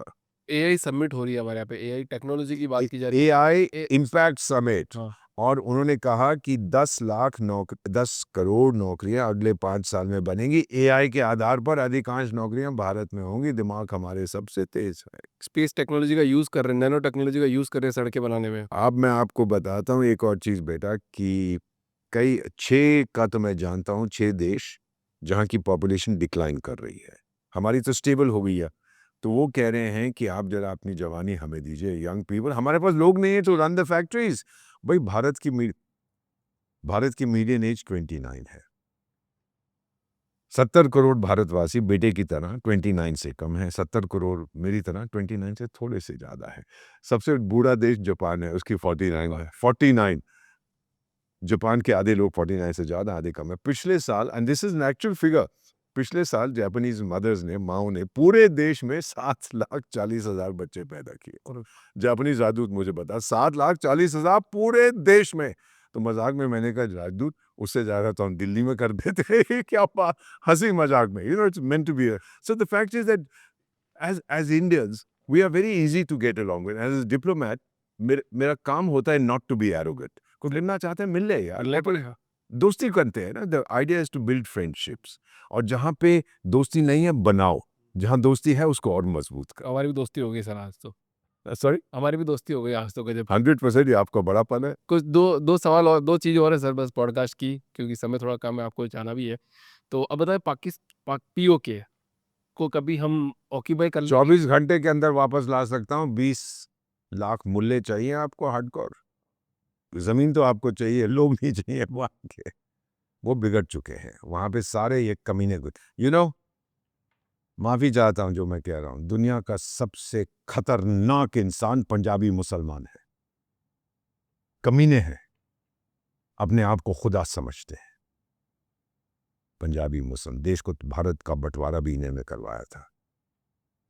Speaker 1: AI summit हो रही है हमारे यहाँ पे, एआई टेक्नोलॉजी की बात की जा रही
Speaker 2: AI
Speaker 1: है।
Speaker 2: Impact summit.
Speaker 1: हाँ।
Speaker 2: और उन्होंने कहा कि 10 करोड़ नौकरियां अगले 5 साल में बनेंगी, AI के आधार पर अधिकांश नौकरियां भारत में होंगी। दिमाग हमारे सबसे तेज है।
Speaker 1: स्पेस टेक्नोलॉजी का यूज़ कर रहे हैं, नैनो टेक्नोलॉजी का यूज़ कर रहे हैं सड़कें बनाने में।
Speaker 2: अब मैं आपको बताता हूँ एक और चीज़ बेटा, कि कई 6 का तो मैं जानता हूँ, 6 देश जहाँ की पॉपुलेशन डिक्लाइन कर रही है, हमारी तो स्टेबल हो गई है। तो वो कह रहे हैं कि आप जरा अपनी जवानी हमें दीजिए, यंग पीपल, हमारे पास लोग नहीं है तो रन द फैक्ट्रीज। भाई भारत की मीडियन एज 29 है। 70 करोड़ भारतवासी बेटे की तरह 29 से कम है, 70 करोड़ मेरी तरह 29 से थोड़े से ज़्यादा है। सबसे बूढ़ा देश जापान है, उसकी 49 है, 49। जापान के आधे लोग 49 से ज़्यादा, आधे कम है। पिछले साल, and this is natural figure, पिछले साल जापानीज मदर्स ने, माओ ने, पूरे देश में 7,40,000 बच्चे पैदा किए। और जापानीज राजदूत मुझे बता, 7,40,000 पूरे देश में। तो मजाक में मैंने कहा राजदूत, उससे ज़्यादा तो हम दिल्ली में कर देते हैं। क्या बात, हंसी मजाक में, it's meant to be. So the fact is that as Indians we are very easy to get along with. As a diplomat, मेरा काम होता है not to be arrogant। कुछ लेना चाहते हैं मिल ले यार,
Speaker 1: ले पड़ेगा।
Speaker 2: दोस्ती करते हैं ना। The idea is to build friendships, और जहाँ पे दोस्ती नहीं है बनाओ, जहाँ दोस्ती है उसको और मजबूत करो।
Speaker 1: हमारी भी दोस्ती हो गई सर आज तो।
Speaker 2: सॉरी,
Speaker 1: हमारी भी दोस्ती हो गई आज तो गजब।
Speaker 2: 100% ये आपका बड़ापन है।
Speaker 1: कुछ दो सवाल और, दो चीज़ और है सर बस पॉडकास्ट की, क्योंकि समय थोड़ा कम है, आपको जाना भी है। तो अब बताएं पीओके को कभी हम ऑक्यूपाई कर लें?
Speaker 2: 24 घंटे के अंदर वापस ला सकता हूँ। 20 लाख मूल्य चाहिए आपको हार्डकोर। जमीन तो आपको चाहिए, लोग नहीं चाहिए वहाँ के। वो बिगड़ चुके हैं वहाँ पे सारे ये कमीने कुछ माफी चाहता हूँ जो मैं कह रहा हूँ। दुनिया का सबसे खतरनाक इंसान पंजाबी मुसलमान है। कमीने हैं, अपने आप को खुदा समझते हैं। पंजाबी मुसलमान देश को भारत का बंटवारा भी इन्हें ने करवाया था।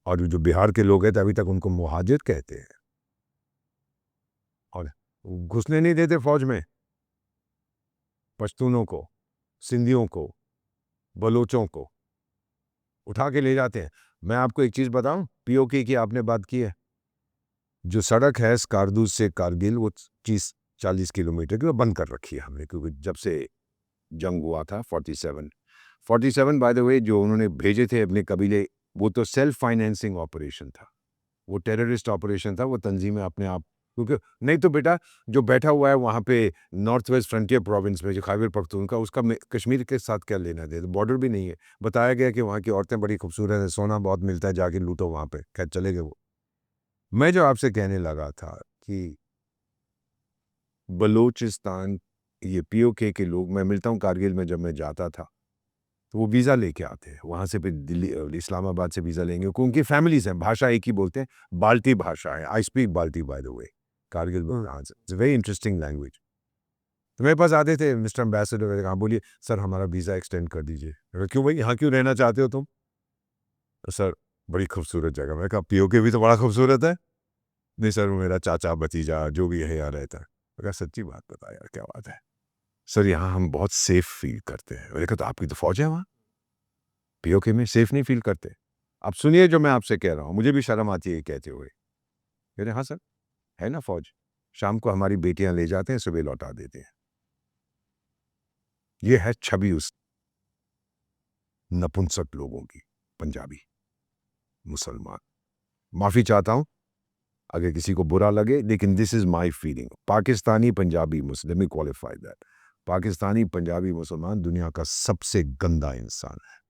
Speaker 2: और जो बिहार के लोग हैं तो अभी तक उनको मुहाजिर कहते हैं और घुसने नहीं देते फौज में। पश्तूनों को, सिंधियों को, बलोचों को उठा के ले जाते हैं। मैं आपको एक चीज बताऊं, पीओके की आपने बात की है, जो सड़क है स्कार्दू से कारगिल वो 30-40 किलोमीटर की वो बंद कर रखी है हमने, क्योंकि जब से जंग हुआ था 47 बाय द वे जो उन्होंने भेजे थे अपने कबीले, वो तो सेल्फ फाइनेंसिंग ऑपरेशन था, वो टेररिस्ट ऑपरेशन था, वो तंजीमें अपने आप। क्योंकि नहीं तो बेटा जो बैठा हुआ है वहाँ पे नॉर्थ वेस्ट फ्रंटियर प्रोविंस में जो खैबर पख्तूनख्वा, उसका कश्मीर के साथ क्या लेना दे, बॉर्डर भी नहीं है। बताया गया कि वहाँ की औरतें बड़ी खूबसूरत हैं, सोना बहुत मिलता है, जाके लूटो वहाँ पे। खैर चले गए वो। मैं जो आपसे कहने लगा था कि बलूचिस्तान ये पीओके के लोग, मैं मिलता हूँ कारगिल में, जब मैं जाता था तो वो वीज़ा लेके आते हैं वहाँ से, फिर दिल्ली इस्लामाबाद से वीज़ा लेंगे, क्योंकि उनकी फैमिलीज हैं, भाषा एक ही बोलते हैं, बाल्टी भाषा है। आई स्पीक बाल्टी बाय द वे, कारगिल में। It's very interesting language. तो मेरे पास आते थे मिस्टर एम्बेसडर, मैंने कहा बोलिए सर हमारा वीज़ा एक्सटेंड कर दीजिए। क्यों भाई, यहाँ क्यों रहना चाहते हो तुम? सर बड़ी खूबसूरत जगह। मैंने कहा पीओके भी तो बड़ा खूबसूरत है। नहीं सर मेरा चाचा भतीजा जो भी है यहाँ रहता है। मैंने कहा सच्ची बात बता यार, क्या बात है? सर यहाँ हम बहुत सेफ फील करते हैं। मैंने कहा तो आपकी तो फौज है वहाँ, पीओके में सेफ नहीं फील करते? अब सुनिए जो मैं आपसे कह रहा हूँ, मुझे भी शर्म आती है ये कहते हुए। कह रहे हाँ सर है ना फौज, शाम को हमारी बेटियां ले जाते हैं, सुबह लौटा देते हैं। ये है छवि उस नपुंसक लोगों की, पंजाबी मुसलमान। माफी चाहता हूं अगर किसी को बुरा लगे, लेकिन this is my feeling. Pakistani Punjabi Muslim, me qualify that, Pakistani Punjabi मुसलमान दुनिया का सबसे गंदा इंसान है।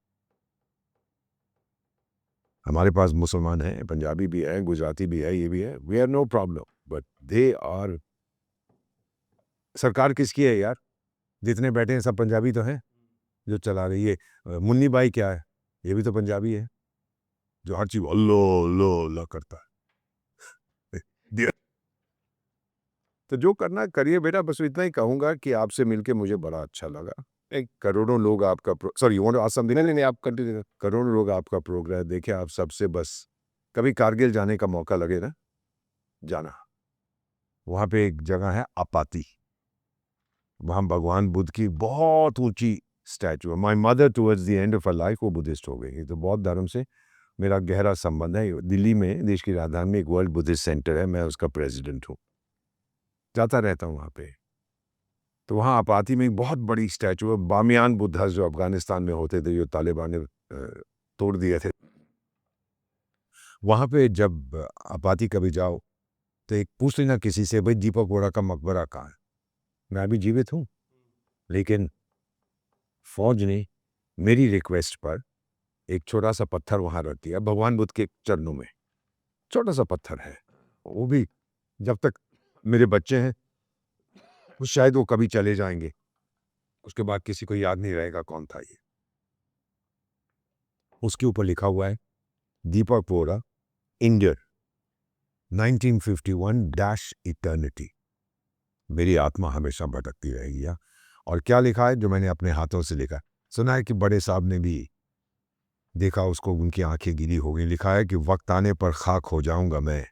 Speaker 2: हमारे पास मुसलमान हैं, पंजाबी भी है, गुजराती भी है, ये भी है, we are no problem, but they are. सरकार किसकी है यार? जितने बैठे हैं सब पंजाबी तो हैं जो चला रही है। मुन्नी बाई क्या है? ये भी तो पंजाबी है, जो हर चीज अल्लाह अल्लाह अल्लाह करता है। तो जो करना करिए बेटा, बस इतना ही कहूंगा कि आपसे मिलके मुझे बड़ा अच्छा लगा। एक करोड़ों लोग आपका sorry you want to ask something?
Speaker 1: नहीं नहीं नहीं, आप कंटिन्यू।
Speaker 2: करोड़ों लोग आपका प्रोग्राम देखे। आप सबसे बस कभी कारगिल जाने का मौका लगे ना, जाना। वहां पे एक जगह है अपाती, वहां भगवान बुद्ध की बहुत ऊंची स्टैचू है। My mother towards the end of a life वो बुद्धिस्ट हो गई। तो बौद्ध धर्म से मेरा गहरा संबंध है। दिल्ली में, देश की राजधानी में, एक वर्ल्ड बुद्धिस्ट सेंटर है, मैं उसका प्रेसिडेंट हूँ, जाता रहता हूँ वहाँ पे। तो वहाँ अपाती में एक बहुत बड़ी स्टैचू है, बामियान बुद्धा, जो अफगानिस्तान में होते थे, जो तालिबान ने तोड़ दिए थे। वहाँ पे जब अपाती कभी जाओ तो एक पूछ लेना किसी से, भाई दीपक बोरा का मकबरा कहाँ है? मैं अभी जीवित हूँ, लेकिन फौज ने मेरी रिक्वेस्ट पर एक छोटा सा पत्थर वहां रख दिया, भगवान बुद्ध के चरणों में। छोटा सा पत्थर है, वो भी जब तक मेरे बच्चे हैं वो शायद वो कभी चले जाएंगे, उसके बाद किसी को याद नहीं रहेगा कौन था ये। उसके ऊपर लिखा हुआ है दीपक बोरा इंडियन 1951 इटर्निटी। मेरी आत्मा हमेशा भटकती रहेगी। और क्या लिखा है जो मैंने अपने हाथों से लिखा? सुना है कि बड़े साहब ने भी देखा उसको, उनकी आंखें गीली हो गई। लिखा है कि वक्त आने पर खाक हो जाऊंगा मैं,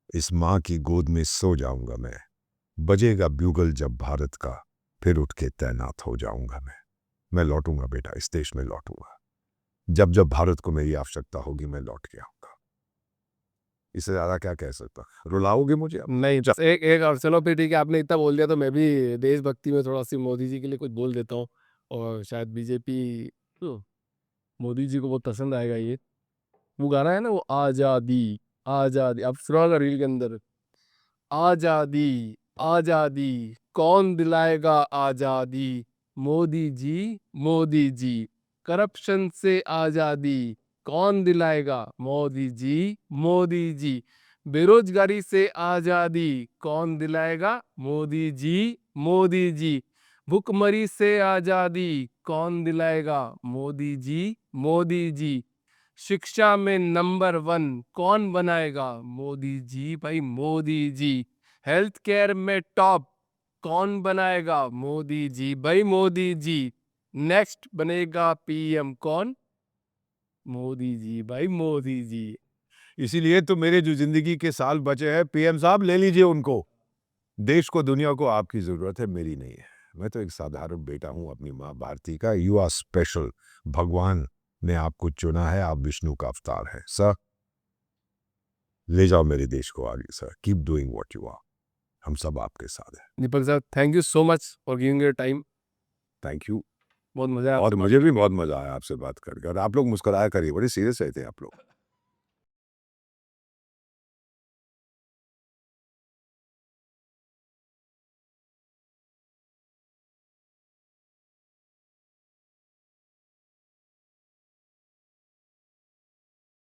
Speaker 2: इस माँ की गोद में सो जाऊंगा मैं, बजेगा ब्यूगल जब भारत का, फिर उठ के तैनात हो जाऊंगा मैं लौटूंगा बेटा, इस देश में लौटूंगा। जब जब भारत को मेरी आवश्यकता होगी मैं लौट के आऊंगा। इससे ज्यादा क्या कह सकता? रुलाओगे मुझे अब?
Speaker 1: नहीं एक एक और चलो फिर ठीक है, आपने इतना बोल दिया तो मैं भी देशभक्ति में थोड़ा सी मोदी जी के लिए कुछ बोल देता हूँ, और शायद बीजेपी मोदी जी को बहुत पसंद आएगा ये। वो गाना है ना, वो आज़ादी आजादी, आप सुना होगा रील के अंदर, आजादी आजादी कौन दिलाएगा आजादी, मोदी जी मोदी जी, करप्शन से आजादी कौन दिलाएगा, मोदी जी मोदी जी, बेरोजगारी से आजादी कौन दिलाएगा, मोदी जी मोदी जी, भुखमरी से आजादी कौन दिलाएगा, मोदी जी मोदी जी, शिक्षा में नंबर 1 कौन बनाएगा, मोदी जी भाई मोदी जी, हेल्थ केयर में टॉप कौन बनाएगा, मोदी जी भाई मोदी जी, नेक्स्ट बनेगा पीएम कौन, मोदी जी भाई मोदी जी।
Speaker 2: इसीलिए तो मेरे जो जिंदगी के साल बचे हैं, पीएम साहब ले लीजिए उनको। देश को, दुनिया को आपकी जरूरत है, मेरी नहीं है। मैं तो एक साधारण बेटा हूं अपनी माँ भारती का। You are special. भगवान ने आपको चुना है, आप विष्णु का अवतार है सर। ले जाओ मेरे देश को आगे sir. Keep doing what you are. हम सब आपके साथ हैं।
Speaker 1: दीपक साहब, thank you so much for giving your time.
Speaker 2: Thank you.
Speaker 1: बहुत मजा आया
Speaker 2: और
Speaker 1: आपसे
Speaker 2: मुझे भी बहुत मजा आया आपसे बात करके। और आप लोग मुस्कुराया करिए, बड़े सीरियस रहते हैं आप लोग।